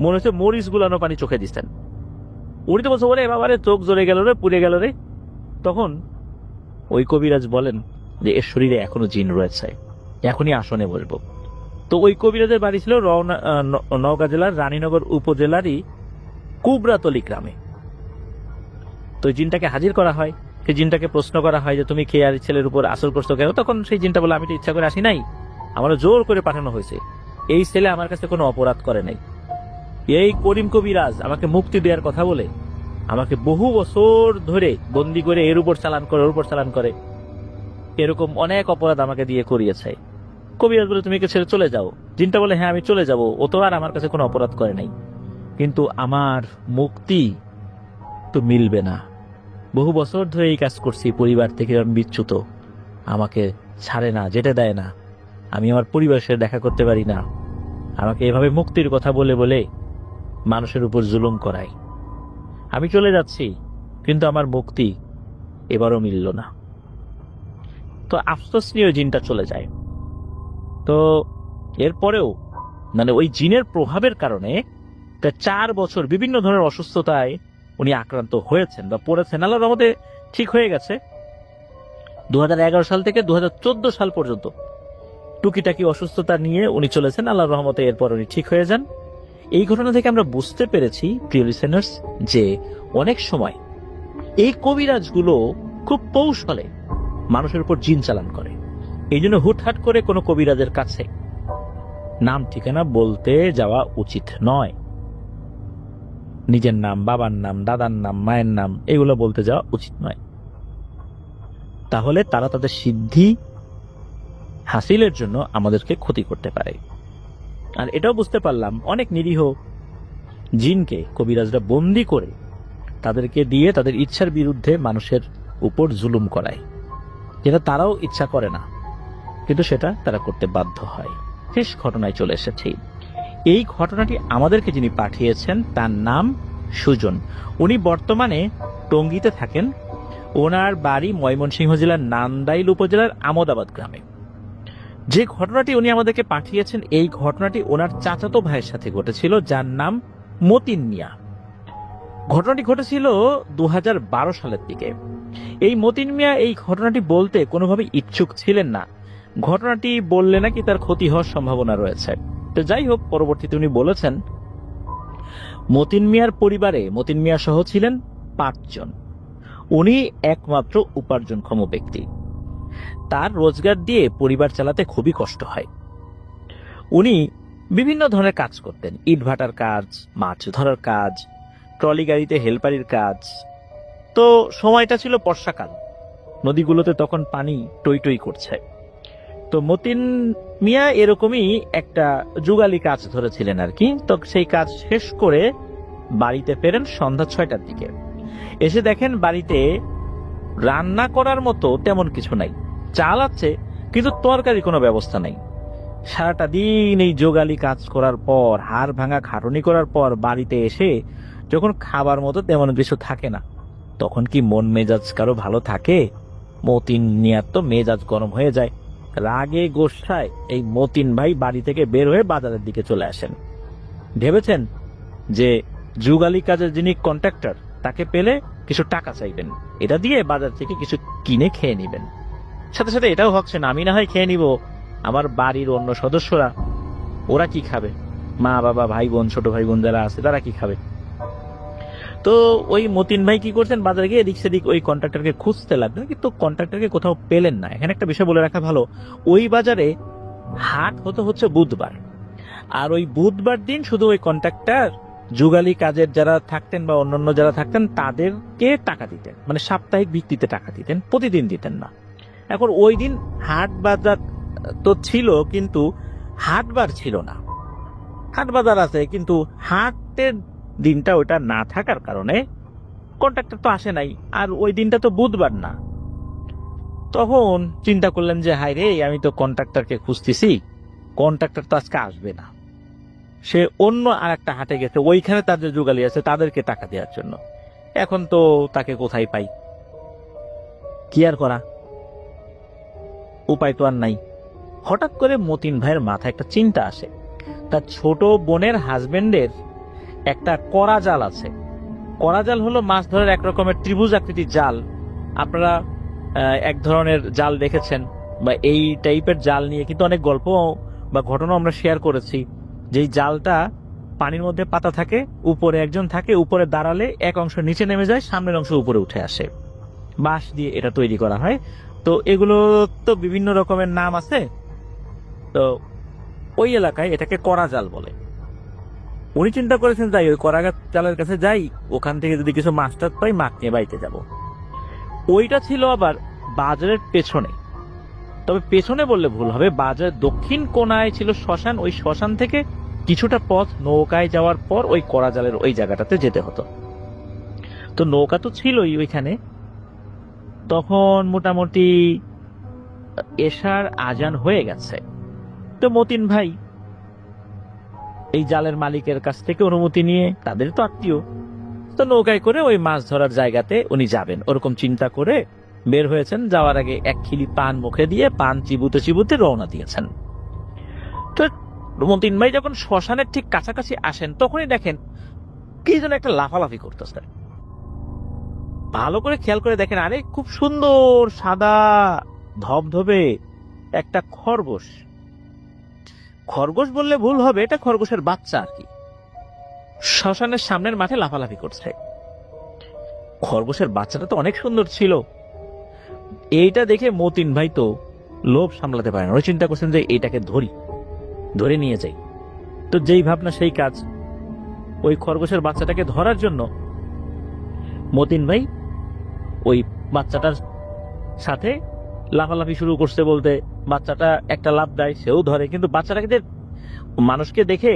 মনে হচ্ছে মরিচ গুলানো পানি চোখে দিচ্ছেন। উনি তো বলছে, ওরে বাবারে চোখ জ্বলে গেল রে, পুড়ে গেল রে। তখন ওই কবিরাজ বলেন যে এর শরীরে এখনো জিন রয়েছে, এখনই আসনে বসবো। তো ওই কবিরাজের বাড়ি ছিল নওগাঁ জেলার রানীনগর উপজেলারই কুবরাতলি গ্রামে। তো ওই জিনটাকে হাজির করা হয়, সেই জিনটাকে প্রশ্ন করা হয় যে তুমি কে আর ছেলের উপর আসর করছো কেন? তখন সেই জিনটা বলে, আমি তো ইচ্ছা করে আসি নাই, আমার জোর করে পাঠানো হয়েছে, এই ছেলে আমার কাছে কোনো অপরাধ করে নাই। এই করিম কবিরাজ আমাকে মুক্তি দেওয়ার কথা বলে আমাকে বহু বছর ধরে বন্দি করে এর উপর চালান করে, ওর উপর চালান করে, এরকম অনেক অপরাধ আমাকে দিয়ে করিয়েছে। কবিরাজ বলে, তুমি কে ছেড়ে চলে যাও। জিনটা বলে, হ্যাঁ আমি চলে যাব, ও তো আর আমার কাছে কোনো অপরাধ করে নাই, কিন্তু আমার মুক্তি তো মিলবে না। বহু বছর ধরে এই কাজ করছি, পরিবার থেকে আমি বিচ্যুত, আমাকে ছাড়ে না, যেতে দেয় না, আমি আমার পরিবারের সাথে দেখা করতে পারি না, আমাকে এভাবে মুক্তির কথা বলে বলে মানুষের উপর জুলুম করায়। আমি চলে যাচ্ছি, কিন্তু আমার মুক্তি এবারও মিলল না। তো আফসোস নিয়ে ওই জিনটা চলে যায়। তো এরপরেও মানে ওই জিনের প্রভাবের কারণে 4 বছর বিভিন্ন ধরনের অসুস্থতায় উনি আক্রান্ত হয়েছেন বা পড়েছেন। আল্লাহর রহমতে ঠিক হয়ে গেছে। 2011 সাল থেকে 2014 সাল পর্যন্ত টুকিটাকি অসুস্থতা নিয়ে উনি চলেছেন, আল্লাহর রহমতে এরপর উনি ঠিক হয়ে যান। এই ঘটনা থেকে আমরা বুঝতে পেরেছি, প্রিয় লিসেনার্স, যে অনেক সময় এই কবিরাজগুলো খুব কৌশলে মানুষের উপর জিন চালান করে। এই জন্য হুটহাট করে কোনো কবিরাজের কাছে নাম ঠিকানা বলতে যাওয়া উচিত নয়। নিজের নাম, বাবার নাম, দাদার নাম, মায়ের নাম এগুলো বলতে যাওয়া উচিত নয়। তাহলে তারা তাদের সিদ্ধি হাসিলের জন্য আমাদেরকে ক্ষতি করতে পারে। আর এটাও বুঝতে পারলাম, অনেক নিরীহ জিনকে কবিরাজরা বন্দি করে তাদেরকে দিয়ে তাদের ইচ্ছার বিরুদ্ধে মানুষের উপর জুলুম করায়, যেটা তারাও ইচ্ছা করে না, কিন্তু সেটা তারা করতে বাধ্য হয়। শেষ ঘটনায় চলে এসেছি। এই ঘটনাটি আমাদেরকে যিনি পাঠিয়েছেন তার নাম সুজন। উনি বর্তমানে টঙ্গীতে থাকেন। ওনার বাড়ি ময়মনসিংহ জেলার নান্দাইল উপজেলার আমদাবাদ গ্রামে। যে ঘটনাটি উনি আমাদেরকে পাঠিয়েছেন, এই ঘটনাটি ওনার চাচাতো ভাইয়ের সাথে ঘটেছিল, যার নাম মতিন মিয়া। ঘটনাটি ঘটেছিল 2012 সালের দিকে। এই মতিন মিয়া এই ঘটনাটি বলতে কোনোভাবে ইচ্ছুক ছিলেন না। ঘটনাটি বললে নাকি তার ক্ষতি হওয়ার সম্ভাবনা রয়েছে। তো যাই হোক, পরবর্তীতে উনি বলেছেন মতিন মিয়ার পরিবারে মতিন মিয়া সহ ছিলেন 5 জন। উনি একমাত্র উপার্জনক্ষম ব্যক্তি। তার রোজগার দিয়ে পরিবার চালাতে খুবই কষ্ট হয়। উনি বিভিন্ন ধরনের কাজ করতেন, ইটভাটার কাজ, মাছ ধরার কাজ, ট্রলি গাড়িতে হেলপারির কাজ। তো সময়টা ছিল বর্ষাকাল, নদীগুলোতে তখন পানি টই টই করছে। তো মতিন মিয়া এরকমই একটা যুগালি কাজ ধরেছিলেন আর কি। তো সেই কাজ শেষ করে বাড়িতে ফেরেন সন্ধ্যা 6টার দিকে। এসে দেখেন বাড়িতে রান্না করার মতো তেমন কিছু নাই। চাল আছে কিন্তু তরকারি কোনো ব্যবস্থা নাই। সারাটা দিন এই যোগালি কাজ করার পর, হাড় ভাঙা খাটুনি করার পর বাড়িতে এসে যখন খাবার মতো তেমন কিছু থাকে না, তখন কি মন মেজাজ কারো ভালো থাকে? মতিন মিয়ার তো মেজাজ গরম হয়ে যায়। রাগে গোসায় এই মতিন ভাই বাড়ি থেকে বের হয়ে বাজারের দিকে চলে আসেন। ভেবেছেন যে যুগালি কাজের যিনি কন্ট্রাক্টর তাকে পেলে কিছু টাকা চাইবেন, এটা দিয়ে বাজার থেকে কিছু কিনে খেয়ে নিবেন। সাথে সাথে এটাও ভাবছেন, আমি না হয় খেয়ে নিব, আমার বাড়ির অন্য সদস্যরা ওরা কি খাবে? মা বাবা, ভাই বোন, ছোট ভাই বোন যারা আছে তারা কি খাবে? তো ওই মতিন ভাই কি করছেন, বাজারে গিয়ে এদিক সেদিক ওই কন্ট্রাক্টরকে খুঁজতে লাগলেন, কিন্তু কন্ট্রাক্টরকে কোথাও পেলেন না। এখানে একটা বিষয় বলে রাখা ভালো, ওই বাজারে হাট হচ্ছে বুধবার। আর ওই বুধবার দিন শুধু ওই কন্ট্রাক্টর যুগালি কাজের যারা থাকতেন বা অন্যান্য যারা থাকতেন তাদেরকে টাকা দিতেন, মানে সাপ্তাহিক ভিত্তিতে টাকা দিতেন, প্রতিদিন দিতেন না। এখন ওই দিন হাট বাজার তো ছিল, কিন্তু হাটবার ছিল না। হাট বাজার আছে কিন্তু হাটের দিনটা ওইটা না থাকার কারণে কন্ট্রাক্টর তো আসে নাই, আর ওই দিনটা তো বুধবার না। তখন চিন্তা করলেন যে হাই রে, আমি তো কন্ট্রাক্টরকে খুঁজতেছি, কন্ট্রাক্টর তো আজকে আসবে না। সে অন্য আর একটা হাটে গেছে, ওইখানে তাদের যুগালি আছে, তাদেরকে টাকা দেওয়ার জন্য। এখন তো তাকে কোথায় পাই, কি আর করা, উপায় তো আর নাই। হঠাৎ করে মতিন ভাইয়ের মাথায় একটা চিন্তা আসে, তার ছোট বোনের হাজবেন্ডের একটা করা জাল আছে। করা জাল হলো মাছ ধরার এক রকমের ত্রিভুজ আকৃতির জাল। আপনারা এক ধরনের জাল দেখেছেন, বা এই টাইপের জাল নিয়ে কিন্তু অনেক গল্প বা ঘটনা আমরা শেয়ার করেছি। যেই জালটা পানির মধ্যে পাতা থাকে, উপরে একজন থাকে, উপরে দাঁড়ালে এক অংশ নিচে নেমে যায়, সামনের অংশ উপরে উঠে আসে। বাঁশ দিয়ে এটা তৈরি করা হয়। তো এগুলো তো বিভিন্ন রকমের নাম আছে। তো ওই এলাকায় এটাকে করা জাল বলে। উনি চিন্তা করেছেন, যাই ওই করা জালের কাছে যাই, ওখান থেকে যদি কিছু মাছ টাছ পাই মাছ নিয়ে বাড়িতে যাব। ওইটা ছিল আবার বাজারের পেছনে, তবে পেছনে বললে ভুল হবে, বাজারের দক্ষিণ কোণায় ছিল শ্মশান। ওই শ্মশান থেকে কিছুটা পথ নৌকায় যাওয়ার পর ওই করা জালের ওই জায়গাটাতে যেতে হতো। তো নৌকা তো ছিলই ওইখানে। তখন মোটামুটি এশার আজান হয়ে গেছে। তো মতিন ভাই এই জালের মালিকের কাছ থেকে অনুমতি নিয়ে, তাদের তো আত্মীয়, তো নৌকায় করে ওই মাছ ধরার জায়গাতে উনি যাবেন ওরকম চিন্তা করে বের হয়েছেন। যাওয়ার আগে এক খিলি পান মুখে দিয়ে পান চিবুতে চিবুতে রওনা দিয়েছেন। তো মতিন ভাই যখন শ্মশানের ঠিক কাছাকাছি আসেন, তখনই দেখেন কি যেন একটা লাফালাফি করতেছে। ভালো করে খেয়াল করে দেখেন, আরে খুব সুন্দর সাদা ধবধবে একটা খরগোশ। খরগোশ বললে ভুল হবে, এটা খরগোশের বাচ্চা আর কি, শ্মশানের সামনের মাঠে লাফালাফি করছে। খরগোশের বাচ্চাটা তো অনেক সুন্দর ছিল। এইটা দেখে মতিন ভাই তো লোভ সামলাতে পারেন, ওই চিন্তা করছেন যে এইটাকে ধরে নিয়ে যাই। তো যেই ভাবনা সেই কাজ। ওই খরগোশের বাচ্চাটাকে ধরার জন্য মতিন ভাই ওই বাচ্চাটার সাথে লাফালাফি শুরু করছে। বলতে বাচ্চাটা একটা লাফ দেয়, সেও ধরে, কিন্তু বাচ্চাটাকে যে মানুষকে দেখে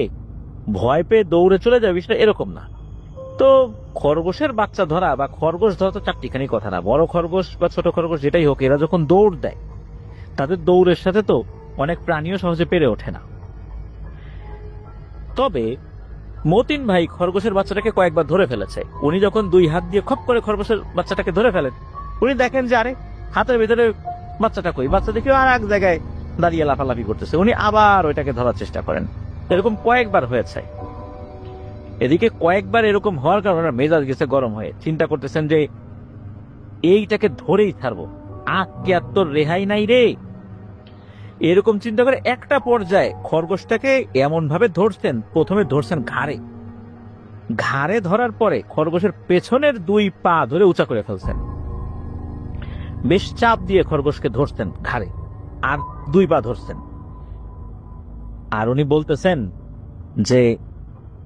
ভয় পেয়ে দৌড়ে চলে যাবে বিষয়টা এরকম না। তো খরগোশের বাচ্চা ধরা বা খরগোশ ধরা তো চারটিখানি কথা না। বড় খরগোশ বা ছোট খরগোশ যেটাই হোক, এরা যখন দৌড় দেয়, তাদের দৌড়ের সাথে তো অনেক প্রাণীও সহজে পেরে ওঠে না। তবে মতিন ভাই খরগোশের বাচ্চাটাকে কয়েকবার ধরে ফেলেছে। উনি যখন দুই হাত দিয়ে খপ করে খরগোশের বাচ্চাটাকে ধরে ফেলেন, উনি দেখেন যে আরে হাতের ভিতরে বাচ্চাটা কই, বাচ্চা দেখে আর এক জায়গায় দাঁড়িয়ে লাফালাফি করতেছে। উনি আবার ওইটাকে ধরার চেষ্টা করেন। এরকম কয়েকবার হয়েছে। এদিকে কয়েকবার এরকম হওয়ার কারণে মেজাজ গেছে গরম হয়ে, চিন্তা করতেছেন যে এইটাকে ধরেই ছাড়বো, আজকে আর তোর রেহাই নাই রে। এরকম চিন্তা করে একটা পর্যায়ে খরগোশটাকে এমন ভাবে ধরছেন, প্রথমে ধরছেন ঘাড়ে ধরার পরে খরগোশের পেছনের দুই পা ধরে উঁচা করে ফেলছেন। বেশ চাপ দিয়ে খরগোশকে ধরছেন ঘাড়ে, আর দুই পা ধরছেন। আর উনি বলতেছেন যে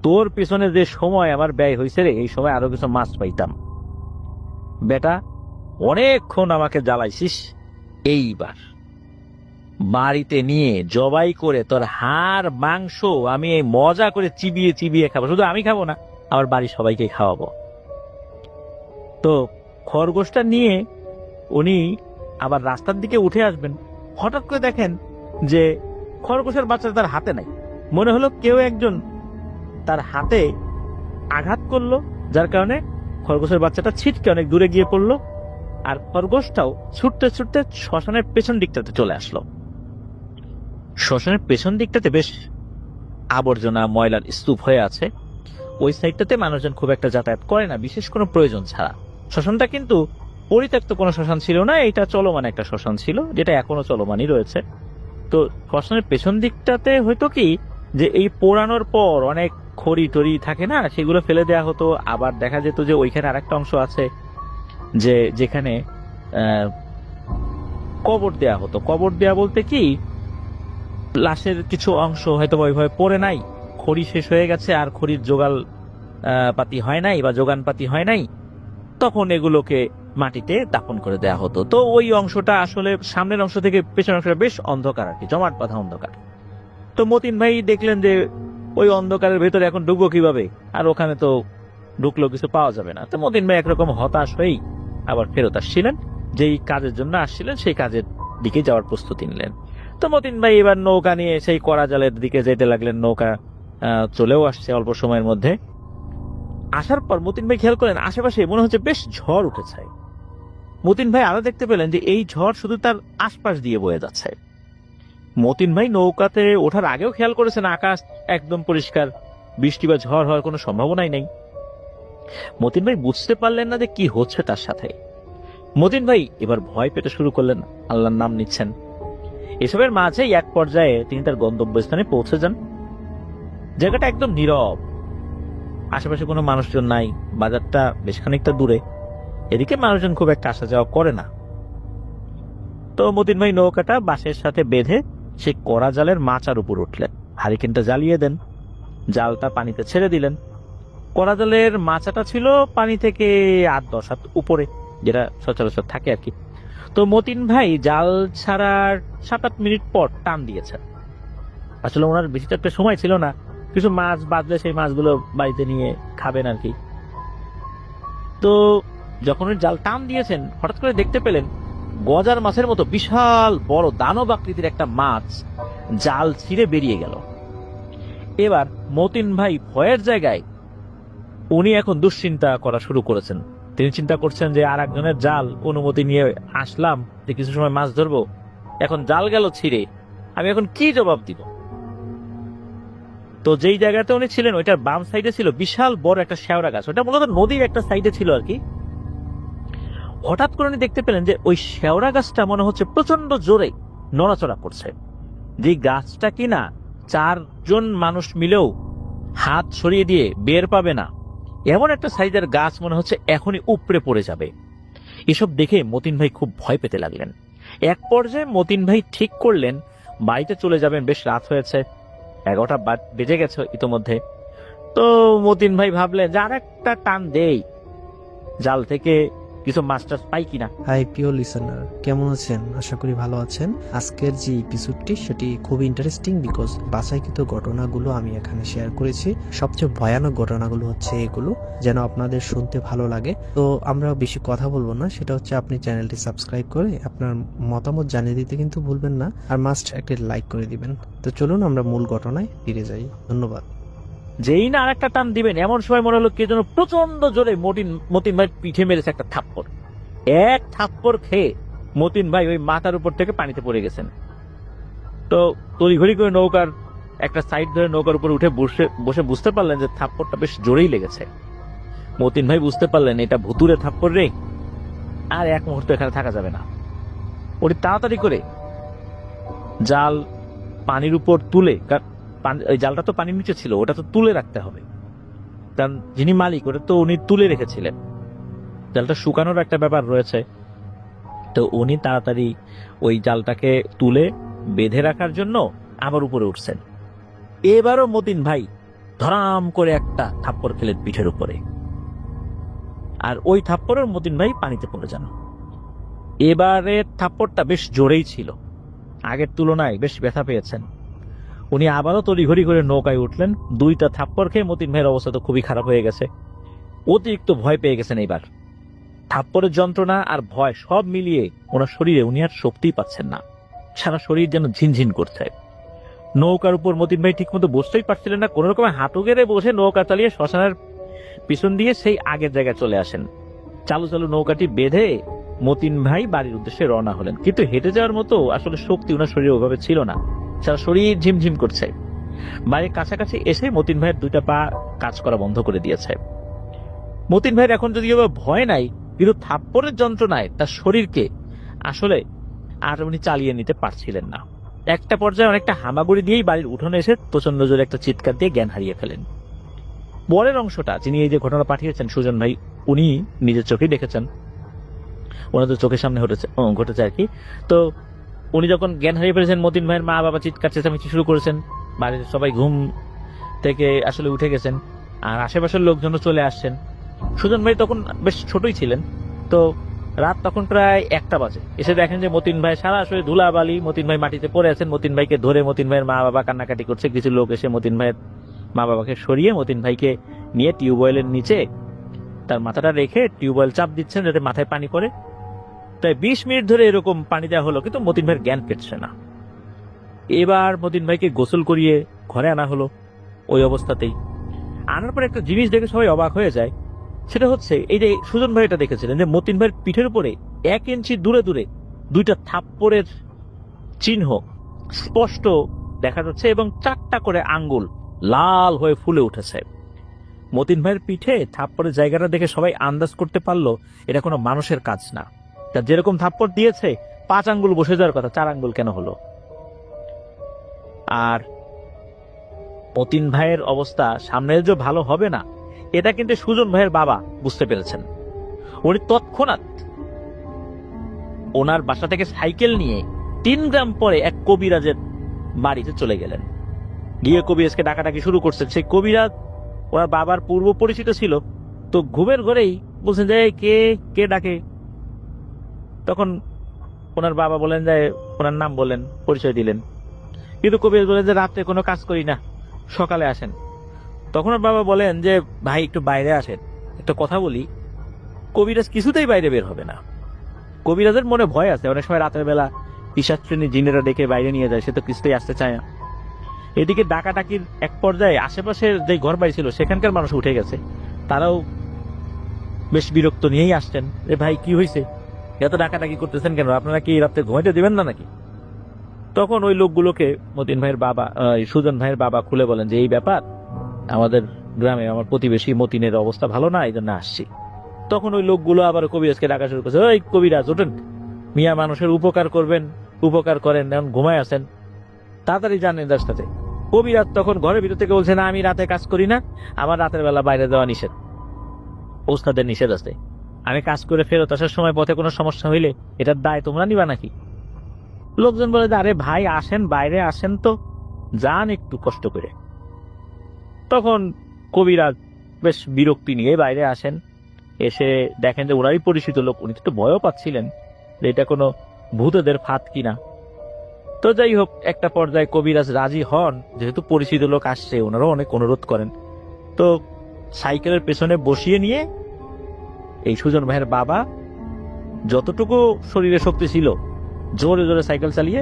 তোর পিছনে যে সময় আমার ব্যয় হয়েছে রে, এই সময় আরো কিছু মাছ পাইতাম। বেটা অনেকক্ষণ আমাকে জ্বালাইছিস, এইবার বাড়িতে নিয়ে জবাই করে তোর হাড় মাংস আমি এই মজা করে চিবিয়ে চিবিয়ে খাবো। শুধু আমি খাবো না, আমার বাড়ির সবাইকে খাওয়াবো। তো খরগোশটা নিয়ে উনি আবার রাস্তার দিকে উঠে আসবেন। হঠাৎ করে দেখেন যে খরগোশের বাচ্চাটা তার হাতে নাই। মনে হলো কেউ একজন তার হাতে আঘাত করলো, যার কারণে খরগোশের বাচ্চাটা ছিটকে অনেক দূরে গিয়ে পড়লো। আর খরগোশটাও ছুটতে ছুটতে শ্মশানের পেছন দিকটাতে চলে আসলো। শ্মশানের পেছন দিকটাতে বেশ আবর্জনা ময়লার স্তূপ হয়ে আছে। ওই সাইডটাতে মানুষজন খুব একটা যাতায়াত করে না, বিশেষ কোনো প্রয়োজন ছাড়া। শ্মশানটা কিন্তু পরিত্যক্ত কোনো শ্মশান ছিল না, এটা চলমান একটা শ্মশান ছিল, যেটা এখনো চলমানই রয়েছে। তো শ্মশানের পেছন দিকটাতে হয়তো কি যে এই পোড়ানোর পর অনেক খড়ি টড়ি থাকে না, সেগুলো ফেলে দেয়া হতো। আবার দেখা যেত যে ওইখানে আরেকটা অংশ আছে যে যেখানে কবর দেয়া হতো। কবর দেয়া বলতে কি, লাশের কিছু অংশ হয়তো ওইভাবে পড়ে নাই, খড়ি শেষ হয়ে গেছে, আর খড়ির জোগাল পাতি হয় নাই বা যোগান পাতি হয় নাই, তখন এগুলোকে মাটিতে দাফন করে দেয়া হতো। তো ওই অংশটা আসলে সামনের অংশ থেকে পেছনের অংশটা বেশ অন্ধকার আর কি, জমাট বাঁধা অন্ধকার। তো মতিন ভাই দেখলেন যে ওই অন্ধকারের ভেতরে এখন ঢুকবো কিভাবে, আর ওখানে তো ঢুকলেও কিছু পাওয়া যাবে না। তো মতিন ভাই একরকম হতাশ হয়েই আবার ফেরত আসছিলেন। যেই কাজের জন্য আসছিলেন সেই কাজের দিকে যাওয়ার প্রস্তুতি নিলেন। তো মতিন ভাই এবার নৌকা নিয়ে সেই করা জালের দিকে যেতে লাগলেন। নৌকা চলেও আসছে অল্প সময়ের মধ্যে। আসার পর মতিন ভাই খেয়াল করেন আশেপাশে মনে হচ্ছে বেশ ঝড় উঠেছে। মতিন ভাই আরো দেখতে পেলেন যে এই ঝড় শুধু তার আশপাশ দিয়ে বয়ে যাচ্ছে। মতিন ভাই নৌকাতে ওঠার আগেও খেয়াল করেছেন আকাশ একদম পরিষ্কার, বৃষ্টি বা ঝড় হওয়ার কোনো সম্ভাবনাই নেই। মতিন ভাই বুঝতে পারলেন না যে কি হচ্ছে তার সাথে। মতিন ভাই এবার ভয় পেতে শুরু করলেন, আল্লাহর নাম নিচ্ছেন। এসবের মাঝে এক পর্যায়ে তিনি তার গন্তব্যস্থানে পৌঁছে যান। জায়গাটা একদম নীরব, আশেপাশে কোনো মানুষজন নাই, বাজারটা বেশ খানিকটা দূরে, এদিকে মানুষজন খুব একটা আসা যাওয়া করে না। তো মতিন ভাই নৌকাটা বাঁশের সাথে বেঁধে সে কড়া জালের মাচার উপর উঠলেন, হারিকেনটা জ্বালিয়ে দেন, জালটা পানিতে ছেড়ে দিলেন। কড়া জালের মাচাটা ছিল পানি থেকে 8-10 হাত উপরে, যেটা সচরাচর থাকে আর কি। তো মতিন ভাই জাল ছাড়ার 7-8 মিনিট পর টান দিয়েছেন। আসলে ওনার বেশি একটা সময় ছিল না, কিছু মাছ বাঁধলে সেই মাছগুলো বাড়িতে নিয়ে খাবেন আর কি। তো যখন ওই জাল টান দিয়েছেন হঠাৎ করে দেখতে পেলেন গজার মাছের মতো বিশাল বড় দানব আকৃতির একটা মাছ জাল ছিঁড়ে বেরিয়ে গেল। এবার মতিন ভাই ভয়ের জায়গায় উনি এখন দুশ্চিন্তা করা শুরু করেছেন। তিনি চিন্তা করছেন যে আর একজনের জাল অনুমতি নিয়ে আসলাম যে কিছু সময় মাছ ধরবো, এখন জাল গেল ছিঁড়ে, আমি এখন কি জবাব দিব। তো যেই জায়গাতে উনি ছিলেন ওইটার বাম সাইডে ছিল বিশাল বড় একটা শেওড়া গাছ, ওটা মূলত নদীর একটা সাইডে ছিল আর কি। হঠাৎ করে উনি দেখতে পেলেন যে ওই শেওড়া গাছটা মনে হচ্ছে প্রচন্ড জোরে নড়াচড়া করছে, যে গাছটা কিনা 4জন মানুষ মিলেও হাত সরিয়ে দিয়ে বের পাবে না, এমন একটা সাইজের গাছ মনে হচ্ছে এখনই উপড়ে পড়ে যাবে। এসব দেখে মতিন ভাই খুব ভয় পেতে লাগলেন। এক পর্যায়ে মতিন ভাই ঠিক করলেন বাড়িতে চলে যাবেন, বেশ রাত হয়েছে, 11টা বেজে গেছে ইতোমধ্যে। তো মতিন ভাই ভাবলেন যে আর একটা টান দেই, জাল থেকে কিছু মাছ টাছ পাই কিনা। হাই প্রিয় লিসেনার, কেমন আছেন? আশা করি ভালো আছেন। আজকের যে এপিসোডটি সেটি খুব ইন্টারেস্টিং বিকজ বাছাইকৃত ঘটনাগুলো আমি এখানে শেয়ার করেছি। সবচেয়ে ভয়ানক ঘটনাগুলো হচ্ছে এগুলো, যেন আপনাদের শুনতে ভালো লাগে। তো আমরা বেশি কথা বলবো না, সেটা হচ্ছে আপনি চ্যানেলটি সাবস্ক্রাইব করে আপনার মতামত জানিয়ে দিতে কিন্তু ভুলবেন না, আর মাস্ট একটি লাইক করে দিবেন। তো চলুন আমরা মূল ঘটনায় ফিরে যাই। ধন্যবাদ। যেই না আরেকটা টান দিবেন এমন সময় মনে হলো কে যেন প্রচন্ড জোরে মতিন ভাই পিঠে মেরেছে একটা থাপ্পড়। এক থাপ্পড় খেয়ে মতিন ভাই ওই মাথার উপর থেকে পানিতে পড়ে গেছেন। তো তড়িঘড়ি করে নৌকার একটা সাইড ধরে নৌকার উপর উঠে বসে বুঝতে পারলেন যে থাপ্পড়টা বেশ জোরেই লেগেছে। মতিন ভাই বুঝতে পারলেন এটা ভুতুরে থাপ্পড় রে, আর এক মুহূর্ত এখানে থাকা যাবে না। উনি তাড়াতাড়ি করে জাল পানির উপর তুলে, ওই জালটা তো পানির নিচে ছিল, ওটা তো তুলে রাখতে হবে, কারণ যিনি মালিক ওটা তো উনি তুলে রেখেছিলেন, জালটা শুকানোর একটা ব্যাপার রয়েছে। তো উনি তাড়াতাড়ি ওই জালটাকে তুলে বেঁধে রাখার জন্য আবার উপরে উঠছেন। এবারও মতিন ভাই ধরাম করে একটা থাপ্পড় খেলেন পিঠের উপরে, আর ওই থাপ্পড়ের মতিন ভাই পানিতে পড়ে যান। এবারের থাপ্পড়টা বেশ জোরেই ছিল, আগের তুলনায় বেশ ব্যথা পেয়েছেন। উনি আবারও তড়িঘড়ি করে নৌকায় উঠলেন। 2টা থাপ্পড় খেয়ে মতিন ভাইয়ের অবস্থা তো খুবই খারাপ হয়ে গেছে, অতিরিক্ত ভয় পেয়ে গেছেন। এইবার থাপ্পড়ের যন্ত্রণা আর ভয় সব মিলিয়ে ওনার শরীরে উনি আর শক্তিই পাচ্ছেন না, সারা শরীর যেন ঝিনঝিন করছে। নৌকার উপর মতিন ভাই ঠিক মতো বসতেই পারছিলেন না, কোন রকমের হাঁটু গেড়ে বসে নৌকা চালিয়ে শ্মশানের পিছন দিয়ে সেই আগের জায়গায় চলে আসেন। চালু চালু নৌকাটি বেঁধে মতিন ভাই বাড়ির উদ্দেশ্যে রওনা হলেন, কিন্তু হেঁটে যাওয়ার মতো আসলে শক্তি ওনার শরীরে ওভাবে ছিল না, সারা শরীর ঝিমঝিম করছে। বাড়ির কাছাকাছি এসে মতিন ভাইয়ের 2টা পা কাজ করা বন্ধ করে দিয়েছে। মতিন ভাইয়ের এখন যদি ভয় নাই, কিন্তু থাপ্পড়ের যন্ত্রণায় তার শরীরকে আসলে আর উনি চালিয়ে নিতে পারছিলেন না। একটা পর্যায়ে অনেকটা হামাগুড়ি দিয়েই বাড়ির উঠোনে এসে প্রচন্ড জোরে একটা চিৎকার দিয়ে জ্ঞান হারিয়ে ফেলেন। পরের অংশটা যিনি এই যে ঘটনা পাঠিয়েছেন সুজন ভাই, উনি নিজের চোখেই দেখেছেন, ওনাদের চোখের সামনে ঘটেছে আর কি। তো উনি যখন জ্ঞান হারিয়ে ফেলেছেন, মতিন ভাইয়ের মা বাবা চিৎকার চেঁচামেচি শুরু করেছেন, বাড়ির সবাই ঘুম থেকে আসলে উঠে গেছেন, আর আশেপাশের লোকজনও চলে আসছেন। সুজন ভাই তখন বেশ ছোটই ছিলেন। তো রাত তখন প্রায় 1টা বাজে। এসে দেখেন যে মতিন ভাই সারা শরীর ধুলাবালি, মতিন ভাই মাটিতে পড়ে আছেন। মতিন ভাইকে ধরে মতিন ভাইয়ের মা বাবা কান্নাকাটি করছে। কিছু লোক এসে মতিন ভাইয়ের মা বাবাকে সরিয়ে মতিন ভাইকে নিয়ে টিউবওয়েলের নিচে তার মাথাটা রেখে টিউবওয়েল চাপ দিচ্ছেন যাতে মাথায় পানি পড়ে। তাই 20 মিনিট ধরে এরকম পানি দেওয়া হলো, কিন্তু মতিন ভাইয়ের জ্ঞান ফিরছে না। এবার মতিন ভাইকে গোসল করিয়ে ঘরে আনা হলো ওই অবস্থাতেই। আনার পরে একটা জিনিস দেখে সবাই অবাক হয়ে যায়, সেটা হচ্ছে এই যে সুজন ভাই এটা দেখেছিলেন যে মতিন ভাইয়ের পিঠের উপরে 1 ইঞ্চি দূরে দূরে 2টা থাপ্পড়ের চিহ্ন স্পষ্ট দেখা যাচ্ছে এবং 4টা করে আঙ্গুল লাল হয়ে ফুলে উঠেছে। মতিন ভাইয়ের পিঠে থাপ্পড়ের জায়গাটা দেখে সবাই আন্দাজ করতে পারলো এটা কোনো মানুষের কাজ না। তার যেরকম থাপ্পড় দিয়েছে 5 আঙ্গুল বসে যাওয়ার কথা, 4 আঙ্গুল কেন হলো? আর মতিন ভাইয়ের অবস্থা সামনে যে ভালো হবে না এটা কিন্তু সুজন ভাইয়ের বাবা বুঝতে পেরেছেন। উনি তৎক্ষণাৎ ওনার বাসা থেকে সাইকেল নিয়ে 3 গ্রাম পরে এক কবিরাজের বাড়িতে চলে গেলেন। গিয়ে কবিরাজকে ডাকাডাকি শুরু করছেন। সেই কবিরাজ ওনার বাবার পূর্ব পরিচিত ছিল, তো ঘুমের ঘরেই বলছেন যে কে কে ডাকে। তখন ওনার বাবা বলেন যে ওনার নাম বলেন, পরিচয় দিলেন, কিন্তু কবিরাজ বলেন যে রাত্রে কোনো কাজ করি না, সকালে আসেন। তখন ওর বাবা বলেন যে ভাই একটু বাইরে আসেন, একটা কথা বলি। কবিরাজ কিছুতেই বাইরে বের হবে না। কবিরাজের মনে ভয় আছে, অনেক সময় রাতের বেলা পিশাচ শ্রেণীর জিনেরা ডেকে বাইরে নিয়ে যায়, সে তো কিছুতেই আসতে চায় না। এদিকে ডাকাডাকির এক পর্যায়ে আশেপাশের যে ঘর বাড়ি ছিল সেখানকার মানুষ উঠে গেছে, তারাও বেশ বিরক্ত নিয়েই আসছেন যে ভাই কি হয়েছে, এত ডাকাডাকি করতেছেন কেন, আপনারা কি রাত্রে ঘুমাইতে দিবেন না নাকি? তখন ওই লোকগুলোকে মতিন ভাইয়ের বাবা সুজন ভাইয়ের বাবা খুলে বলেন যে এই ব্যাপার, আমাদের গ্রামে আমার প্রতিবেশী মতিনের অবস্থা ভালো না, এই জন্য আসছি। তখন ওই লোকগুলো আবার কবিরাজকে ডাকা শুরু করছে, ওই কবিরাজ ওঠেন, মিয়া মানুষের উপকার করবেন, উপকার করেন, এখন ঘুমায় আছেন, তাড়াতাড়ি জানেন রাস্তাতে। কবিরাজ তখন ঘরের ভিতর থেকে বলছে না আমি রাতে কাজ করি না, আমার রাতের বেলা বাইরে যাওয়া নিষেধ, ওস্তাদের নিষেধ আছে, আমি কাজ করে ফেরত আসার সময় পথে কোনো সমস্যা হইলে এটার দায় তোমরা নিবা নাকি? লোকজন বলে যে আরে ভাই আসেন, বাইরে আসেন তো, যান একটু কষ্ট করে। তখন কবিরাজ বেশ বিরক্তি নিয়ে বাইরে আসেন, এসে দেখেন যে ওনারই পরিচিত লোক, উনি তো ভয়ও পাচ্ছিলেন যে এটা কোনো ভূতেদের ফাঁদ কিনা। তো যাই হোক, একটা পর্যায়ে কবিরাজ রাজি হন, যেহেতু পরিচিত লোক আসছে, ওনারাও অনেক অনুরোধ করেন। তো সাইকেলের পেছনে বসিয়ে নিয়ে এই সুজন ভাইয়ের বাবা যতটুকু শরীরে শক্তি ছিল জোরে জোরে সাইকেল চালিয়ে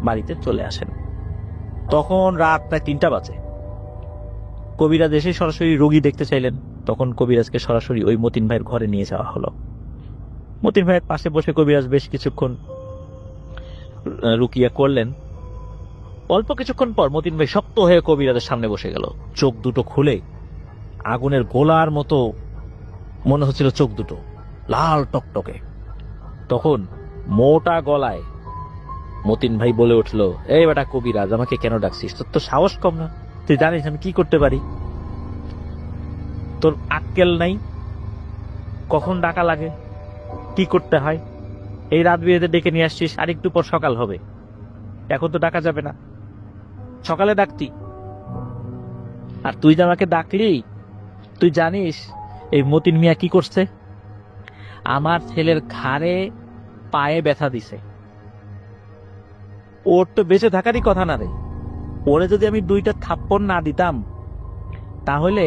বাড়িতে চলে আসেন। তখন রাত প্রায় 3টা বাজে। কবিরাজ এসে সরাসরি রোগী দেখতে চাইলেন, তখন কবিরাজকে সরাসরি ওই মতিন ভাইয়ের ঘরে নিয়ে যাওয়া হলো। মতিন ভাইয়ের পাশে বসে কবিরাজ বেশ কিছুক্ষণ রুকিয়া করলেন। অল্প কিছুক্ষণ পর মতিন ভাই শক্ত হয়ে কবিরাজের সামনে বসে গেল, চোখ দুটো খুলে আগুনের গোলার মতো মনে হচ্ছিল, চোখ দুটো লাল টকটকে। তখন মোটা গলায় মতিন ভাই বলে উঠল, এই বেটা কবিরাজ, আমাকে কেন ডাকছিস? তোর তো সাহস কম না, তুই জানিস আমি কি করতে পারি? তোর আক্কেল নাই? কখন ডাকা লাগে, কি করতে হয়? এই রাত বিরেতে ডেকে নিয়ে আসছিস, আর একটু পর সকাল হবে, এখন তো ডাকা যাবে না, সকালে ডাকতি। আর তুই যে আমাকে ডাকলি, তুই জানিস এই মতিন মিয়া কি করছে? আমার ছেলের ঘাড়ে পায়ে ব্যথা দিছে। ওর তো বেঁচে থাকারই কথা না রে, ওরে যদি আমি 2টা থাপ্পড় না দিতাম তাহলে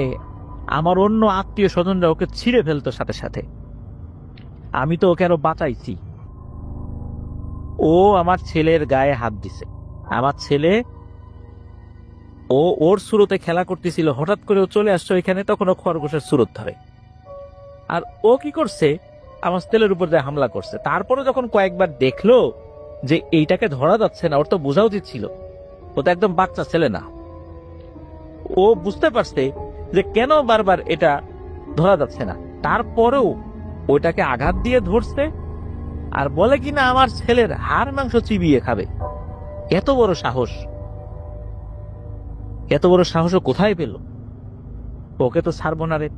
আমার অন্য আত্মীয় স্বজনরা ওকে ছিঁড়ে ফেলতো সাথে সাথে। আমি তো ওকে আরো বাঁচাইছি। ও আমার ছেলের গায়ে হাত দিছে। আমার ছেলে ওর সুরতে খেলা করতেছিল, হঠাৎ করে ও চলে আসছে ওইখানে, তখন ও খরগোশের সুরত ধরে। আর ও কি করছে, আমার ছেলের উপর যে হামলা করছে। তারপরে যখন কয়েকবার দেখলো যে এইটাকে ধরা যাচ্ছে না, ওর তো বোঝা উচিত ছিল, ও তো একদম বাচ্চা ছেলে না। ও বুঝতে পারছে যে কেন বারবার এটা ধরা যাচ্ছে না, তারপরেও ওইটাকে আঘাত দিয়ে ধরছে আর বলে কিনা আমার ছেলের হাড় মাংস চিবিয়ে খাবে। এত বড় সাহস, এত বড় সাহসও কোথায় পেল? ওকে তো ছাড়বো না রে।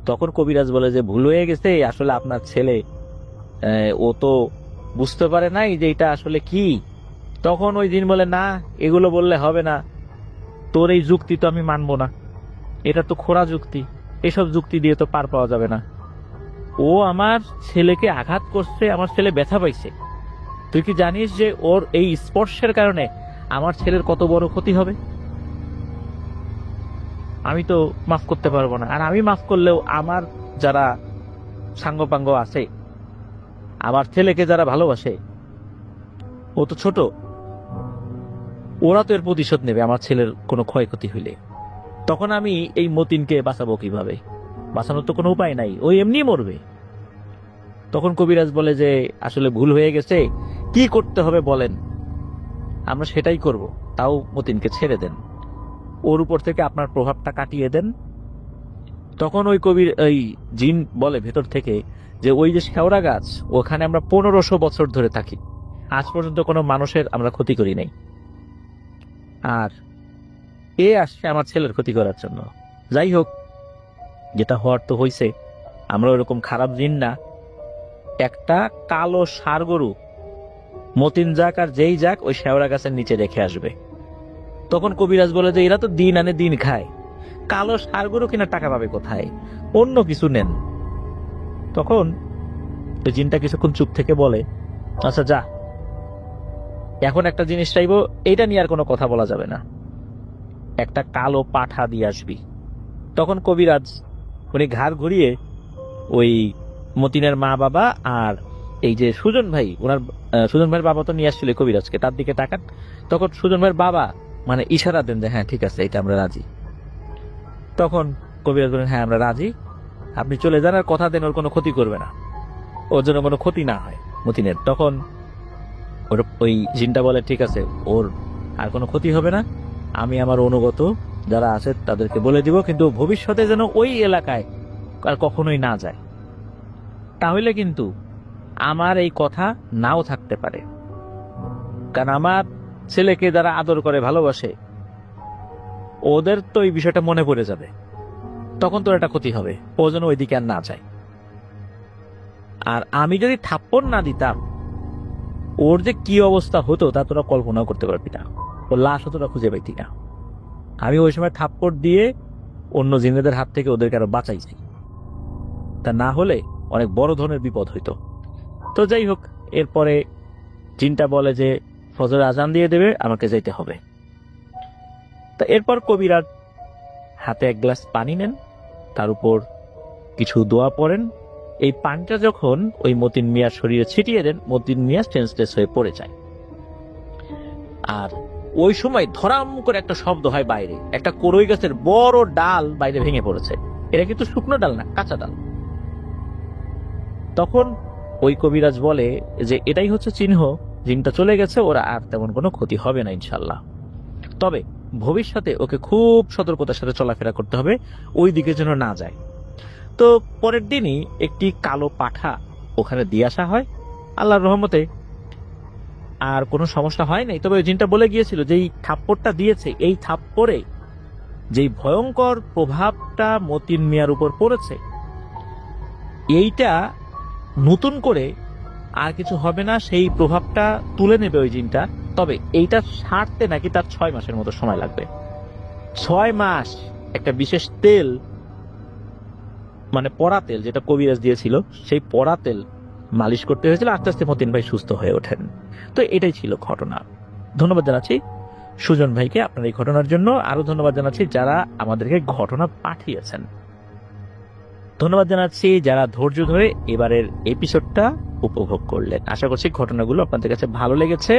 তখন কবিরাজ বলে যে ভুল হয়ে গেছে, আসলে আপনার ছেলে ও তো বুঝতে পারে নাই যে এটা আসলে কি। তখন ওই দিন বলে না, এগুলো বললে হবে না, তোর এই যুক্তি তো আমি মানবো না, এটা তো খোঁড়া যুক্তি, এসব যুক্তি দিয়ে তো পার পাওয়া যাবে না। ও আমার ছেলেকে আঘাত করছে, আমার ছেলে ব্যথা পাইছে। তুই কি জানিস যে ওর এই স্পর্শের কারণে আমার ছেলের কত বড় ক্ষতি হবে? আমি তো মাফ করতে পারবো না। আর আমি মাফ করলেও আমার যারা সাঙ্গপাঙ্গ আছে, আমার ছেলেকে যারা ভালোবাসে, ও তো ছোট, ওরা তো এর প্রতিশোধ নেবে আমার ছেলের কোনো ক্ষয়ক্ষতি হইলে। তখন আমি এই মতিনকে বাঁচাবো কিভাবে? বাঁচানোর তো কোনো উপায় নাই, ওই এমনি মরবে। তখন কবিরাজ বলে যে আসলে ভুল হয়ে গেছে, কি করতে হবে বলেন, আমরা সেটাই করব, তাও মতিনকে ছেড়ে দেন, ওর উপর থেকে আপনার প্রভাবটা কাটিয়ে দেন। তখন ওই জিন বলে ভেতর থেকে যে ওই যে শেওড়া গাছ, ওখানে আমরা 1500 বছর ধরে থাকি, আজ পর্যন্ত কোনো মানুষের আমরা ক্ষতি করি নাই, আর এ আসছে আমার ছেলের ক্ষতি করার জন্য। যাই হোক, যেটা হওয়ার তো হয়েছে, আমরা ওরকম খারাপ জিন না। একটা কালো ষাঁড় গরু মতিন যাক আর যেই যাক ওই শেওড়া গাছের নিচে রেখে আসবে। তখন কবিরাজ বলে যে এরা তো দিন আনে দিন খায়, কালো ষাঁড় গরু কিনা টাকা পাবে কোথায়, অন্য কিছু নেন। তখন ওই জিনটা কিছুক্ষণ চুপ থেকে বলে, আচ্ছা যা, এখন একটা জিনিস চাইবো, এইটা নিয়ে আর কোনো কথা বলা যাবে না, একটা কালো পাঠা দিয়ে আসবি। তখন কবিরাজ উনি ঘাড় ঘুরিয়ে ওই মতিনের মা বাবা আর এই যে সুজন ভাই, ওনার সুজন ভাইয়ের বাবা তো নিয়ে আসছিল কবিরাজকে, তার দিকে তাকান। তখন সুজন ভাইয়ের বাবা মানে ইশারা দেন যে হ্যাঁ ঠিক আছে, এটা আমরা রাজি। তখন কবিরাজ বলেন হ্যাঁ আমরা রাজি, আপনি চলে যান, আর কথা দেন ওর কোনো ক্ষতি করবে না, ওর জন্য কোনো ক্ষতি না হয় মতিনের। তখন ওই জিনটা বলে ঠিক আছে, ওর আর কোনো ক্ষতি হবে না, আমি আমার অনুগত যারা আছে তাদেরকে বলে দিব, কিন্তু ভবিষ্যতে যেন ওই এলাকায় আর কখনোই না যায়, তাহলে কিন্তু আমার এই কথা নাও থাকতে পারে, কারণ আমার ছেলেকে যারা আদর করে ভালোবাসে ওদের তো এই বিষয়টা মনে পড়ে যাবে, তখন তোর একটা ক্ষতি হবে, ও যেন ওইদিকে আর না যায়। আর আমি যদি থাপ্পড় না দিতাম, ওর যে কি অবস্থা হতো তা তোরা কল্পনাও করতে পারবি না, ওর লাশ তোরা খুঁজে পাইতি না। আমি ওই সময় থাপ্পড় দিয়ে অন্য জিনেদের হাত থেকে ওদেরকে আরো বাঁচাইছি, তা না হলে অনেক বড় ধরনের বিপদ হইতো। তো যাই হোক, এরপরে জিনটা বলে যে ফজর আজান দিয়ে দেবে, আমাকে যেতে হবে। তা এরপর কবিরাজ হাতে এক গ্লাস পানি নেন, তার উপর কিছু দোয়া পড়েন, এই পানিটা যখন ওই মতিন মিয়ার শরীরে ছিটিয়ে দেন, মতিন মিয়া সেন্সলেস হয়ে পড়ে যায়। আর ওই সময় ধরাম করে একটা শব্দ হয় বাইরে, একটা কড়ই গাছের বড় ডাল বাইরে ভেঙে পড়েছে, এটা কিন্তু শুকনো ডাল না, কাঁচা ডাল। তখন ওই কবিরাজ বলে যে এটাই হচ্ছে চিহ্ন, জিনটা চলে গেছে, ওরা আর তেমন কোনো ক্ষতি হবে না ইনশাল্লাহ, তবে ভবিষ্যতে ওকে খুব সতর্কতার সাথে চলাফেরা করতে হবে, ওই দিকে যেন না যায়। তো পরের দিনই একটি কালো পাঠা ওখানে দিয়ে আসা হয়, আল্লাহর রহমতে আর কোনো সমস্যা হয় নাই। তবে ওই জিনটা বলে গিয়েছিল যে এই থাপ্পড়টা দিয়েছে, এই থাপ্পড়ে যেই ভয়ঙ্কর প্রভাবটা মতিন মিয়ার উপর পড়েছে, এইটা নতুন করে আর কিছু হবে না, সেই প্রভাবটা তুলে নেবে ওই জিনটা। তবে এইটা সারতে নাকি তার 6 মাসের মতো সময় লাগবে। 6 মাস একটা বিশেষ তেল, মানে পড়া তেল, যেটা কবিরাজ দিয়েছিল, সেই পড়া তেল মালিশ করতে হয়েছিল, আস্তে আস্তে মতিন ভাই সুস্থ হয়ে ওঠেন। তো এটাই ছিল ঘটনা। ধন্যবাদ জানাচ্ছি সুজন ভাইকে আপনার এই ঘটনার জন্য, আরো ধন্যবাদ জানাচ্ছি যারা আমাদেরকে ঘটনা পাঠিয়েছেন। ধন্যবাদ জানাচ্ছি যারা ধৈর্য ধরে এবারের এপিসোডটা উপভোগ করলেন। আশা করছি ঘটনাগুলো আপনাদের কাছে ভালো লেগেছে।